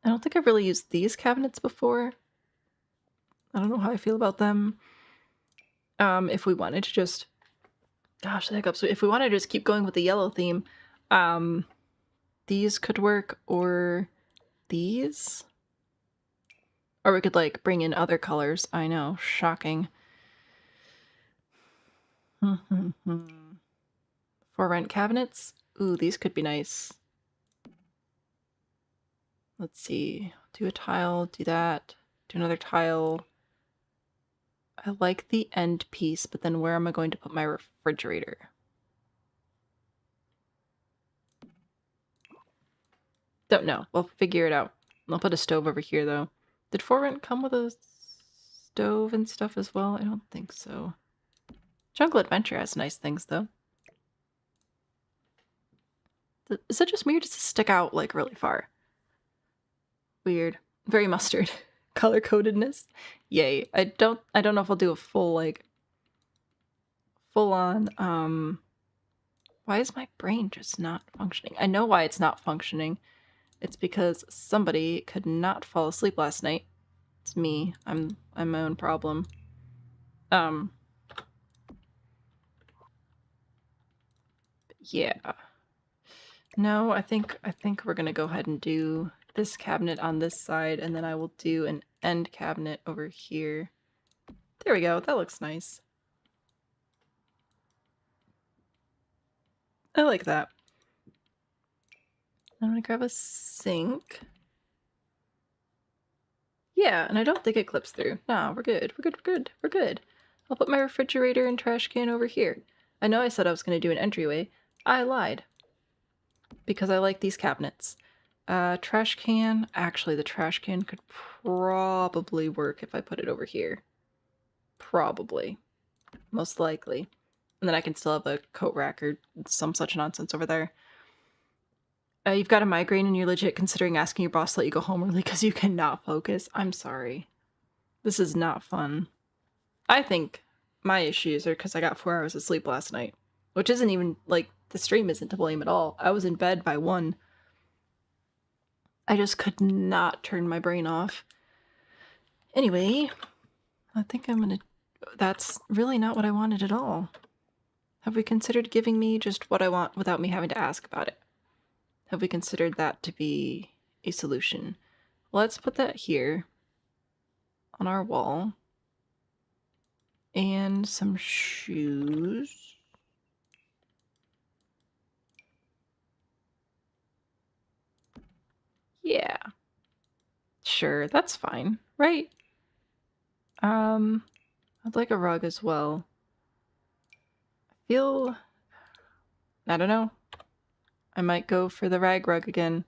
I don't think I've really used these cabinets before. I don't know how I feel about them. If we wanted to just Gosh, the hiccups. If we want to just keep going with the yellow theme, these could work, or these. Or we could, like, bring in other colors. I know, shocking. For rent cabinets? Ooh, these could be nice. Let's see. Do a tile, do that, do another tile. I like the end piece, but then where am I going to put my refrigerator? Don't know. We'll figure it out. I'll put a stove over here, though. Did For Rent come with a stove and stuff as well? I don't think so. Jungle Adventure has nice things, though. Is it just me, or does it stick out, like, really far? Weird. Very mustard. Color-codedness. Yay. I don't know if I'll do a full, like, full-on, why is my brain just not functioning? I know why it's not functioning. It's because somebody could not fall asleep last night. It's me. I'm my own problem. Yeah. No, I think we're gonna go ahead and do this cabinet on this side, and then I will do an end cabinet over here. There we go. That looks nice. I like that. I'm gonna grab a sink. Yeah, and I don't think it clips through. No, we're good. We're good. We're good. We're good. I'll put my refrigerator and trash can over here. I know I said I was gonna do an entryway. I lied. Because I like these cabinets. Trash can. Actually, the trash can could probably work if I put it over here. Probably. Most likely. And then I can still have a coat rack or some such nonsense over there. You've got a migraine and you're legit considering asking your boss to let you go home early because you cannot focus. I'm sorry. This is not fun. I think my issues are because I got 4 hours of sleep last night. Which isn't even, like, the stream isn't to blame at all. I was in bed by 1. I just could not turn my brain off. Anyway, I think I'm gonna... That's really not what I wanted at all. Have we considered giving me just what I want without me having to ask about it? Have we considered that to be a solution? Let's put that here on our wall. And some shoes. Yeah. Sure, that's fine, right? I'd like a rug as well. I don't know. I might go for the rag rug again.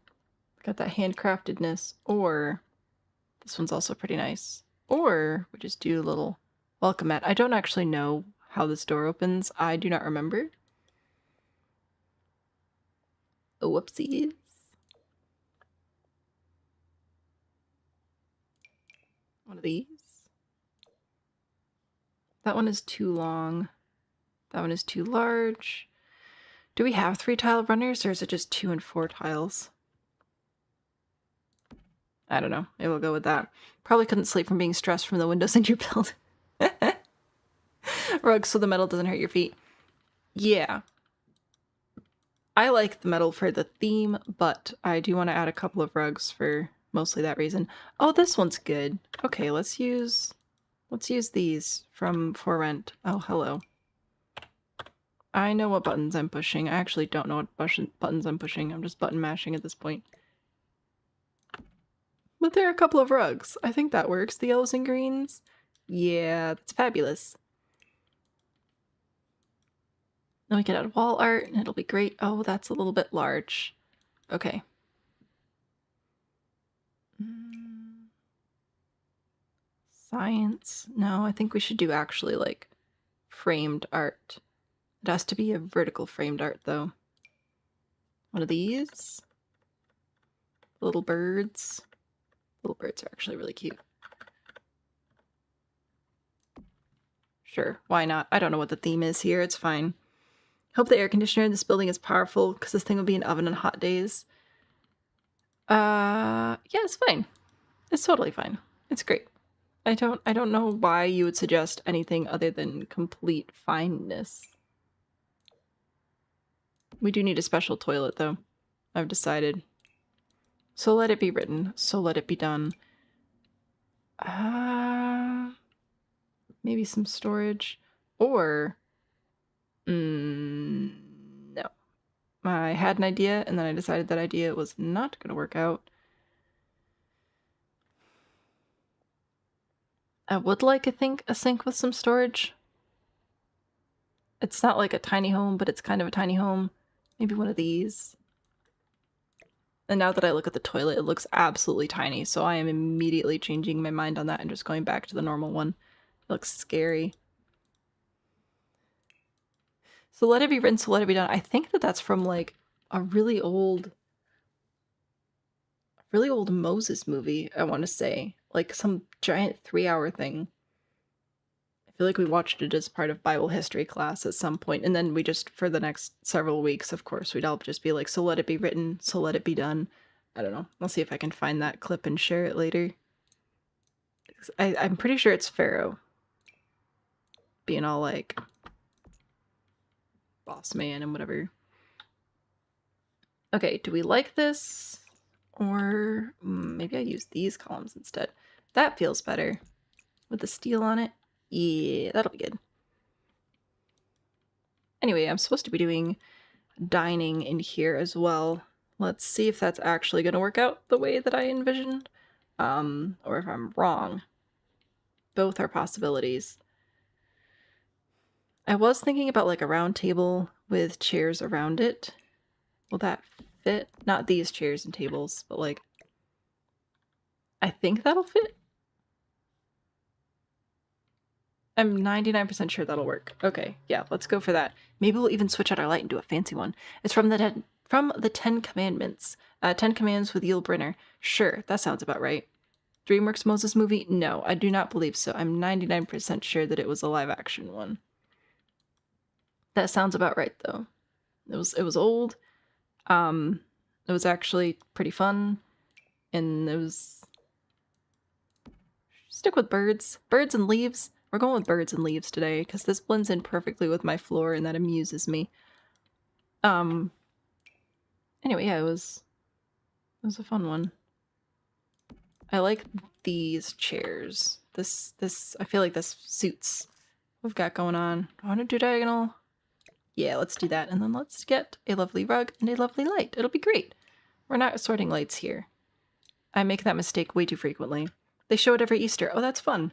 Got that handcraftedness. Or, this one's also pretty nice. Or, we just do a little welcome mat. I don't actually know how this door opens. I do not remember. Oh, whoopsies. One of these. That one is too long. That one is too large. Do we have 3 tile runners, or is it just 2 and 4 tiles? I don't know. Maybe we'll go with that. Probably couldn't sleep from being stressed from the windows in your build. Rugs so the metal doesn't hurt your feet. Yeah. I like the metal for the theme, but I do want to add a couple of rugs for mostly that reason. Oh, this one's good. Okay, let's use these from For Rent. Oh, hello. I know what buttons I'm pushing. I actually don't know what buttons I'm pushing. I'm just button mashing at this point. But there are a couple of rugs. I think that works. The yellows and greens. Yeah, that's fabulous. Then we can add wall art and it'll be great. Oh, that's a little bit large. Okay. Science. No, I think we should do actually like framed art. It has to be a vertical framed art though. One of these. Little birds. Little birds are actually really cute. Sure, why not? I don't know what the theme is here. It's fine. Hope the air conditioner in this building is powerful because this thing will be an oven on hot days. Yeah, it's fine. It's totally fine. It's great. I don't know why you would suggest anything other than complete fineness. We do need a special toilet, though. I've decided. So let it be written. So let it be done. Maybe some storage. Or... no. I had an idea, and then I decided that idea was not going to work out. I would like, I think, a sink with some storage. It's not like a tiny home, but it's kind of a tiny home. Maybe one of these. And now that I look at the toilet, it looks absolutely tiny, so I am immediately changing my mind on that and just going back to the normal one. It looks scary. So let it be written, so let it be done. I think that that's from like a really old Moses movie, I want to say. Like some giant 3-hour thing. I feel like we watched it as part of Bible history class at some point, and then we just, for the next several weeks, of course, we'd all just be like, so let it be written, so let it be done. I don't know. I'll see if I can find that clip and share it later. I'm pretty sure it's Pharaoh. Being all like... boss man and whatever. Okay, do we like this? Or maybe I use these columns instead. That feels better. With the steel on it. Yeah, that'll be good. Anyway, I'm supposed to be doing dining in here as well. Let's see if that's actually going to work out the way that I envisioned. Or if I'm wrong. Both are possibilities. I was thinking about like a round table with chairs around it. Will that fit? Not these chairs and tables, but like... I think that'll fit. I'm 99% sure that'll work. Okay, yeah, let's go for that. Maybe we'll even switch out our light and do a fancy one. It's from the 10 Commandments. 10 Commands with Yul Brynner. Sure, that sounds about right. DreamWorks Moses movie? No, I do not believe so. I'm 99% sure that it was a live-action one. That sounds about right, though. It was old. It was actually pretty fun, and it was... Stick with birds. Birds and leaves. We're going with birds and leaves today, because this blends in perfectly with my floor, and that amuses me. Anyway, yeah, it was a fun one. I like these chairs. This, I feel like this suits what we've got going on. I want to do diagonal. Yeah, let's do that. And then let's get a lovely rug and a lovely light. It'll be great. We're not assorting lights here. I make that mistake way too frequently. They show it every Easter. Oh, that's fun.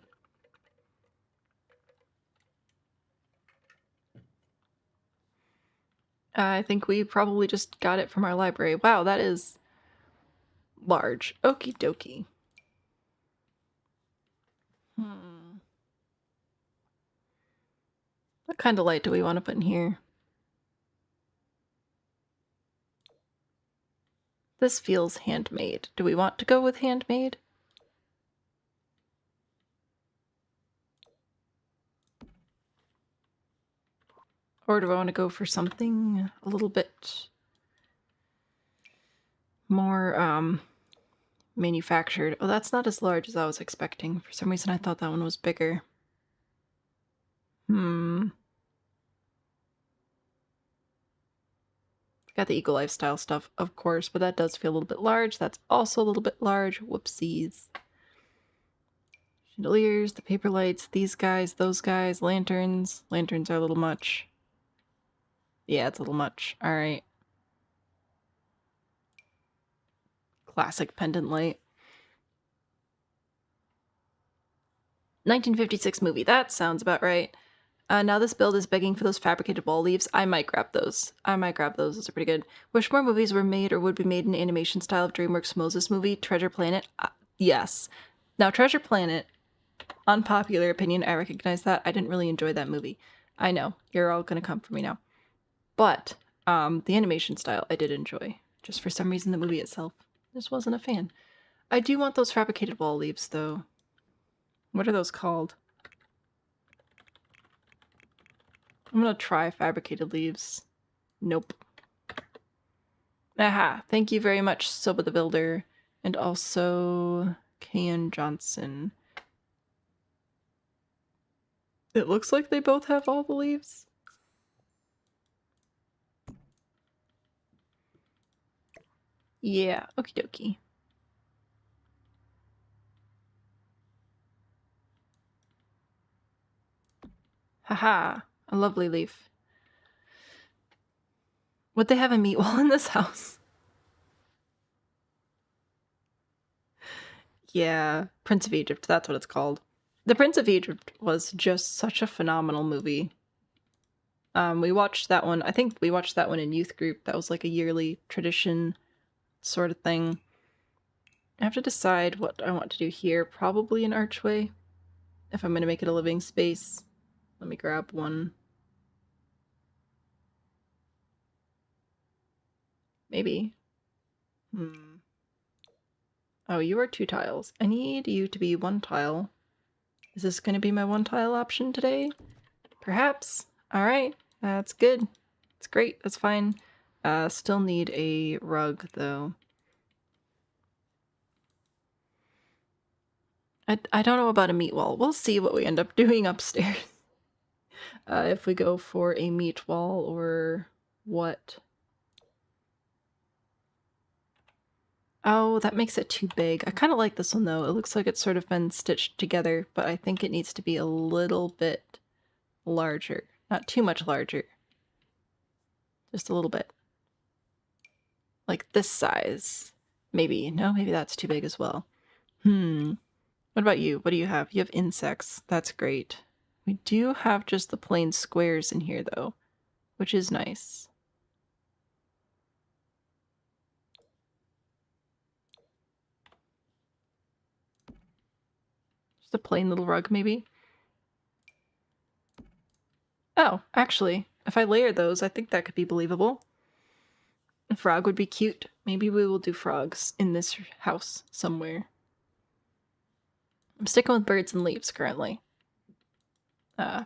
I think we probably just got it from our library. Wow, that is large. Okie dokie. What kind of light do we want to put in here? This feels handmade. Do we want to go with handmade? Or do I want to go for something a little bit more manufactured? Oh, that's not as large as I was expecting. For some reason I thought that one was bigger. Got the eco lifestyle stuff, of course, but that does feel a little bit large. That's also a little bit large. Whoopsies. Chandeliers, the paper lights, these guys, those guys, lanterns. Lanterns are a little much. Yeah, it's a little much. Alright. Classic pendant light. 1956 movie. That sounds about right. Now this build is begging for those fabricated wall leaves. I might grab those. Those are pretty good. Wish more movies were made or would be made in animation style of DreamWorks Moses movie. Treasure Planet? Yes. Now Treasure Planet, unpopular opinion, I recognize that. I didn't really enjoy that movie. I know. You're all gonna come for me now. But the animation style I did enjoy. Just for some reason the movie itself just wasn't a fan. I do want those fabricated wall leaves though. What are those called? I'm gonna try fabricated leaves. Nope. Aha! Thank you very much, Soba the Builder. And also... Kayan Johnson. It looks like they both have all the leaves. Yeah, okie dokie. Haha, a lovely leaf. Would they have a meat wall in this house? Yeah, Prince of Egypt, that's what it's called. The Prince of Egypt was just such a phenomenal movie. We watched that one, I think we watched that one in youth group. That was like a yearly tradition sort of thing. I have to decide what I want to do here. Probably an archway, if I'm going to make it a living space. Let me grab one. Maybe. Oh, you are 2 tiles. I need you to be 1 tile. Is this going to be my 1 tile option today? Perhaps. Alright, that's good. That's great, that's fine. Still need a rug, though. I don't know about a meat wall. We'll see what we end up doing upstairs. If we go for a meat wall or what. Oh, that makes it too big. I kind of like this one, though. It looks like it's sort of been stitched together, but I think it needs to be a little bit larger. Not too much larger. Just a little bit. Like this size. Maybe. No, maybe that's too big as well. What about you? What do you have? You have insects. That's great. We do have just the plain squares in here, though, which is nice. Just a plain little rug, maybe? Oh, actually, if I layer those, I think that could be believable. A frog would be cute. Maybe we will do frogs in this house somewhere. I'm sticking with birds and leaves currently.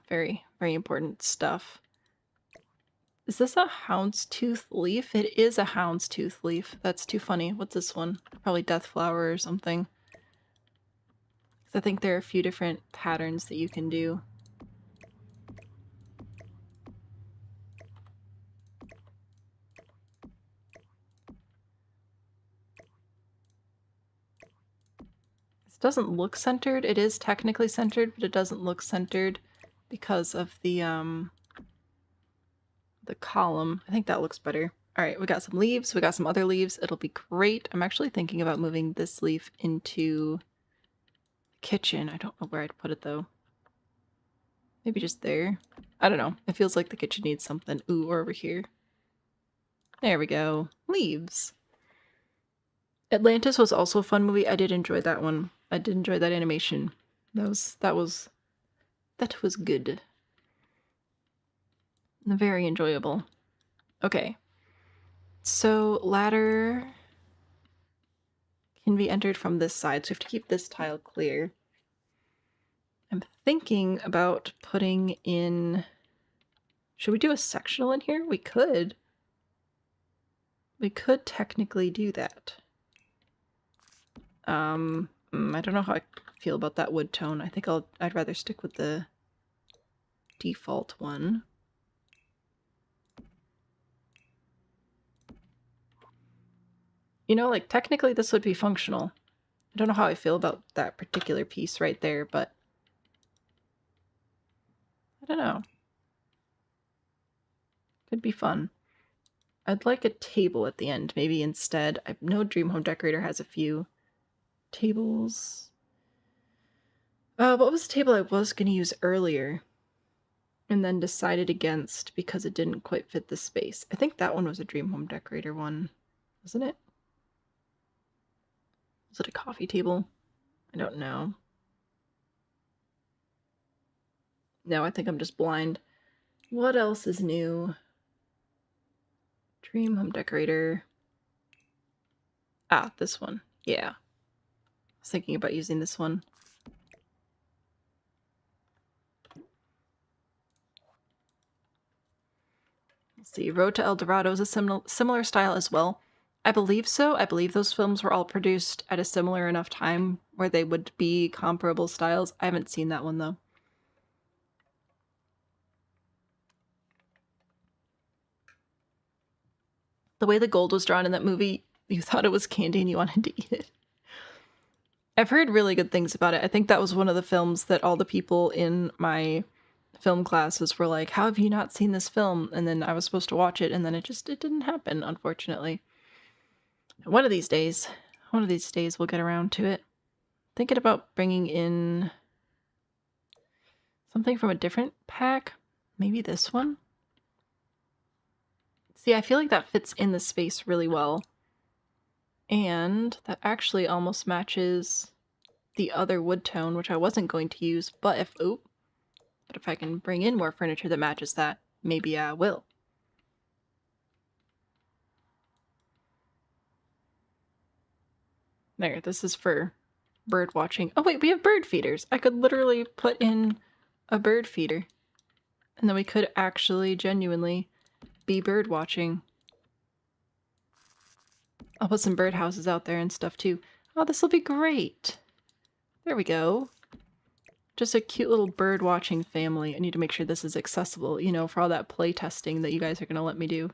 Very, very important stuff. Is this a houndstooth leaf? It is a houndstooth leaf. That's too funny. What's this one? Probably death flower or something. I think there are a few different patterns that you can do. This doesn't look centered. It is technically centered, but it doesn't look centered because of the column. I think that looks better. All right, we got some leaves. We got some other leaves. It'll be great. I'm actually thinking about moving this leaf into the kitchen. I don't know where I'd put it, though. Maybe just there. I don't know. It feels like the kitchen needs something. Ooh, or over here. There we go. Leaves. Atlantis was also a fun movie. I did enjoy that one. I did enjoy that animation. That was good. Very enjoyable. Okay. So ladder can be entered from this side, so we have to keep this tile clear. I'm thinking about putting in... Should we do a sectional in here? We could. We could technically do that. I don't know how I feel about that wood tone. I think I'd rather stick with the default one. You know, like, technically this would be functional. I don't know how I feel about that particular piece right there, but I don't know. Could be fun. I'd like a table at the end, maybe instead. I know Dream Home Decorator has a few tables. What was the table I was going to use earlier and then decided against because it didn't quite fit the space? I think that one was a Dream Home Decorator one, wasn't it? Was it a coffee table? I don't know. No, I think I'm just blind. What else is new? Dream Home Decorator. Ah, this one. Yeah. I was thinking about using this one. Let's see. Road to El Dorado is a similar style as well. I believe so. I believe those films were all produced at a similar enough time where they would be comparable styles. I haven't seen that one, though. The way the gold was drawn in that movie You thought it was candy and you wanted to eat it. I've heard really good things about it. I think that was one of the films that all the people in my film classes were like, how have you not seen this film? And then I was supposed to watch it, and then it didn't happen, unfortunately. One of these days we'll get around to it. Thinking about bringing in something from a different pack. Maybe this one? See, I feel like that fits in the space really well. And that actually almost matches the other wood tone, which I wasn't going to use, but if I can bring in more furniture that matches that, maybe I will. There, this is for bird watching. Oh wait, we have bird feeders. I could literally put in a bird feeder. And then we could actually genuinely be bird watching. I'll put some bird houses out there and stuff too. Oh, this will be great. There we go. Just a cute little bird watching family. I need to make sure this is accessible, you know, for all that play testing that you guys are going to let me do.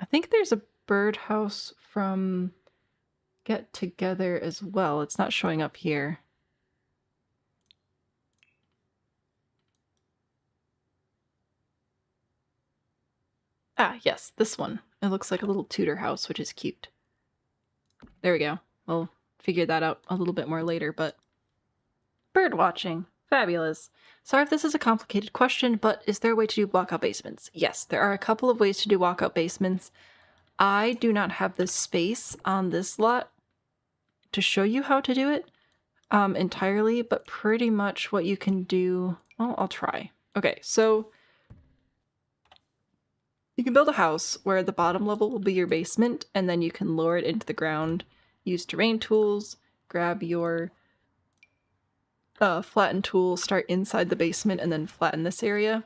I think there's a birdhouse from Get Together as well. It's not showing up here. Ah, yes, this one. It looks like a little Tudor house, which is cute. There we go. We'll figure that out a little bit more later, but... Bird watching. Fabulous. Sorry if this is a complicated question, but is there a way to do walkout basements? Yes, there are a couple of ways to do walkout basements. I do not have the space on this lot to show you how to do it entirely, but pretty much what you can do... Well, I'll try. Okay, so... You can build a house where the bottom level will be your basement, and then you can lower it into the ground, use terrain tools, grab your flatten tool, start inside the basement, and then flatten this area.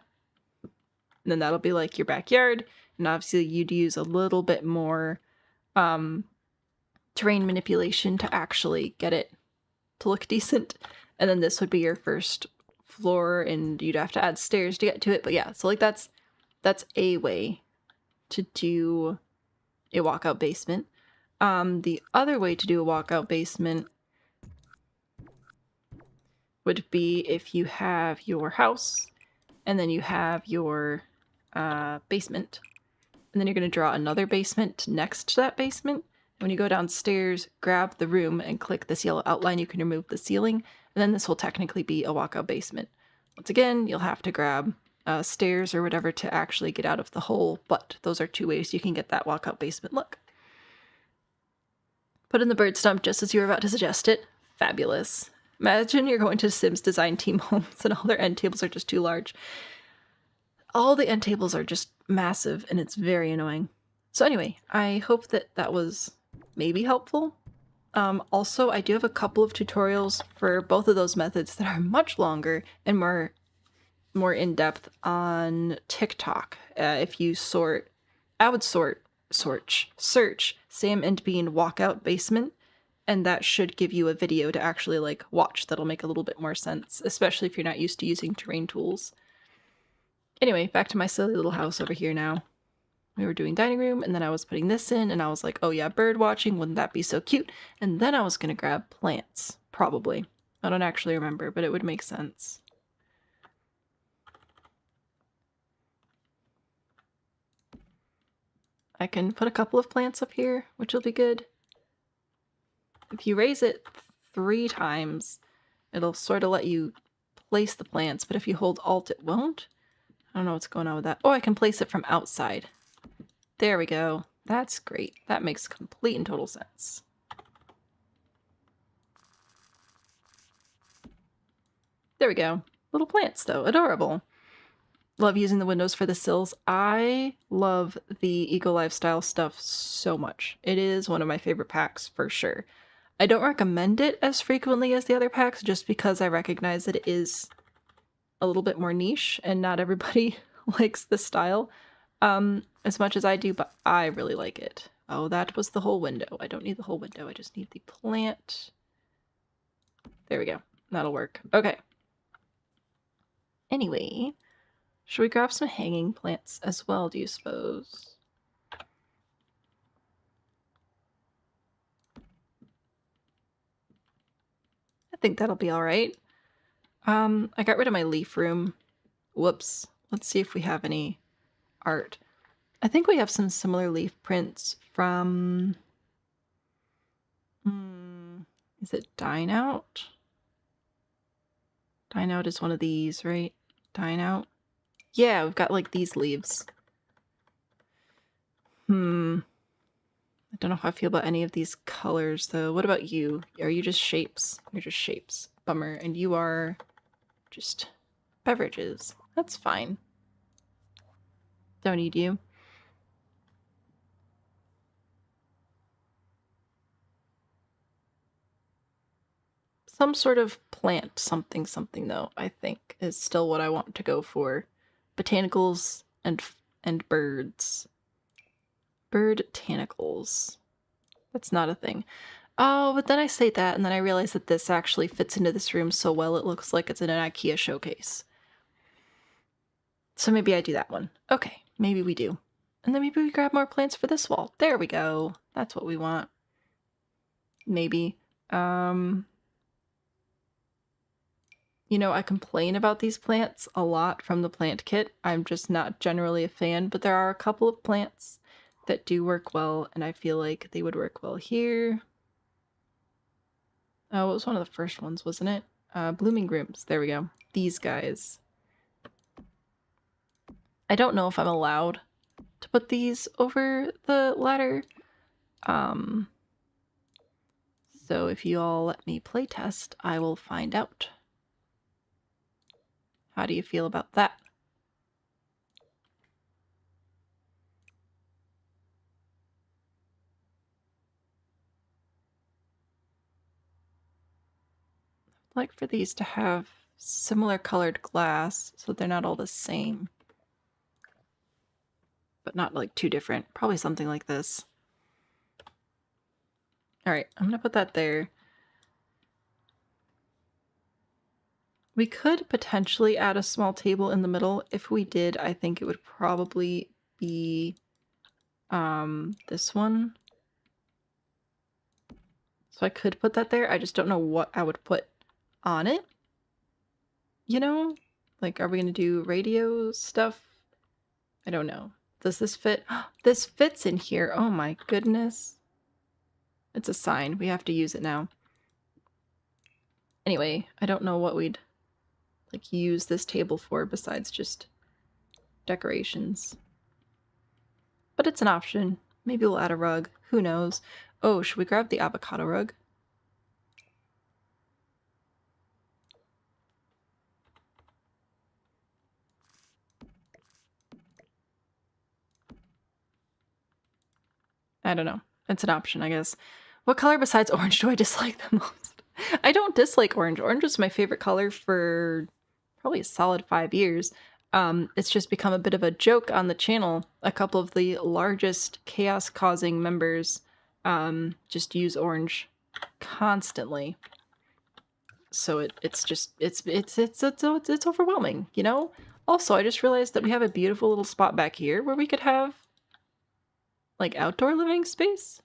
And then that'll be like your backyard, and obviously you'd use a little bit more terrain manipulation to actually get it to look decent. And then this would be your first floor, and you'd have to add stairs to get to it. But yeah, so like that's a way to do a walkout basement. The other way to do a walkout basement would be if you have your house and then you have your basement, and then you're going to draw another basement next to that basement. And when you go downstairs, grab the room and click this yellow outline, you can remove the ceiling, and then this will technically be a walkout basement. Once again, you'll have to grab stairs or whatever to actually get out of the hole, but those are two ways you can get that walkout basement look. Put in the bird stump just as you were about to suggest it. Fabulous. Imagine you're going to Sims Design Team homes and all their end tables are just too large. All the end tables are just massive and it's very annoying. So anyway, I hope that that was maybe helpful. Also, I do have a couple of tutorials for both of those methods that are much longer and more in-depth on TikTok. If you I would search Sam and Bean walkout basement, and that should give you a video to actually like watch that'll make a little bit more sense, especially if you're not used to using terrain tools. Anyway, back to my silly little house over here now. We were doing dining room, and then I was putting this in, and I was like, oh yeah, bird watching, wouldn't that be so cute? And then I was gonna grab plants, probably. I don't actually remember, but it would make sense. I can put a couple of plants up here, which will be good. If you raise it 3 times, it'll sort of let you place the plants, but if you hold Alt, it won't. I don't know what's going on with that. Oh, I can place it from outside. There we go. That's great. That makes complete and total sense. There we go. Little plants, though. Adorable. Love using the windows for the sills. I love the eco lifestyle stuff so much. It is one of my favorite packs for sure. I don't recommend it as frequently as the other packs just because I recognize that it is a little bit more niche and not everybody likes the style as much as I do, but I really like it. Oh, that was the whole window. I don't need the whole window. I just need the plant. There we go. That'll work. Okay. Anyway, should we grab some hanging plants as well, do you suppose? I think that'll be all right. I got rid of my leaf room. Whoops. Let's see if we have any art. I think we have some similar leaf prints from... is it Dine Out? Dine Out is one of these, right? Dine Out? Yeah, we've got like these leaves. I don't know how I feel about any of these colors though. What about you? Are you just shapes? You're just shapes. Bummer. And you are just beverages. That's fine. Don't need you. Some sort of plant something something though, I think, is still what I want to go for. Botanicals and birds. Bird-tanicals. That's not a thing. Oh, but then I say that and then I realize that this actually fits into this room so well it looks like it's in an IKEA showcase. So maybe I do that one. Okay, maybe we do. And then maybe we grab more plants for this wall. There we go. That's what we want. Maybe. You know, I complain about these plants a lot from the plant kit. I'm just not generally a fan, but there are a couple of plants that do work well, and I feel like they would work well here. Oh, it was one of the first ones, wasn't it? Blooming Grooms. There we go. These guys. I don't know if I'm allowed to put these over the ladder. So if you all let me playtest, I will find out. How do you feel about that? I'd like for these to have similar colored glass so they're not all the same. But not like too different. Probably something like this. Alright, I'm gonna put that there. We could potentially add a small table in the middle. If we did, I think it would probably be this one. So I could put that there. I just don't know what I would put on it. You know? Like, are we gonna do radio stuff? I don't know. Does this fit? This fits in here. Oh my goodness. It's a sign. We have to use it now. Anyway, I don't know what we'd like use this table for besides just decorations. But it's an option. Maybe we'll add a rug. Who knows? Oh, should we grab the avocado rug? I don't know. It's an option, I guess. What color besides orange do I dislike the most? I don't dislike orange. Orange is my favorite color for probably a solid 5 years. It's just become a bit of a joke on the channel. A couple of the largest chaos-causing members just use orange constantly. So it's overwhelming, you know? Also, I just realized that we have a beautiful little spot back here where we could have like outdoor living space.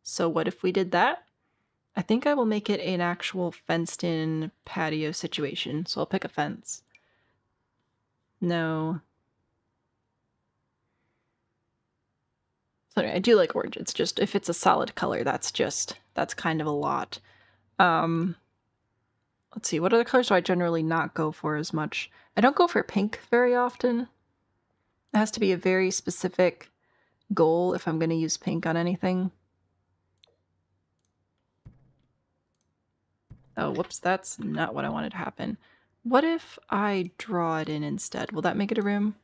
So what if we did that? I think I will make it an actual fenced-in patio situation. So I'll pick a fence. No. So anyway, I do like orange. It's just, if it's a solid color, that's kind of a lot. Let's see, what other colors do I generally not go for as much? I don't go for pink very often. It has to be a very specific goal if I'm going to use pink on anything. Oh, whoops, that's not what I wanted to happen. What if I draw it in instead? Will that make it a room?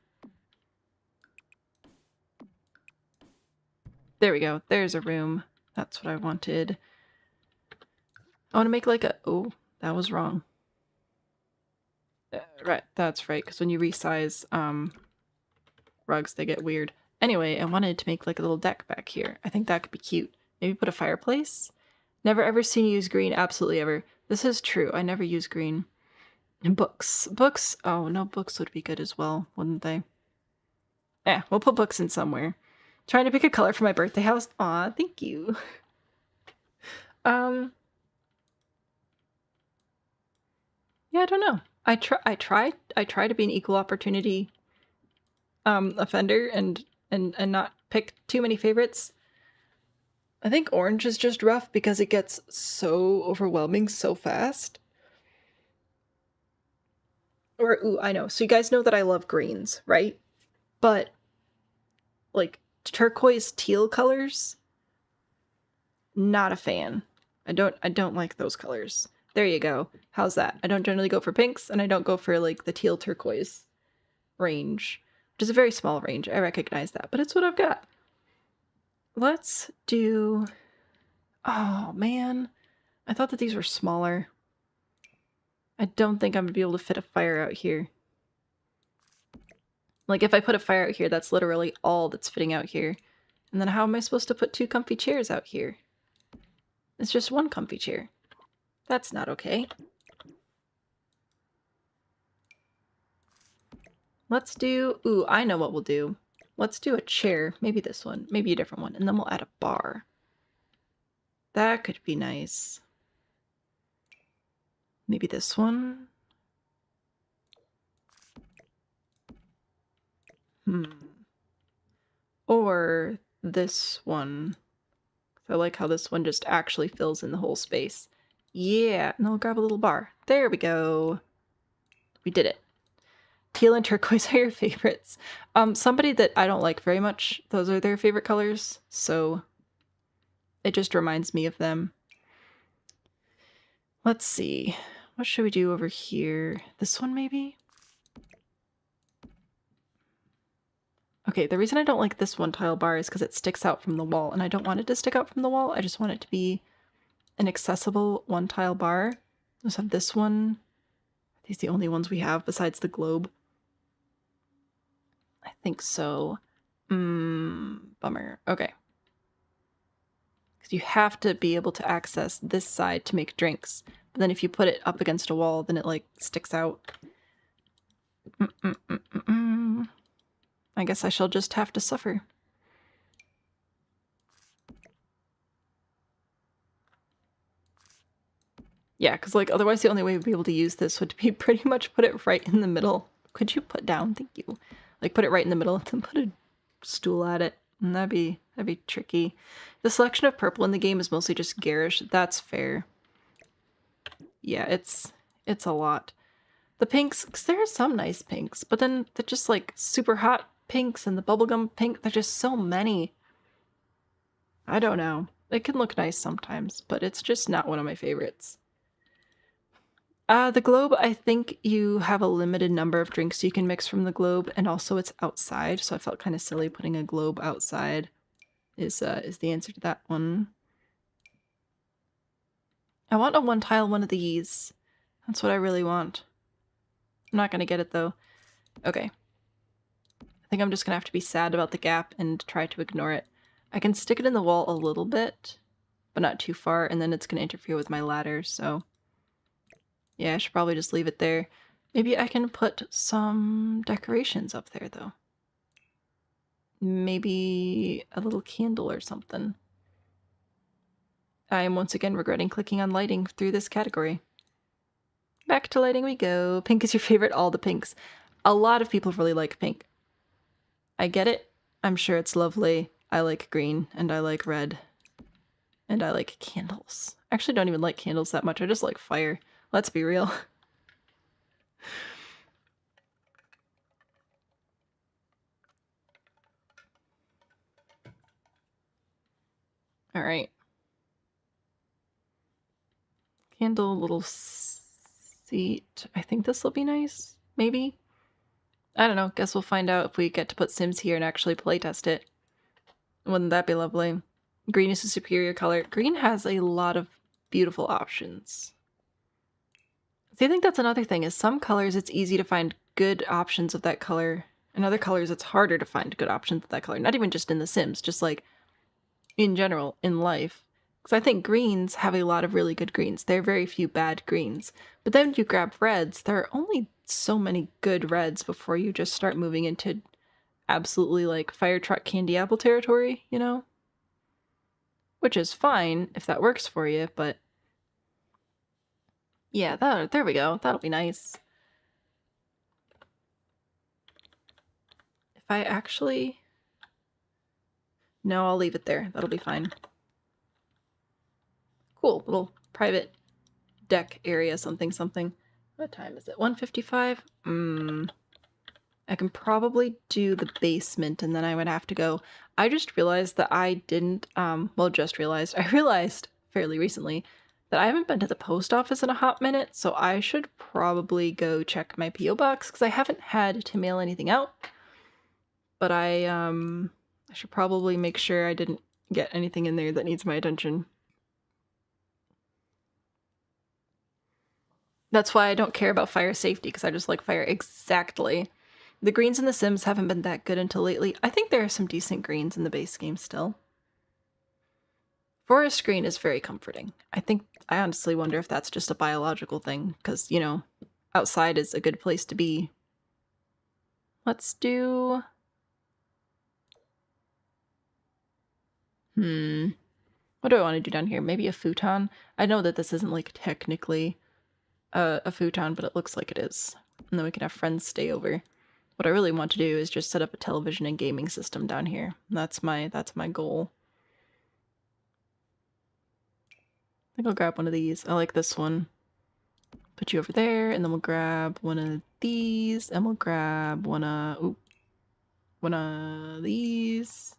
There we go. There's a room. That's what I wanted. I want to make like a... Oh, that was wrong. Right, that's right, because when you resize rugs, they get weird. Anyway, I wanted to make like a little deck back here. I think that could be cute. Maybe put a fireplace? Never ever seen you use green. Absolutely ever. This is true. I never use green. And books. Books. Oh, no, books would be good as well, wouldn't they? Yeah, we'll put books in somewhere. Trying to pick a color for my birthday house. Aw, thank you. Yeah, I don't know. I try to be an equal opportunity offender and not pick too many favorites. I think orange is just rough because it gets so overwhelming so fast. Or, ooh, I know. So you guys know that I love greens, right? But, like, turquoise teal colors, not a fan. I don't like those colors. There you go. How's that? I don't generally go for pinks, and I don't go for, like, the teal turquoise range, which is a very small range. I recognize that, but it's what I've got. Let's do... Oh, man. I thought that these were smaller. I don't think I'm gonna be able to fit a fire out here. Like, if I put a fire out here, that's literally all that's fitting out here. And then how am I supposed to put 2 comfy chairs out here? It's just 1 comfy chair. That's not okay. Let's do... Ooh, I know what we'll do. Let's do a chair. Maybe this one. Maybe a different one. And then we'll add a bar. That could be nice. Maybe this one. Or this one. I like how this one just actually fills in the whole space. Yeah, and then we'll grab a little bar. There we go. We did it. Teal and turquoise are your favorites. Somebody that I don't like very much, those are their favorite colors, so it just reminds me of them. Let's see. What should we do over here? This one, maybe? Okay, the reason I don't like this one tile bar is because it sticks out from the wall, and I don't want it to stick out from the wall. I just want it to be an accessible 1 tile bar. Let's have this one. Are these the only ones we have besides the globe? I think so. Bummer. Okay. Because you have to be able to access this side to make drinks. But then if you put it up against a wall, then it, like, sticks out. I guess I shall just have to suffer. Yeah, because, like, otherwise the only way we'd be able to use this would be pretty much put it right in the middle. Could you put down? Thank you. Like, put it right in the middle and then put a stool at it. And that'd be tricky. The selection of purple in the game is mostly just garish. That's fair. Yeah, it's a lot. The pinks, because there are some nice pinks, but then they're just, like, super hot pinks and the bubblegum pink. There's just so many. I don't know. It can look nice sometimes, but it's just not one of my favorites. The globe, I think you have a limited number of drinks you can mix from the globe, and also it's outside, so I felt kind of silly putting a globe outside is the answer to that one. I want a 1 tile one of these. That's what I really want. I'm not gonna get it though. Okay. I think I'm just gonna have to be sad about the gap and try to ignore it. I can stick it in the wall a little bit, but not too far, and then it's gonna interfere with my ladder, so... Yeah, I should probably just leave it there. Maybe I can put some decorations up there, though. Maybe a little candle or something. I am once again regretting clicking on lighting through this category. Back to lighting we go. Pink is your favorite, all the pinks. A lot of people really like pink. I get it. I'm sure it's lovely. I like green, and I like red. And I like candles. I actually don't even like candles that much. I just like fire. Let's be real. All right. Candle, little seat. I think this will be nice. Maybe. I don't know. Guess we'll find out if we get to put Sims here and actually playtest it. Wouldn't that be lovely? Green is a superior color. Green has a lot of beautiful options. See, I think that's another thing, is some colors it's easy to find good options of that color, and other colors it's harder to find good options of that color. Not even just in The Sims, just like in general, in life. Because I think greens have a lot of really good greens. There are very few bad greens. But then you grab reds, there are only so many good reds before you just start moving into absolutely like fire truck candy apple territory, you know? Which is fine if that works for you, but yeah, there we go. That'll be nice. If I actually... No, I'll leave it there. That'll be fine. Cool, little private deck area, something, something. What time is it? 1:55? I can probably do the basement and then I would have to go. I just realized that I didn't, well, just realized. I realized fairly recently that I haven't been to the post office in a hot minute, so I should probably go check my P.O. box because I haven't had to mail anything out. But I should probably make sure I didn't get anything in there that needs my attention. That's why I don't care about fire safety, because I just like fire exactly. The greens in The Sims haven't been that good until lately. I think there are some decent greens in the base game still. Forest green is very comforting. I honestly wonder if that's just a biological thing, because, you know, outside is a good place to be. Let's do... What do I want to do down here? Maybe a futon? I know that this isn't, like, technically a futon, but it looks like it is. And then we can have friends stay over. What I really want to do is just set up a television and gaming system down here. That's my goal. I think I'll grab one of these. I like this one. Put you over there, and then we'll grab one of these, and we'll grab one of these.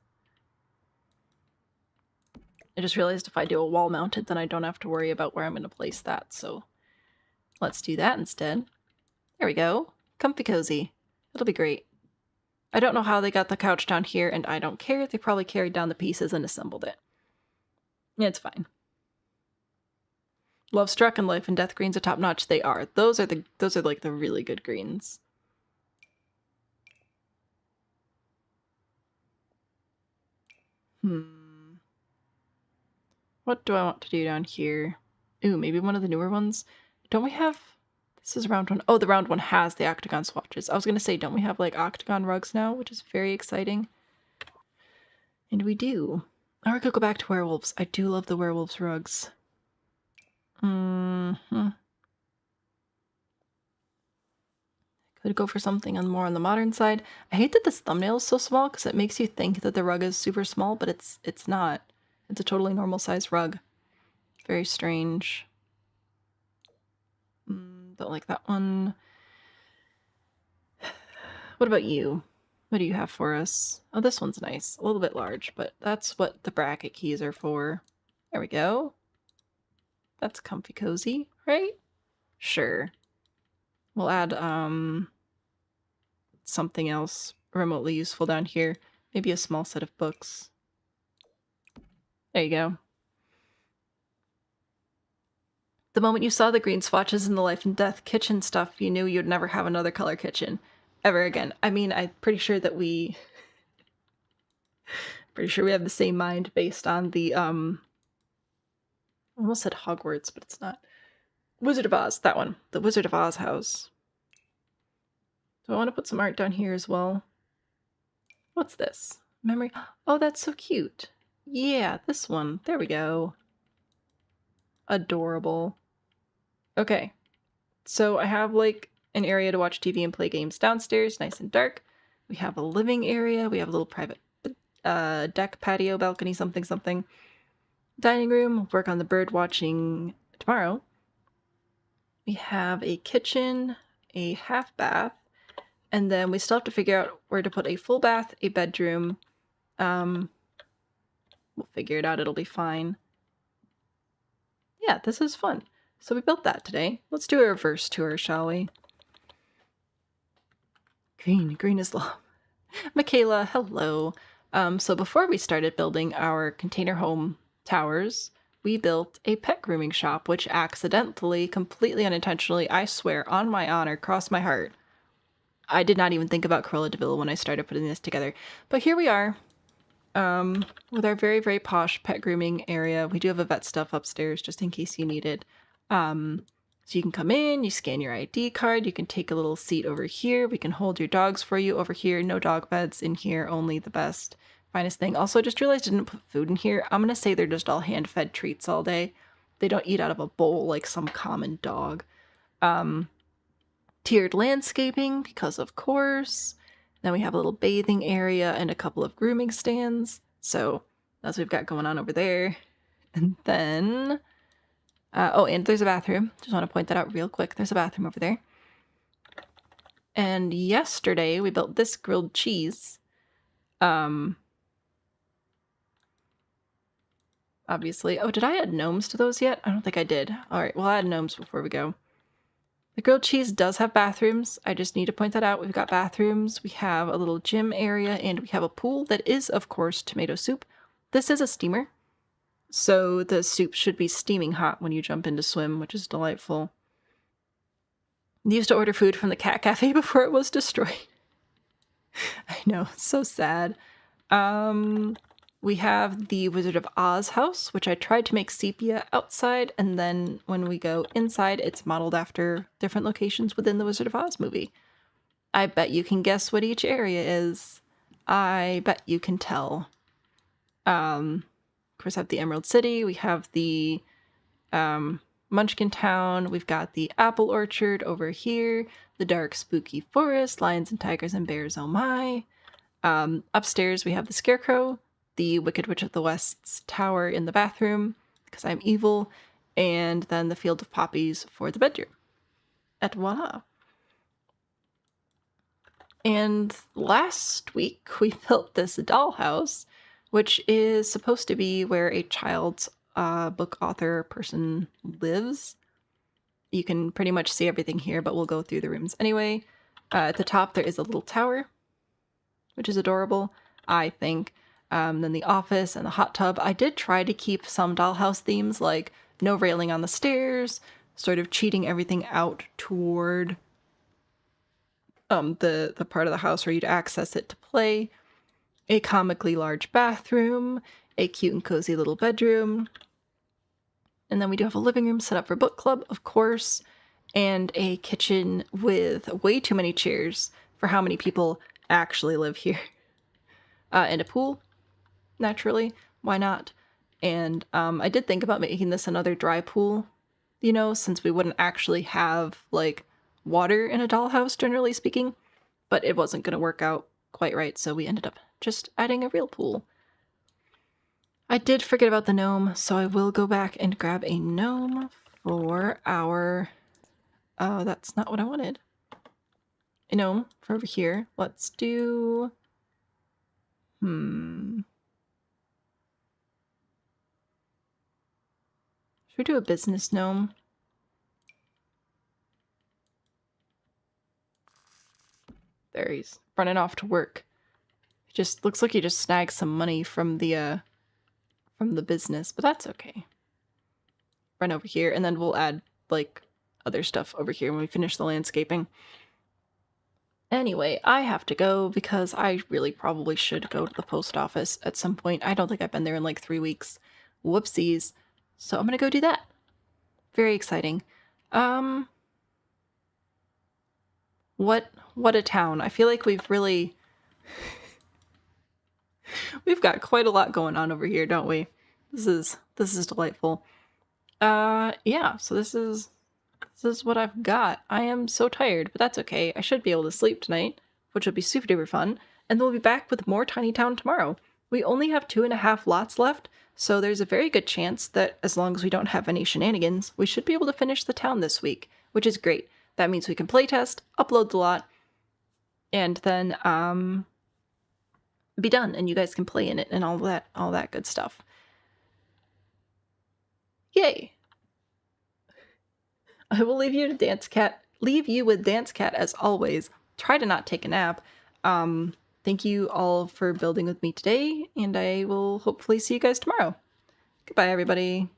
I just realized if I do a wall mounted, then I don't have to worry about where I'm going to place that, so let's do that instead. There we go. Comfy cozy. It'll be great. I don't know how they got the couch down here, and I don't care. They probably carried down the pieces and assembled it. Yeah, it's fine. Love Struck and Life and Death greens are top notch. They are. Those are like the really good greens. What do I want to do down here? Ooh, maybe one of the newer ones. Don't we have... This is round one. Oh, the round one has the octagon swatches. I was going to say, don't we have like octagon rugs now, which is very exciting. And we do. Or I could go back to werewolves. I do love the werewolves rugs. Could go for something more on the modern side. I hate that this thumbnail is so small because it makes you think that the rug is super small, but it's not. It's a totally normal size rug. Very strange. Don't like that one. What about you? What do you have for us? Oh, this one's nice. A little bit large, but that's what the bracket keys are for. There we go. That's comfy cozy, right? Sure. We'll add something else remotely useful down here. Maybe a small set of books. There you go. The moment you saw the green swatches in the Life and Death kitchen stuff, you knew you'd never have another color kitchen ever again. I mean, I'm pretty sure that we... pretty sure we have the same mind based on the, I almost said Hogwarts, but it's not. Wizard of Oz, that one. The Wizard of Oz house. Do I want to put some art down here as well? What's this? Memory? Oh, that's so cute. Yeah, this one. There we go. Adorable. Okay. So I have like an area to watch TV and play games downstairs, nice and dark. We have a living area. We have a little private deck, patio, balcony, something, something. Dining room. Work on the bird watching tomorrow. We have a kitchen, a half bath, and then we still have to figure out where to put a full bath, a bedroom. We'll figure it out. It'll be fine. Yeah, this is fun. So we built that today. Let's do a reverse tour, shall we? Green is love. Michaela, hello. So before we started building our container home towers, we built a pet grooming shop, which accidentally, completely unintentionally, I swear, on my honor, crossed my heart. I did not even think about Cruella de Vil when I started putting this together. But here we are. with our very, very posh pet grooming area. We do have a vet stuff upstairs just in case you need it. So you can come in, you scan your ID card, you can take a little seat over here. We can hold your dogs for you over here. No dog beds in here, only the best, finest thing. Also, just realized I didn't put food in here. I'm gonna say they're just all hand-fed treats all day. They don't eat out of a bowl like some common dog. Tiered landscaping, because of course. Then we have a little bathing area and a couple of grooming stands. So that's what we've got going on over there. And then... oh, and there's a bathroom. Just want to point that out real quick. There's a bathroom over there. And yesterday we built this grilled cheese. Obviously. Oh, did I add gnomes to those yet? I don't think I did. All right, we'll add gnomes before we go. The grilled cheese does have bathrooms. I just need to point that out. We've got bathrooms. We have a little gym area, and we have a pool that is, of course, tomato soup. This is a steamer. So the soup should be steaming hot when you jump in to swim, which is delightful. I used to order food from the cat cafe before it was destroyed. I know, so sad. We have the Wizard of Oz house, which I tried to make sepia outside, and then when we go inside, it's modeled after different locations within the Wizard of Oz movie. I bet you can guess what each area is. I bet you can tell. Of course, I have the Emerald City. We have the Munchkin Town. We've got the Apple Orchard over here. The Dark Spooky Forest. Lions and Tigers and Bears, oh my. Upstairs, we have the Scarecrow. The Wicked Witch of the West's tower in the bathroom, because I'm evil. And then the Field of Poppies for the bedroom. Et voila. And last week, we built this dollhouse, which is supposed to be where a child's book author person lives. You can pretty much see everything here, but we'll go through the rooms anyway. At the top, there is a little tower, which is adorable, I think. Then the office and the hot tub. I did try to keep some dollhouse themes, like no railing on the stairs, sort of cheating everything out toward the part of the house where you'd access it to play. A comically large bathroom, a cute and cozy little bedroom. And then we do have a living room set up for book club, of course, and a kitchen with way too many chairs for how many people actually live here. And a pool, naturally. Why not? And I did think about making this another dry pool, you know, since we wouldn't actually have, like, water in a dollhouse, generally speaking. But it wasn't going to work out quite right, so we ended up just adding a real pool. I did forget about the gnome, so I will go back and grab a gnome for our... Oh, that's not what I wanted. A gnome for over here. Let's do... Should we do a business gnome? There, he's running off to work. It just looks like he just snagged some money from the business, but that's okay. Run over here, and then we'll add, like, other stuff over here when we finish the landscaping. Anyway, I have to go because I really probably should go to the post office at some point. I don't think I've been there in like 3 weeks. Whoopsies. So I'm gonna go do that. Very exciting. What a town. I feel like we've really... We've got quite a lot going on over here, don't we? This is delightful. Yeah, so this is what I've got. I am so tired, but that's okay. I should be able to sleep tonight, which will be super duper fun. And then we'll be back with more Tiny Town tomorrow. We only have 2.5 lots left, so there's a very good chance that as long as we don't have any shenanigans, we should be able to finish the town this week, which is great. That means we can playtest, upload the lot, and then be done, and you guys can play in it and all that good stuff. Yay! I will leave you with Dance Cat as always. Try to not take a nap. Thank you all for building with me today, and I will hopefully see you guys tomorrow. Goodbye, everybody.